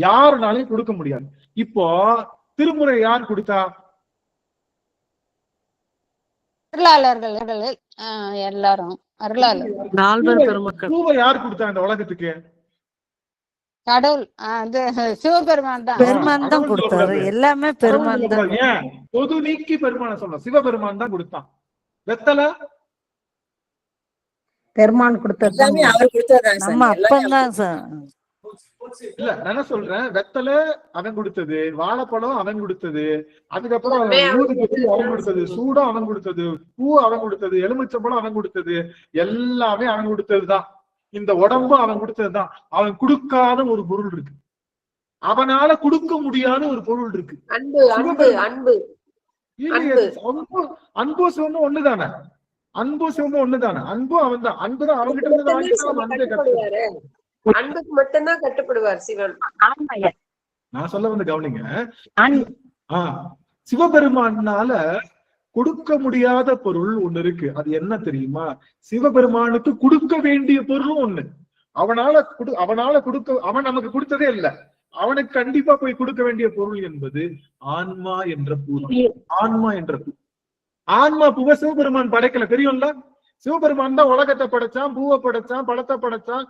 யாருனாலையும் கொடுக்க முடியாது. இப்போ திருமுறை யார் கொடுத்தா? அருளாளர்கள் எல்லாரும் அருளாளர். பூவை யார் கொடுத்தா இந்த உலகத்துக்கு? கடவுள், சிவபெருமான் தான். பெருமான் தான் கொடுத்தாரு, எல்லாமே பெருமான் தான். ஏன் பொது நீக்கி பெருமான சொல்ல? சிவபெருமான் தான் கொடுத்தான். வெத்தலை பெருமான் கொடுத்தது, நம்ம அப்பந்தான் சார். இல்ல நான் சொல்றேன், வெத்தலை அவன் கொடுத்தது, வாழைப்பழம் அவன் கொடுத்தது, அதுக்கப்புறம் ஊதுபத்தி அவன் கொடுத்தது, சூடம் அவன் கொடுத்தது, பூ அவன் கொடுத்தது, எலுமிச்சம்பழம் அவன் கொடுத்தது, எல்லாமே அவன் கொடுத்ததுதான். இந்த உடம்பு அவன் கொடுத்ததுதான். அவன் கொடுக்காத ஒரு பொருள் இருக்கு, அவனால கொடுக்க முடியாத ஒரு பொருள் இருக்கு. அன்பு சிவமும் ஒண்ணுதானே, அன்பு சிவமும் ஒண்ணுதானே. அன்பும் அவன் தான், அன்புதான் அவன்கிட்ட இருந்து அன்புக்கு மட்டும்தான் கட்டுப்படுவார் சிவன். நான் சொல்ல வந்து கவனிங்க, சிவபெருமானால கொடுக்க முடியாத பொருள் ஒண்ணு இருக்கு. அது என்ன தெரியுமா? சிவபெருமானுக்கு கொடுக்க வேண்டிய பொருளும் ஒண்ணு. அவனால கொடுக்க, அவன் நமக்கு கொடுத்ததே இல்லை, அவனுக்கு கண்டிப்பா போய் கொடுக்க வேண்டிய பொருள் என்பது ஆன்மா என்ற பூ. ஆன்மா பூவை சிவபெருமான் படைக்கல, தெரியும்ல? சிவபெருமான் தான் உலகத்தை படைச்சான், பூவை படைச்சான், பழத்தை படைச்சான்,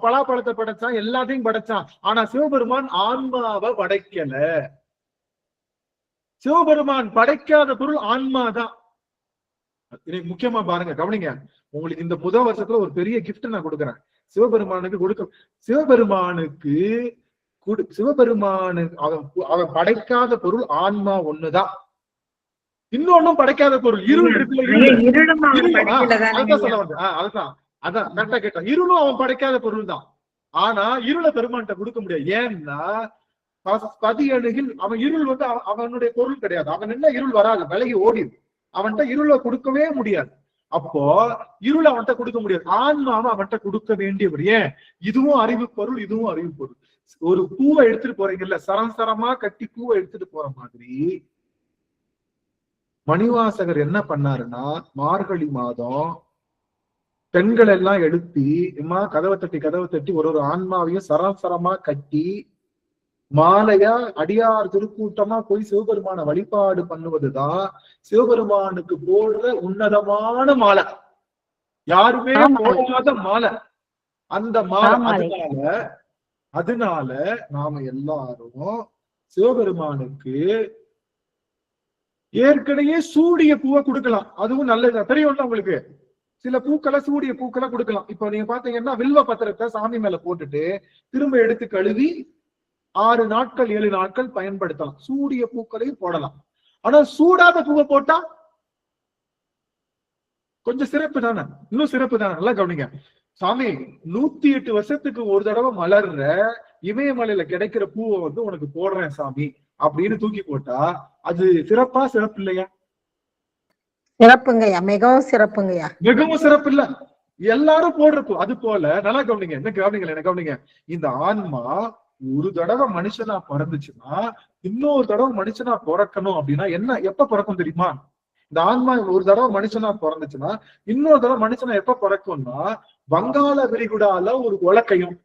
பலாப்பழத்தை படைச்சான், எல்லாத்தையும் படைச்சான். ஆனா சிவபெருமான் ஆன்மாவை படைக்கல. சிவபெருமான் படைக்காத பொருள் ஆன்மாதான். முக்கியமா பாருங்க, கவனிங்க. உங்களுக்கு இந்த புது வருஷத்துல ஒரு பெரிய கிஃப்ட் நான் கொடுக்குறேன். சிவபெருமானு அவன் படைக்காத பொருள் ஆன்மா ஒண்ணுதான். இன்னொன்னும் படைக்காத பொருள் இருள் இருக்குல்ல, அதான் சொல்ல வந்து, அதான் கரெக்டா கேட்டான். இருளும் அவன் படைக்காத பொருள் தான். ஆனா இருளை பெருமான்கிட்ட கொடுக்க முடியாது. ஏன்னா பதி அணுகில் அவன் இருள் வந்து அவனுடைய பொருள் கிடையாது. அவன் என்ன இருள் வராது, விலகி ஓடிடு. அவன்கிட்ட இருளை கொடுக்கவே முடியாது. அப்போ இருள் அவன்கிட்ட கொடுக்க முடியாது. ஆன்மாவை அவன்கிட்ட கொடுக்க வேண்டியவர். ஏன்? இதுவும் அறிவு பொருள், இதுவும் அறிவு பொருள். ஒரு பூவை எடுத்துட்டு போறீங்கல்ல, சரசரமா கட்டி பூவை எடுத்துட்டு போற மாதிரி மணிவாசகர் என்ன பண்ணாருன்னா, மார்கழி மாதம் பெண்கள் எல்லாம் எழுப்பி கதவை தட்டி ஒரு ஆன்மாவையும் சரசரமா கட்டி மாலையா அடியார் திருக்கூட்டமா போய் சிவபெருமான வழிபாடு பண்ணுவதுதான் சிவபெருமானுக்கு போடுற உன்னதமான மாலை. யாருமே போடாத மாலை அந்த மாலை. அதனால நாம எல்லாரும் சிவபெருமானுக்கு ஏற்கனவே சூடிய பூவை கொடுக்கலாம். அதுவும் நல்லது, தெரியும்ல உங்களுக்கு. சில பூக்களை சூடிய பூக்களை கொடுக்கலாம். இப்ப நீங்க பாத்தீங்கன்னா வில்வ பத்திரத்தை சாமி மேல போட்டுட்டு திரும்ப எடுத்து கழுவி 6 நாட்கள் 7 நாட்கள் பயன்படுத்தலாம். சூடிய பூக்களையும் போடலாம். ஆனா சூடாத பூவை போட்டா கொஞ்சம் சிறப்பு தானே, இன்னும் சிறப்பு தானே. நல்லா கவனிங்க. சாமி 108 வருஷத்துக்கு ஒரு தடவை மலர்ற இமயமலையில கிடைக்கிற பூவை வந்து உனக்கு போடுறேன் சாமி அப்படின்னு தூக்கி போட்டா அது சிறப்பா சிறப்பு இல்லையா? சிறப்புங்கய்யா, மிகவும் சிறப்புங்கய்யா. மிகவும் சிறப்பு இல்ல, எல்லாரும் போடுற பூ. அது போல நல்லா கவனிங்க, என்ன கவனிங்க. இந்த ஆன்மா ஒரு தடவை மனுஷனா பிறந்துச்சுன்னா இன்னொரு தடவை மனுஷனா பிறக்கணும் அப்படின்னா என்ன, எப்ப பிறக்கும் தெரியுமா? இந்த ஆன்மா ஒரு தடவை மனுஷனா பிறந்துச்சுன்னா இன்னொரு தடவை மனுஷனா எப்ப பிறக்கும்னா, வங்காள விரிகுடால ஒரு உலக்கையும்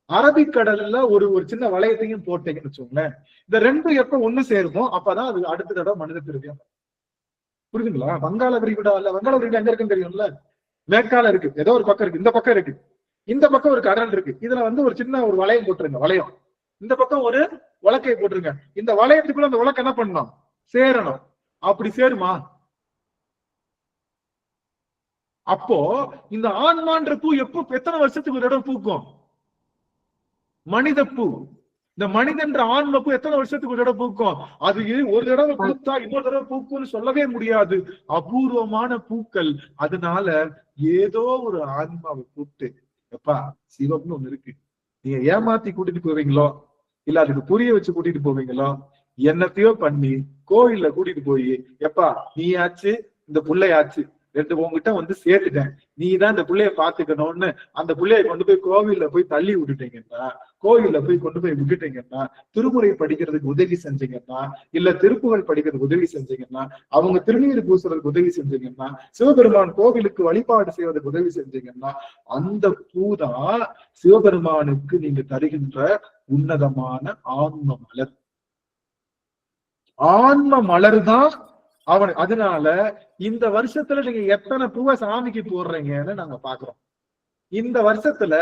அரபிக்கடல்ல ஒரு சின்ன வளையத்தையும் போட்டீங்கன்னு வச்சுக்கோங்களேன். இந்த ரெண்டும் எப்ப ஒண்ணு சேருமோ அப்பதான் அது அடுத்த தடவை மனித பிறவியா. புரியுதுங்களா? வங்காள விரிகுடா எங்க இருக்குன்னு தெரியும்ல, மேற்கால இருக்கு, ஏதோ ஒரு பக்கம் இருக்கு, இந்த பக்கம் இருக்கு, இந்த பக்கம் ஒரு கடல் இருக்கு. இதுல வந்து ஒரு சின்ன ஒரு வளையம் போட்டுருங்க, வளையம். இந்த பக்கம் ஒரு உலக்கையை போட்டுருங்க. இந்த வளையத்துக்குள்ள அந்த உலக்கை என்ன பண்ணணும், சேரணும். அப்படி சேருமா? அப்போ இந்த ஆன்மான்ற பூ எத்தனை வருஷத்துக்கு ஒரு தடவை பூக்கும்? மனித பூ. இந்த மனிதன்ற ஆன்ம பூ எத்தனை வருஷத்துக்கு ஒரு தடவை பூக்கும்? அது ஒரு தடவை பூத்தா இன்னொரு தடவை பூக்கும்னு சொல்லவே முடியாது. அபூர்வமான பூக்கள். அதனால ஏதோ ஒரு ஆன்மாவை கூப்பிட்டு, எப்பா சிவம்னு ஒண்ணு இருக்கு, நீங்க ஏமாத்தி கூட்டிட்டு போவீங்களோ இல்ல அதுக்கு புரிய வச்சு கூட்டிட்டு போவீங்களோ, என்னத்தையோ பண்ணி கோயில்ல கூட்டிட்டு போய், எப்பா நீயாச்சு இந்த பிள்ளையாச்சு, ரெண்டு உங்ககிட்ட வந்து சேர்த்துட்டேன், நீ தான் இந்த பிள்ளைய பாத்துக்கணும்னு அந்த பிள்ளைய கொண்டு போய் கோவில்ல போய் தள்ளி விட்டுட்டீங்கன்னா, கோயில்ல போய் கொண்டு போய் விட்டுட்டீங்கன்னா, திருமுறை படிக்கிறதுக்கு உதவி செஞ்சீங்கன்னா, இல்ல திருப்புகழ் படிக்கிறதுக்கு உதவி செஞ்சீங்கன்னா, அவங்க திருநீர் பூசுறதுக்கு உதவி செஞ்சீங்கன்னா, சிவபெருமான் கோவிலுக்கு வழிபாடு செய்வதற்கு உதவி செஞ்சீங்கன்னா, அந்த பூதான் சிவபெருமானுக்கு நீங்க தருகின்ற உன்னதமான ஆன்ம மலர். ஆன்ம மலர் தான் அவன். அதனால இந்த வருஷத்துல நீங்க எத்தனை பூவை சாமிக்கு போடுறீங்கன்னு நாங்க பாக்குறோம். இந்த வருஷத்துல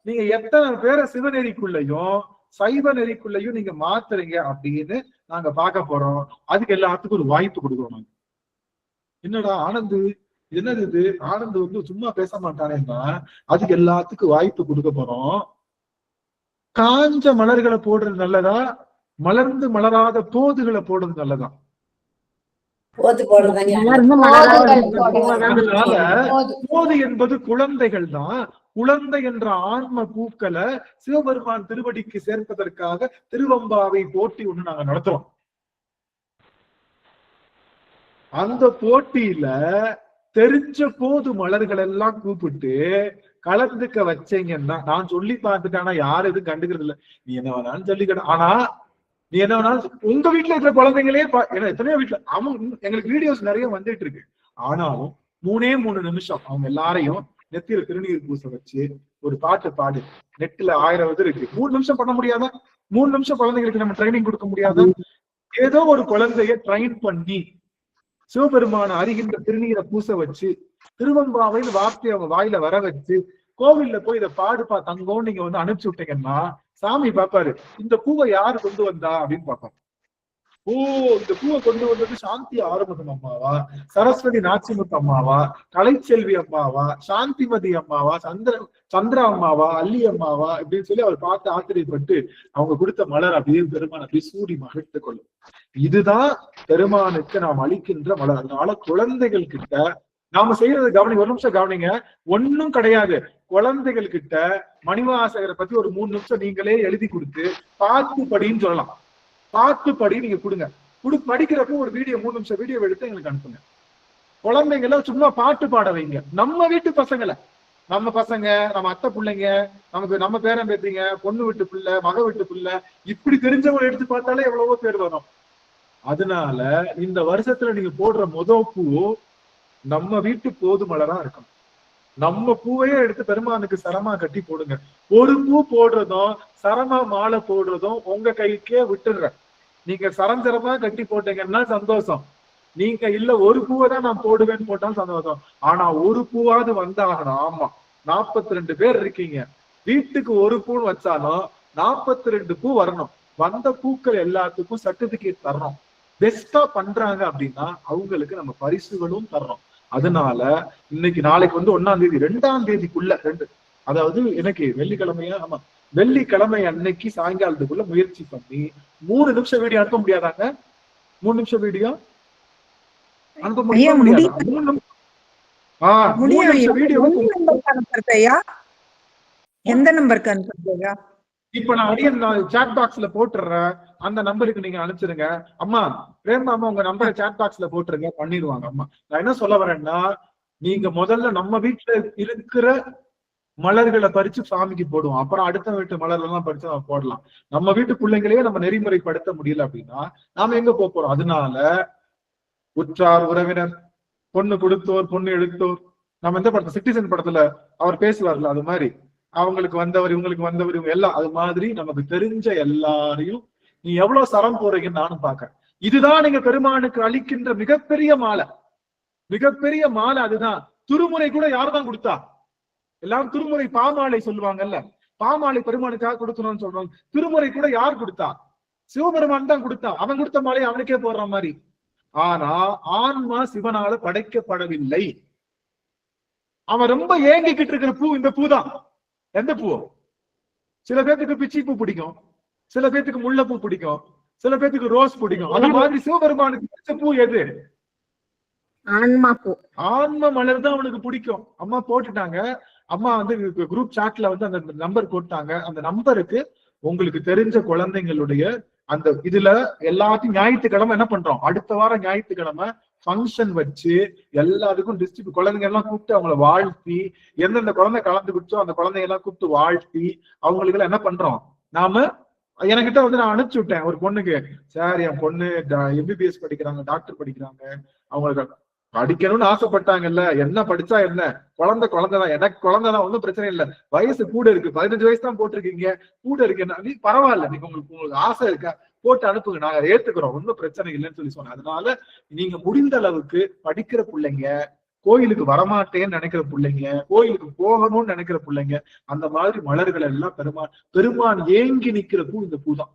நீங்க எத்தனை பேரை சிவநெறிக்குள்ளையும் சைவ நெறிக்குள்ளையும் நீங்க மாத்துறீங்க அப்படின்னு நாங்க பார்க்க போறோம். அதுக்கு எல்லாத்துக்கும் ஒரு வாய்ப்பு கொடுக்குறோம் நாங்க. என்னடா ஆனந்து, என்னது இது, ஆனந்து வந்து சும்மா பேச மாட்டானேன்னா அதுக்கு எல்லாத்துக்கும் வாய்ப்பு கொடுக்க போறோம். காஞ்ச மலர்களை போடுறது நல்லதா, மலர்ந்து மலராத போதுகளை போடுறது நல்லதா? போது என்பது குழந்தைகள் தான். குழந்தை என்ற ஆன்ம பூக்களை சிவபெருமான் திருவடிக்கு சேர்ப்பதற்காக திருவம்பாவை போட்டி ஒண்ணு நாங்க நடத்துறோம். அந்த போட்டியில தெரிஞ்ச போது மலர்கள் எல்லாம் கூப்பிட்டு கலந்துக்க வச்சீங்கன்னா, நான் சொல்லி பார்த்துட்டானா யாரும் எதுவும் கண்டுக்கிறது இல்லை, நீ என்ன வேணாலும் சொல்லிக்கிட்ட, ஆனா நீ என்ன வேணாலும் உங்க வீட்டுல இருக்கிற குழந்தைங்களே எத்தனையோ வீட்டுல எங்களுக்கு வீடியோஸ் நிறைய வந்துட்டு இருக்கு. ஆனாலும் 3 நிமிஷம் அவங்க எல்லாரையும் நெத்தியில திருநீர் பூச வச்சு ஒரு பாட்டு பாடு. நெட்ல 1000 இது இருக்கு. 3 நிமிஷம் பண்ண முடியாதா? 3 நிமிஷம் குழந்தைங்களுக்கு நம்ம ட்ரைனிங் கொடுக்க முடியாதா? ஏதோ ஒரு குழந்தைய ட்ரைன் பண்ணி சிவபெருமான அறிகின்ற திருநீரை பூச வச்சு திருவம்பாவைன்னு வார்த்தையை அவங்க வாயில வர வச்சு கோவில்ல போய் இதை பாடுப்பா தங்கம் நீங்க வந்து அனுப்பிச்சு விட்டீங்கன்னா சாமி பாப்பாரு, இந்த பூவை யாரு கொண்டு வந்தா அப்படின்னு பாப்பாரு. ஓ, இந்த பூவை கொண்டு வந்தது சாந்தி ஆறுமுகம் அம்மாவா, சரஸ்வதி நாச்சிமுத்து அம்மாவா, கலைச்செல்வி அம்மாவா, சாந்திமதி அம்மாவா, சந்திரா அம்மாவா, அல்லி அம்மாவா இப்படின்னு சொல்லி அவர் பார்த்து ஆச்சரியப்பட்டு அவங்க கொடுத்த மலர் அப்படியே பெருமான் அப்படியே சூடி மகிழ்ந்து கொள்ளும். இதுதான் பெருமானுக்கு நாம் அளிக்கின்ற மலர். அதனால குழந்தைகள் கிட்ட நாம செய்யறது கவனிங்க, ஒரு நிமிஷம் கவனிங்க. ஒன்னும் கிடையாது. குழந்தைகள் கிட்ட மணிவாசகரை பத்தி ஒரு 3 நிமிஷம் நீங்களே எழுதி கொடுத்து பார்த்து படின்னு சொல்லலாம். பார்த்து படி நீங்க கொடுங்க. படிக்கிறப்போ ஒரு வீடியோ 3 நிமிஷம் வீடியோ எடுத்து எங்களுக்கு அனுப்புங்க. குழந்தைங்கள சும்மா பாட்டு பாட வைங்க. நம்ம வீட்டு பசங்களை, நம்ம பசங்க, நம்ம அத்தை பிள்ளைங்க, நம்ம பேரன் பேத்திங்க, பொண்ணு வீட்டு பிள்ளை, மக வீட்டு பிள்ளை, இப்படி தெரிஞ்சவங்களை எடுத்து பார்த்தாலே எவ்வளவோ பேர் வரும். அதனால இந்த வருஷத்துல நீங்க போடுற பூ நம்ம வீட்டு போது மலரா இருக்கும். நம்ம பூவையே எடுத்து பெருமானுக்கு சரமா கட்டி போடுங்க. ஒரு பூ போடுறதும் சரமா மாலை போடுறதும் உங்க கைக்கே விட்டுடுற. நீங்க சரஞ்சரமா கட்டி போட்டீங்கன்னா சந்தோஷம். நீங்க இல்ல ஒரு பூவை தான் நான் போடுவேன்னு போட்டாலும் சந்தோஷம். ஆனா ஒரு பூவாவது வந்தாகணும். ஆமா, 42 பேர் இருக்கீங்க. வீட்டுக்கு ஒரு பூ வச்சாலும் 42 பூ வரணும். வந்த பூக்கள் எல்லாத்துக்கும் சர்டிபிகேட் தர்றோம். பெஸ்டா பண்றாங்க அப்படின்னா அவங்களுக்கு நம்ம பரிசுகளும் தர்றோம். அதனால இன்னைக்கு நாளைக்கு 1ஆம் தேதி 2ஆம் தேதிக்குள்ள அதாவது எனக்கு வெள்ளிக்கிழமையா, ஆமா வெள்ளிக்கிழமை அன்னைக்கு சாயங்காலத்துக்குள்ள முயற்சி பண்ணி 3 நிமிஷம் வீடியோ அனுப்ப முடியாதாங்க? 3 நிமிஷம் வீடியோ அனுப்ப முடியாது. 3 நிமிஷம் வீடியோ எந்த நம்பருக்கு அனுப்புறீங்க? இப்ப நான் சாட் பாக்ஸ்ல போட்டுறேன். அந்த நம்பருக்கு நீங்க அனுப்பிச்சிருங்க. அம்மா பிரேமா அம்மா உங்க நம்பரை சாட் பாக்ஸ்ல போட்டுருங்க, பண்ணிடுவாங்க. அம்மா நான் என்ன சொல்ல வரேன்னா, நீங்க முதல்ல நம்ம வீட்டுல இருக்கிற மலர்களை பறிச்சு சாமிக்கு போடுவோம். அப்புறம் அடுத்த வீட்டு மலர்ல எல்லாம் பறிச்சு நம்ம போடலாம். நம்ம வீட்டு பிள்ளைங்களையே நம்ம நெறிமுறைப்படுத்த முடியல அப்படின்னா நாம எங்க போறோம்? அதனால உற்றார் உறவினர், பொண்ணு கொடுத்தோர் பொண்ணு எடுத்தோர், நம்ம எந்த படத்துல சிட்டிசன் படத்துல அவர் பேசுவார்ல, அது மாதிரி அவங்களுக்கு வந்தவர் இவங்களுக்கு வந்தவர் இவங்க எல்லாம், அது மாதிரி நமக்கு தெரிஞ்ச எல்லாரையும் நீ எவ்வளவு சரம் போறீங்கன்னு நானும் பாக்குறேன். இதுதான் நீங்க பெருமானுக்கு அளிக்கின்ற மிகப்பெரிய மாலை. மிகப்பெரிய மாலை அதுதான். திருமுறை கூட யாருதான் கொடுத்தா? எல்லாரும் திருமுறை பாமாலை சொல்லுவாங்கல்ல, பாமாலை பெருமானுக்காக கொடுக்கணும்னு சொல்றாங்க. திருமுறை கூட யார் கொடுத்தா? சிவபெருமான் தான் கொடுத்தா. அவன் கொடுத்த மாலை அவனுக்கே போடுற மாதிரி. ஆனா ஆன்மா சிவனால படைக்கப்படவில்லை. அவன் ரொம்ப ஏங்கிக்கிட்டு இருக்கிற பூ இந்த பூ தான். எந்த பூ? சில பேத்துக்கு பிச்சி பூ பிடிக்கும், சில பேத்துக்கு முல்லைப்பூ பிடிக்கும், சில பேத்துக்கு ரோஸ் பிடிக்கும். அந்த மாதிரி சிவபெருமானுக்கு பிடிச்ச பூ எது? ஆன்மா பூ. ஆன்ம மலர் தான் அவனுக்கு பிடிக்கும். அம்மா போட்டுட்டாங்க. அம்மா குரூப் சாட்ல அந்த நம்பர் போட்டாங்க. அந்த நம்பருக்கு உங்களுக்கு தெரிஞ்ச குழந்தைங்களுடைய அந்த இதுல எல்லாத்தையும் ஞாயிற்றுக்கிழமை என்ன பண்றோம்? அடுத்த வாரம் ஞாயிற்றுக்கிழமை ஃபங்க்ஷன் வச்சு எல்லாருக்கும் டிஸ்ட்ரிபியூட் குழந்தைங்க எல்லாம் கூப்பிட்டு அவங்கள வாழ்த்தி, எந்தெந்த குழந்தை கலந்துக்கிட்டோ அந்த குழந்தைங்க எல்லாம் கூப்பிட்டு வாழ்த்தி அவங்களுக்கு எல்லாம் என்ன பண்றோம்? நாம என்கிட்ட நான் அனுப்பிச்சு விட்டேன் ஒரு பொண்ணுக்கு. சார் என் பொண்ணு MBBS படிக்கிறாங்க, டாக்டர் படிக்கிறாங்க, அவங்களுக்கு படிக்கணும்னு ஆசைப்பட்டாங்கல்ல, என்ன படிச்சா என்ன, குழந்தைதான், எனக்கு குழந்தைதான், ஒன்றும் பிரச்சனை இல்லை, வயசு கூட இருக்கு, 15 வயசு தான் போட்டிருக்கீங்க, கூட இருக்கு, நீ பரவாயில்ல, நீங்க உங்களுக்கு ஆசை இருக்கா போட்டு அனுப்புங்க, நாங்க ஏத்துக்கிறோம், ஒன்றும் பிரச்சனை இல்லைன்னு சொல்லி சொன்னேன். அதனால நீங்க முடிந்த அளவுக்கு படிக்கிற பிள்ளைங்க, கோயிலுக்கு வரமாட்டேன்னு நினைக்கிற பிள்ளைங்க, கோயிலுக்கு போகணும்னு நினைக்கிற பிள்ளைங்க, அந்த மாதிரி மலர்கள் எல்லாம் பெருமான் ஏங்கி நிக்கிற பூ இந்த பூ தான்.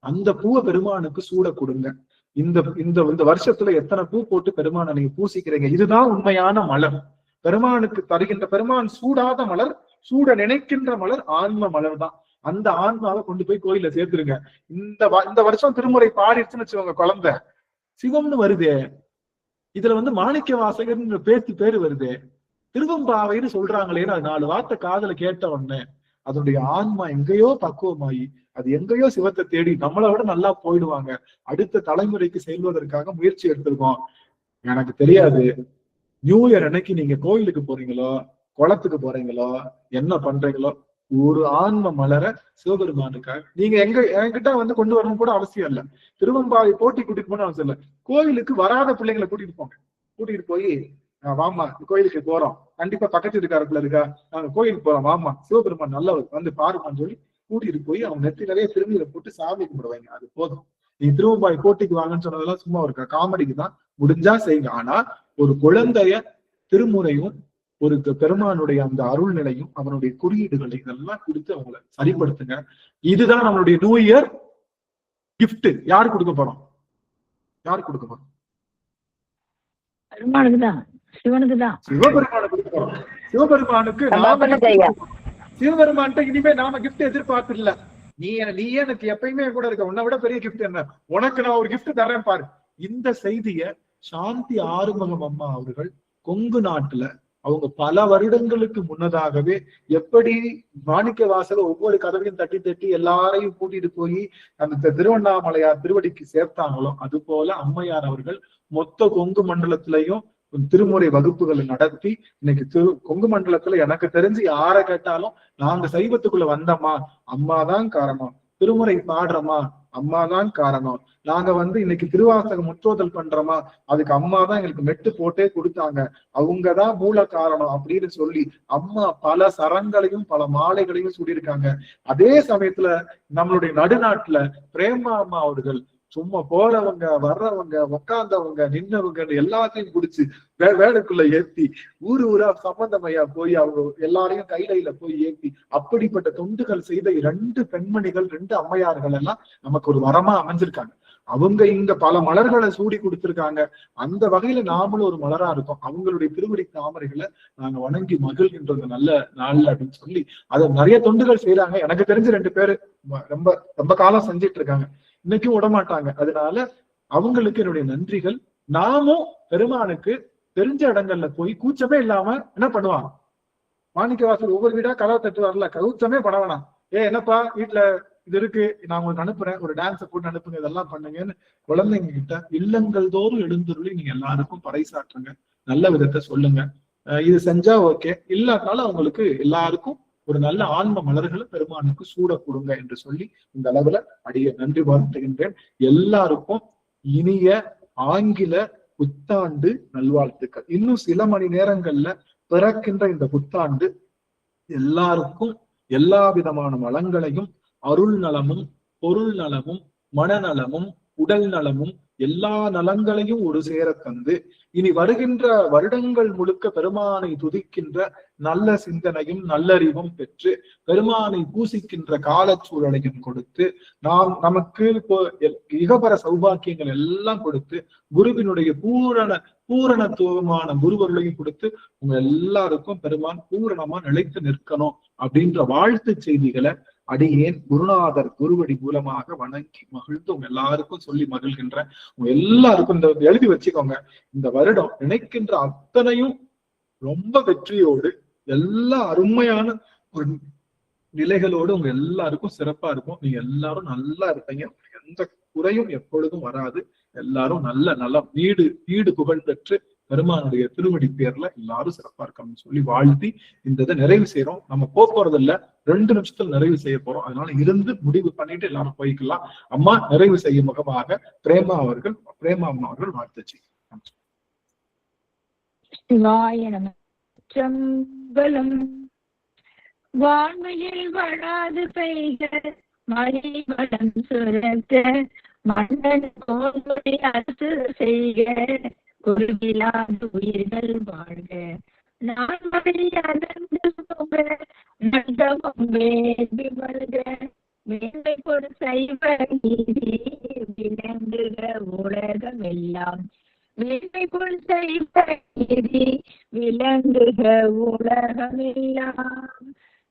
அந்த பூவை பெருமானுக்கு சூட கொடுங்க. இந்த வருஷத்துல எத்தனை பூ போட்டு பெருமானை நீங்க பூசிக்கிறீங்க? இதுதான் உண்மையான மலர். பெருமானுக்கு தருகின்ற பெருமான் சூடாத மலர், சூட நினைக்கின்ற மலர் ஆன்ம மலர் தான். அந்த ஆன்மாவை கொண்டு போய் கோயில சேர்த்துருங்க. இந்த வருஷம் திருமுறை பாடிடுச்சுன்னு வச்சுக்கோங்க, குழந்தை சிவம்னு வருதே, இதுல மாணிக்க வாசகர்ன்ற பேரு வருது, திருவம்பாவைன்னு சொல்றாங்களேன்னு அது 4 வார்த்தை காதுல கேட்ட உடனே அதனுடைய ஆன்மா எங்கேயோ பக்குவமாயி அது எங்கேயோ சிவத்தை தேடி நம்மளை விட நல்லா போயிடுவாங்க. அடுத்த தலைமுறைக்கு செல்வதற்காக முயற்சி எடுத்திருக்கோம். எனக்கு தெரியாது, நியூ இயர் அன்னைக்கு நீங்க கோயிலுக்கு போறீங்களோ, குளத்துக்கு போறீங்களோ, என்ன பண்றீங்களோ, ஒரு ஆன்ம மலர சிவபெருமானுக்காக நீங்க என்கிட்ட கொண்டு வரணும் கூட அவசியம் இல்லை. திருவம்பாவை போட்டி கூட்டிட்டு போன அவசியம் இல்லை. கோயிலுக்கு வராத பிள்ளைங்களை கூட்டிட்டு போங்க. கூட்டிட்டு போய் வாமா கோயிலுக்கு போறோம், கண்டிப்பா பக்கத்து இருக்காருக்குள்ள இருக்கா, நாங்க கோயிலுக்கு போறோம், வாமா சிவபெருமான் நல்லவர் பாருமான்னு சொல்லி கூட்டிட்டு போய் அவங்க நெத்தி நிறைய திருநீரை போட்டு சாமி கும்பிடுவாங்க. அது போதும். நீ திருவம்பாவை போட்டிக்கு வாங்கன்னு சொன்னதெல்லாம் சும்மா ஒரு காமெடிக்கு தான், முடிஞ்சா செய்யுங்க. ஆனா ஒரு குழந்தைய திருமுறையும் ஒரு பெருமானுடைய அந்த அருள் நிலையும் அவனுடைய குறியீடுகளை இதெல்லாம் கொடுத்து அவங்களை சரிப்படுத்துங்க. இதுதான் நம்மளுடைய நியூ இயர் கிஃப்ட். யாரு கொடுக்க போறோம்? யாரு கொடுக்க போறோம்? பெருமானுக்குதான், சிவனுக்குதான், சிவபெருமானுக்கு கொடுக்க போறோம். சிவபெருமானுக்கு சிவபெருமான்கிட்ட இனிமே நாம கிஃப்ட் எதிர்பார்த்து இல்ல. நீ எனக்கு எப்பயுமே கூட இருக்க, உன்னை விட பெரிய கிஃப்ட் என்ன, உனக்கு நான் ஒரு கிஃப்ட் தரேன் பாரு. இந்த செய்திய சாந்தி ஆறுமுகம் அம்மா அவர்கள் கொங்கு நாட்டுல அவங்க பல வருடங்களுக்கு முன்னதாகவே எப்படி மாணிக்க வாசக ஒவ்வொரு கதவையும் தட்டி தட்டி எல்லாரையும் கூட்டிட்டு போய் அந்த திருவண்ணாமலையார் திருவடிக்கு சேர்த்தாங்களோ அது போல அம்மையார் அவர்கள் மொத்த கொங்கு மண்டலத்திலையும் திருமுறை வகுப்புகளை நடத்தி இன்னைக்கு கொங்கு மண்டலத்துல எனக்கு தெரிஞ்சு யாரை கேட்டாலும் நாங்க சைவத்துக்குள்ள வந்தோமா அம்மாதான் காரணம், திருமுறை பாடுறோமா அம்மாதான் காரணம், நாங்க இன்னைக்கு திருவாசகம் முற்றோதல் பண்றோமா அதுக்கு அம்மாதான் எங்களுக்கு மெட்டு போட்டே கொடுத்தாங்க, அவங்கதான் மூல காரணம் அப்படின்னு சொல்லி அம்மா பல சரங்களையும் பல மாலைகளையும் சொல்லியிருக்காங்க. அதே சமயத்துல நம்மளுடைய நடுநாட்டுல பிரேமா அம்மா அவர்கள் சும்மா போறவங்க வர்றவங்க உக்காந்தவங்க நின்னவங்க எல்லாத்தையும் குடிச்சு வேலைக்குள்ள ஏத்தி ஊரு ஊரா சம்பந்தமையா போய் அவங்க எல்லாரையும் கையில போய் ஏத்தி அப்படிப்பட்ட தொண்டுகள் செய்த 2 பெண்மணிகள் 2 அம்மையார்கள் எல்லாம் நமக்கு ஒரு வரமா அமைஞ்சிருக்காங்க. அவங்க இங்க பல மலர்களை சூடி கொடுத்திருக்காங்க. அந்த வகையில நாமளும் ஒரு மலரா இருக்கோம். அவங்களுடைய திருவடி தாமரைகளை நாங்க வணங்கி மகிழ்கின்றது நல்ல நாள் அப்படின்னு சொல்லி அதை நிறைய தொண்டுகள் செய்யறாங்க. எனக்கு தெரிஞ்சு 2 பேரு ரொம்ப ரொம்ப காலம் செஞ்சிட்டு இருக்காங்க, இன்னைக்கும் விடமாட்டாங்க. அதனால அவங்களுக்கு என்னுடைய நன்றிகள். நாமும் பெருமானுக்கு தெரிஞ்ச இடங்கள்ல போய் கூச்சமே இல்லாம என்ன பண்ணுவாங்க, மாணிக்கவாசல் ஒவ்வொரு வீடா கதவை தட்டு வரல, கூச்சமே பண்ண வேணாம், என்னப்பா வீட்டுல இது இருக்கு நான் உங்களுக்கு அனுப்புறேன், ஒரு டான்ஸை போட்டு அனுப்புங்க, இதெல்லாம் பண்ணுங்கன்னு குழந்தைங்க கிட்ட இல்லங்கள் தோறும் எழுந்துருளி நீங்க எல்லாருக்கும் பறைசாற்றுங்க, நல்ல விதத்தை சொல்லுங்க. இது செஞ்சா ஓகே, இல்லாதனால அவங்களுக்கு எல்லாருக்கும் ஒரு நல்ல ஆன்ம மலர்களை பெருமானுக்கு சூட கொடுங்க என்று சொல்லி இந்த அளவுல அடிய நன்றி வாழ்த்துகின்றேன். எல்லாருக்கும் இனிய ஆங்கில புத்தாண்டு நல்வாழ்த்துக்கள். இன்னும் சில மணி நேரங்கள்ல பிறக்கின்ற இந்த புத்தாண்டு எல்லாருக்கும் எல்லா விதமான வளங்களையும் அருள் நலமும் பொருள் நலமும் மனநலமும் உடல் நலமும் எல்லா நலங்களையும் ஒரு சேர தந்து இனி வருகின்ற வருடங்கள் முழுக்க பெருமானை துதிக்கின்ற நல்ல சிந்தனையும் நல்லறிவும் பெற்று பெருமானை பூசிக்கின்ற காலச்சூழலையும் கொடுத்து நமக்கு இகபர சௌபாக்கியங்கள் எல்லாம் கொடுத்து குருவினுடைய பூரணத்துவமான குருவர்களையும் கொடுத்து உங்க எல்லாருக்கும் பெருமான் பூரணமா நிலைத்து நிற்கணும் அப்படின்ற வாழ்த்து செய்திகளை அடியேன் குருநாதர் குருவடி மூலமாக வணங்கி மகிழ்ந்து உங்க எல்லாருக்கும் சொல்லி மகிழ்கின்றேன். உங்க எல்லாருக்கும் இந்த எழுதி வச்சுக்கோங்க, இந்த வருடம் நினைக்கின்ற அத்தனையும் ரொம்ப வெற்றியோடு எல்லா அருமையான ஒரு நிலைகளோடு உங்க எல்லாருக்கும் சிறப்பா இருக்கும். நீங்க எல்லாரும் நல்லா இருப்பீங்க, எந்த குறையும் எப்பொழுதும் வராது. எல்லாரும் நல்ல நலம் வீடு புகழ் பெற்று பெருமானுடைய திருவடி பேர்ல எல்லாரும் சிறப்பா இருக்கணும்னு சொல்லி வாழ்த்தி இந்த இதை நிறைவு செய்யறோம். நம்ம போறது இல்ல, 2 நிமிஷத்துல நிறைவு செய்ய போறோம். அதனால இருந்து முடிவு பண்ணிட்டு எல்லாரும் போய்க்கலாம். அம்மா நிறைவு செய்யும் முகமாக பிரேமா அம்மா அவர்கள் வாழ்த்து செய்யும். வான்மையில் வளாது பெய்க மழை வளம் சுரக்க மன்னன் கோன்முடி அரசு செய்க குருவிலாது உயிர்கள் வாழ்க நான் மழை அடர்ந்து போக நந்தவம் வேண்டி மல்க மேன்மை கொடு சைவ நீதி விளங்குக உலகம் எல்லாம் மேன்மை கொடு சைவ நீதி விளங்குக உலகம் எல்லாம்.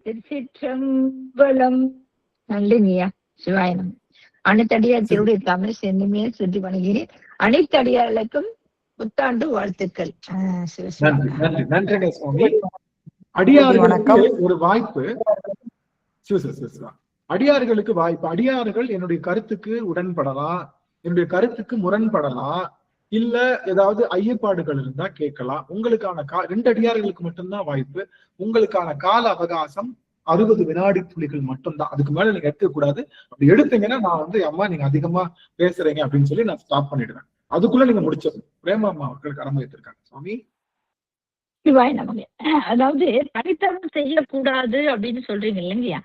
திருச்சிற்றம்பலம். நல்லையா சிவாயனம். அனைத்தடியார் திருடைய தமிழ் சென்னுமே சுற்றி வணங்குகிறேன். அனைத்தடியார்களுக்கும் புத்தாண்டு வாழ்த்துக்கள். நன்றி சுவாமி. அடியார்களுக்கு ஒரு வாய்ப்பு, அடியார்களுக்கு வாய்ப்பு. அடியார்கள் என்னுடைய கருத்துக்கு உடன்படலாம், என்னுடைய கருத்துக்கு முரண்படலாம், இல்ல ஏதாவது ஐயப்பாடுகள் இருந்தா கேட்கலாம். உங்களுக்கான 2 அடியார்களுக்கு மட்டும்தான் வாய்ப்பு. உங்களுக்கான கால அவகாசம் 60 வினாடி துளிகள் மட்டும்தான், அதுக்கு மேல நீங்க எடுக்க கூடாது. அப்படி எடுத்தீங்கன்னா நான் அம்மா நீங்க அதிகமா பேசுறீங்க அப்படின்னு சொல்லி நான் ஸ்டாப் பண்ணிடுவேன். அதுக்குள்ள நீங்க முடிச்சிடணும். பிரேமா அம்மா அவர்கள் கடமை வைத்திருக்காங்க. சுவாமி சிவாய் நமக்கு. அதாவது தனித்தவம் செய்யக்கூடாது அப்படின்னு சொல்றீங்க இல்லைங்கய்யா,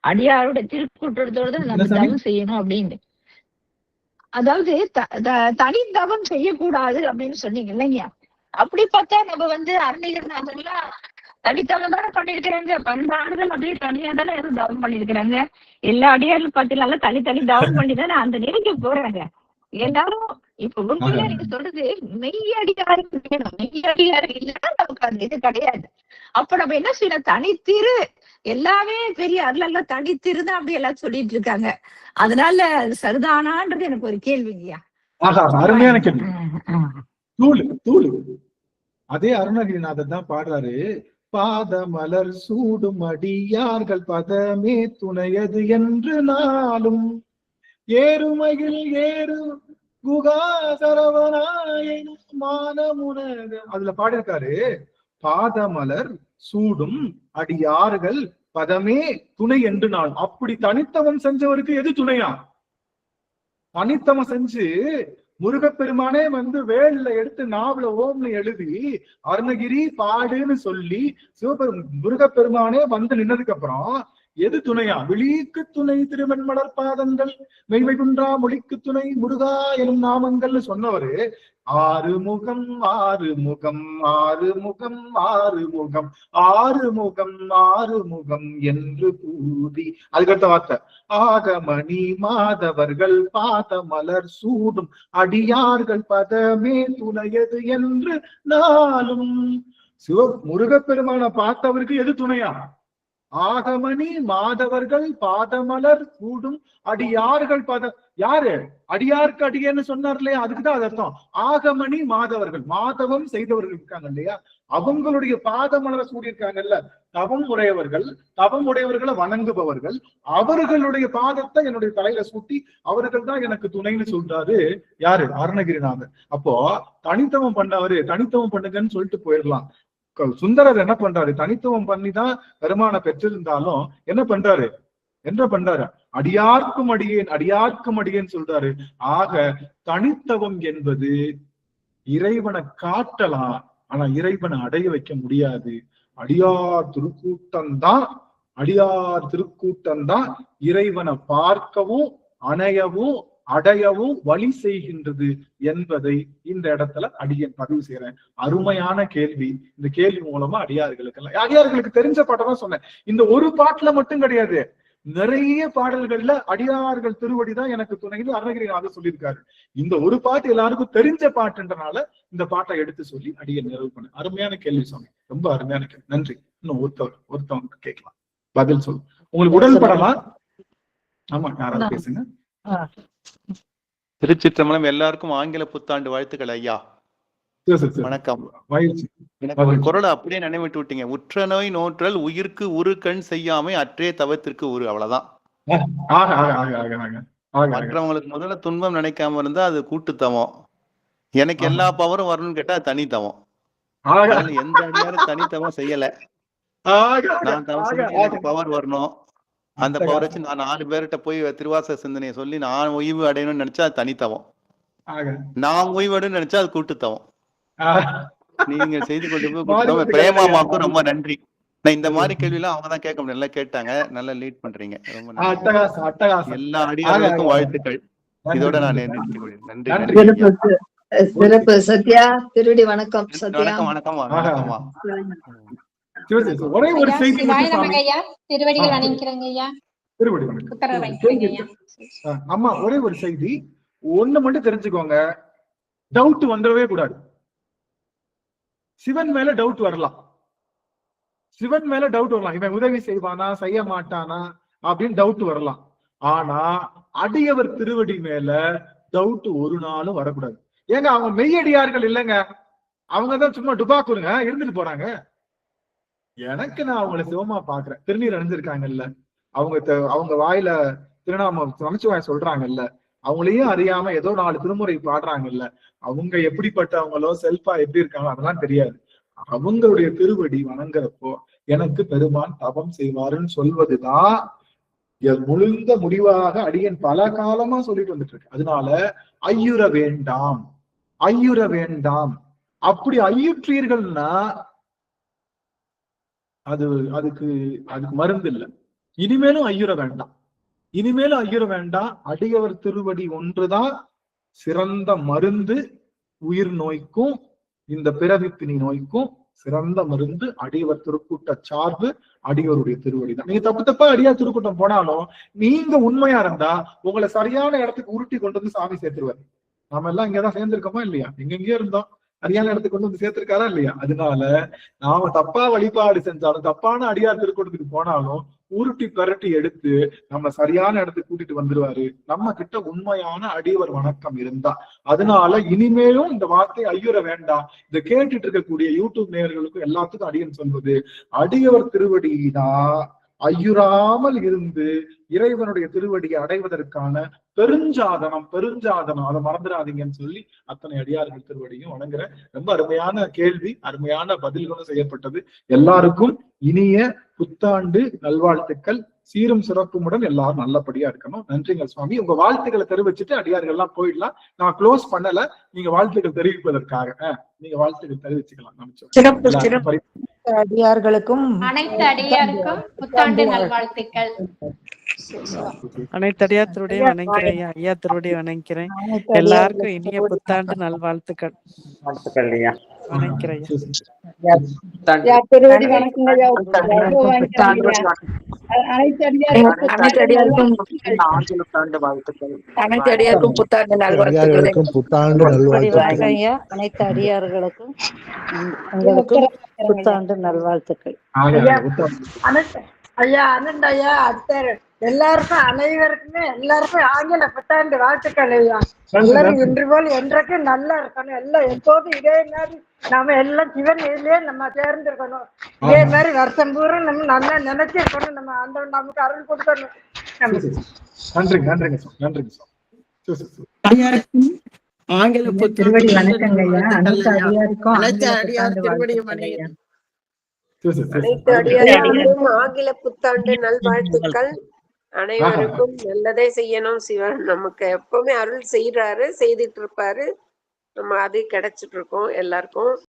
அடியாரோட திருக்கூட்டத்தோட நம்ம தவம் செய்யணும் அப்படின்னு. அதாவது தனித்தவம் செய்யக்கூடாது அப்படின்னு சொன்னீங்க இல்லைங்கய்யா. அப்படி பார்த்தா நம்ம அருணிகர்நாதெல்லாம் தனித்தவம் தானே பண்ணிருக்கிறாங்க. 12 ஆண்டுகள் அப்படியே தனியா தானே எதுவும் தவம் பண்ணிருக்கிறாங்க. எல்லா அடியாரும் பார்த்தீங்கன்னா தனி தவம் பண்ணி தானே அந்த நிலைக்கு போறாங்க எல்லாரும். இப்ப உண்மையில நீங்க சொல்றது மெய்யடியாருக்கு வேணும், மெய்யடியாரு இல்லைன்னா நமக்கு அந்த இது கிடையாது. அப்ப நம்ம என்ன செய்யணும், தனித்திரு எல்லாமே பெரிய அருளெல்லாம் தனித்திருதான் அப்படி எல்லாம் சொல்லிட்டு இருக்காங்க. அதனால அது சரிதானான்றது எனக்கு ஒரு கேள்விங்கய்யா. அருமையான கேள்வி. தூளு தூளு. அதே அருணகிரிநாதர் தான் பாடுறாரு, பாத மலர் சூடும் அடியார்கள் பதமே துணையது என்று நாளும் ஏறுமையில் ஏறு குகா சரவணாயன மானமுனக. அதுல பாடியிருக்காரு, பாதமலர் சூடும் அடியார்கள் பதமே துணை என்று நாள். அப்படி தனித்தவம் செஞ்சவருக்கு எது துணையா? தனித்தவம் செஞ்சு முருகப்பெருமானே வந்து வேல்ல எடுத்து நாவல ஓம்னு எழுதி அருணகிரி பாடுன்னு சொல்லி முருகப்பெருமானே வந்து நின்னதுக்கு அப்புறம் எது துணையா? விழிக்கு துணை திருவெண்மலர் பாதங்கள், மெய்மை குன்றா மொழிக்கு துணை முருகா எனும் நாமங்கள்னு சொன்னவரு ஆறுமுகம் ஆறுமுகம் ஆறுமுகம் ஆறுமுகம் ஆறுமுகம் ஆறுமுகம் என்று கூறி அதுக்கடுத்த வார்த்தை ஆகமணி மாதவர்கள் பாத மலர் சூடும் அடியார்கள் பதமே துணையது என்று நாளும். முருகப்பெருமான பார்த்தவருக்கு எது துணையா? ஆகமணி மாதவர்கள் பாதமலர் கூடும் அடியார்கள் யாரு? அடியாருக்கு அடியன்னு சொன்னார் இல்லையா, அதுக்குதான் அது அர்த்தம். ஆகமணி மாதவர்கள், மாதவம் செய்தவர்கள் இருக்காங்க இல்லையா, அவங்களுடைய பாதமலரை சூடியிருக்காங்கல்ல, தவம் உடையவர்களை வணங்குபவர்கள், அவர்களுடைய பாதத்தை என்னுடைய தலையில சூட்டி அவர்கள் தான் எனக்கு துணைன்னு சொல்றாரு யாரு? அருணகிரிநாதர். அப்போ தனித்தவம் பண்ணவரு தனித்தவம் பண்ணுங்கன்னு சொல்லிட்டு போயிடலாம். சுந்தரர் என்ன பண்றாரு? தனித்துவம் பண்ணிதான் பெருமான பெற்றிருந்தாலும் என்ன பண்றாரு? அடியார்க்கும் அடியேன் சொல்றாரு. ஆக தனித்தவம் என்பது இறைவனை காட்டலாம், ஆனா இறைவனை அடைய வைக்க முடியாது. அடியார் திருக்கூட்டம் தான் இறைவனை பார்க்கவும் அணையவும் அடையவும் வழி செய்கின்றது என்பதை இந்த இடத்துல அடியேன் பதிவு செய்யறேன். அருமையான கேள்வி. இந்த கேள்வி மூலமா அடியார்களுக்கு தெரிஞ்ச பாட்டை தான் சொன்னேன். இந்த ஒரு பாட்டுல மட்டும் கிடையாது, நிறைய பாடல்கள்ல அடியார்கள் திருவடிதான் எனக்கு துணைன்னு அருணகிரிநாதர் சொல்லியிருக்காரு. இந்த ஒரு பாட்டு எல்லாருக்கும் தெரிஞ்ச பாட்டுன்றனால இந்த பாட்டை எடுத்து சொல்லி அடியேன் நிறைவு பண்ண. அருமையான கேள்வி சொன்னேன், ரொம்ப அருமையான கேள்வி. நன்றி. இன்னும் ஒருத்தவங்க கேட்கலாம், பதில் சொல்லு. உங்களுக்கு உடன்படலாம். ஆமா, யாராவது பேசுங்க. திருச்சிற்றம்பலம். எல்லாருக்கும் ஆங்கில புத்தாண்டு வாழ்த்துக்கள் ஐயா. வணக்கம். எனக்கு ஒரு குரலை அப்படியே நினைவிட்டு விட்டீங்க. உற்ற நோய் நோற்றல் உயிர்க்கு உரு கண் செய்யாமை அற்றே தவத்திற்கு உரு. அவ்வளவுதான். மற்றவங்களுக்கு முதல்ல துன்பம் நினைக்காம இருந்தா அது கூட்டுத்தவம். எனக்கு எல்லா பவரும் வரணும்னு கேட்டா தனித்தவம். எந்த அடியாரும் தனித்தவம் செய்யல. நான் தவம் செஞ்சு எனக்கு பவர் வரணும், அந்த பவர் வச்சு நான் 4 பேர்கிட்ட போய் திருவாசக சிந்தனையை சொல்லி நான் ஓய்வு அடையணும்னு நினைச்சா அது தனித்தவம். நான் ஓய்வு அடையணும்னு நினைச்சா அது கூட்டுத்தவம். நீங்க செய்து கொண்டு பிரேமாமாவுக்கும் ரொம்ப நன்றி. நான் இந்த மாதிரி கேள்வி எல்லாம் அவங்கதான் கேட்க முடியும், நல்லா கேட்டாங்க, நல்லா லீட் பண்றீங்க. ரொம்ப நன்றி. எல்லா அடியார்களுக்கும் வாழ்த்துக்கள். இதோட நான் நன்றி. சிறப்பு. சத்யா திருவடி வணக்கம். வணக்கம் வணக்கம் வணக்கம்மா. ஒரே ஒரு செய்தி, அம்மா ஒரே ஒரு செய்தி ஒண்ணு மட்டும் தெரிஞ்சுக்கோங்க, டவுட் வந்துடவே கூடாது. சிவன் மேல டவுட் வரலாம், இவன் உதவி செய்வானா செய்ய மாட்டானா அப்படின்னு டவுட் வரலாம். ஆனா அடியவர் திருவடி மேல டவுட் ஒரு நாளும் வரக்கூடாது. ஏங்க அவங்க மெய்யடியார்கள் இல்லைங்க, அவங்கதான் சும்மா டுபாக்குருங்க இருந்துட்டு போறாங்க. எனக்கு நான் அவங்கள சிவமா பாக்குறேன். திருநீர் அணிஞ்சிருக்காங்கல்ல, அவங்க வாயில திருநாமம் நமச்சிவாய சொல்றாங்கல்ல, அவங்களையும் அறியாம ஏதோ 4 திருமுறை பாடுறாங்கல்ல, அவங்க எப்படிப்பட்டவங்களோ செல்ஃபா எப்படி இருக்காங்களோ அதெல்லாம் தெரியாது. அவங்களுடைய திருவடி வணங்குறப்போ எனக்கு பெருமான் தவம் செய்வாருன்னு சொல்வதுதான் முழுந்த முடிவாக அடியேன் பல காலமா சொல்லிட்டு வந்துட்டு இருக்கு. அதனால ஐயுற வேண்டாம். அப்படி ஐயுற்றீர்கள்னா அதுக்கு மருந்து இல்லை. இனிமேலும் ஐயுற வேண்டாம். அடியவர் திருவடி ஒன்றுதான் சிறந்த மருந்து. உயிர் நோய்க்கும் இந்த பிறவிப்பினி நோய்க்கும் சிறந்த மருந்து அடியவர் திருக்கூட்ட சார்பு அடியவருடைய திருவடி தான். நீங்க தப்பா அடியார் திருக்கூட்டம் போனாலும் நீங்க உண்மையா இருந்தா உங்களை சரியான இடத்துக்கு உருட்டி கொண்டு வந்து சாமி சேர்த்துருவாரு. நாம எல்லாம் இங்கதான் சேர்ந்திருக்கோமா இல்லையா? எங்கெங்கயோ இருந்தோம், சரியான இடத்துக்கு கொண்டு வந்து சேர்த்திருக்காரா இல்லையா? அதனால நாம தப்பா வழிபாடு செஞ்சாலும் தப்பான அடியார் திருக்கூட்டத்துக்கு போனாலும் உருட்டி பரட்டி எடுத்து நம்ம சரியான இடத்துக்கு கூட்டிட்டு வந்துருவாரு நம்ம கிட்ட உண்மையான அடியவர் வணக்கம் இருந்தா. அதனால இனிமேலும் இந்த வார்த்தை ஐயுற வேண்டாம். இதை கேட்டுட்டு இருக்கக்கூடிய யூடியூப் நேயர்களுக்கும் எல்லாத்துக்கும் அடியன் சொல்வது, அடியவர் திருவடிதான் ஐயுறாமல் இருந்து இறைவனுடைய திருவடியை அடைவதற்கான பெருஞ்சாதனம் அதை மறந்துடாதீங்கன்னு சொல்லி அத்தனை அடியார்கள் திருவடியும் வணங்குற. ரொம்ப அருமையான கேள்வி, அருமையான பதில்களும் செய்யப்பட்டது. எல்லாருக்கும் இனிய புத்தாண்டு நல்வாழ்த்துக்கள். சீரும் சிறப்புமுடன் எல்லாரும் நல்லபடியா இருக்கணும். நன்றிங்க சுவாமி. உங்க வாழ்த்துக்களை தெரிவிச்சுட்டு அடியார்கள் எல்லாம் போயிடலாம். நான் க்ளோஸ் பண்ணல, நீங்க வாழ்த்துக்கள் தெரிவிப்பதற்காக நீங்க வாழ்த்துக்கள் தெரிவிச்சுக்கலாம். அடியார்களுக்கும் அனைத்து அடியாருக்கும் புத்தாண்டு நல்வாழ்த்துக்கள். அனைத்து அடியார் திருவடியை வணங்குறேன் ஐயா, திருவடியை வணங்குறேன். எல்லாருக்கும் இனிய புத்தாண்டு நல்வாழ்த்துக்கள். வணங்குறேன் அனைத்து அடியாருக்கும் புத்தாண்டு வாழ்த்துக்கள். அனைத்து அடியாருக்கும் புத்தாண்டு நல்வாழ்த்துக்கள். புத்தாண்டு நல்வாழ்த்துக்கள் ஐயா. அனைத்து அடியார்களுக்கும் உங்களுக்கும் புத்தாண்டு நல்வாழ்த்துக்கள். ஐயா அனந்த் ஐயா அத்தர் எல்லாருக்கும் அனைவருக்குமே எல்லாருக்கும் ஆங்கில புத்தாண்டு வாழ்த்துக்கள் ஐயா. எல்லாரும் இன்று போல் என்றைக்கும் நல்லா இருக்கணும். எல்லாம் எப்போதும் இதே மாதிரி நாம எல்லாம் சிவன் இதுலயே நம்ம தேர்ந்திருக்கணும். இதே மாதிரி வருஷம் பூரா நம்ம நல்லா நினைச்சிருக்கணும். நம்ம அந்த நமக்கு அருள் கொடுக்கணும். ஆங்கில திருவடி வணக்கங்க ஐயா. அனைத்து அடியாருக்கும் திருவடி வணக்கம். அனைத்து அடியாருக்கும் ஆங்கில புத்தாண்டு நல்வாழ்த்துக்கள். அனைவருக்கும் நல்லதே செய்யணும். சிவன் நமக்கு எப்பவுமே அருள் செய்யறாரு, செய்துட்டு இருப்பாரு. நம்ம அது கிடைச்சிட்டு இருக்கோம் எல்லாருக்கும்.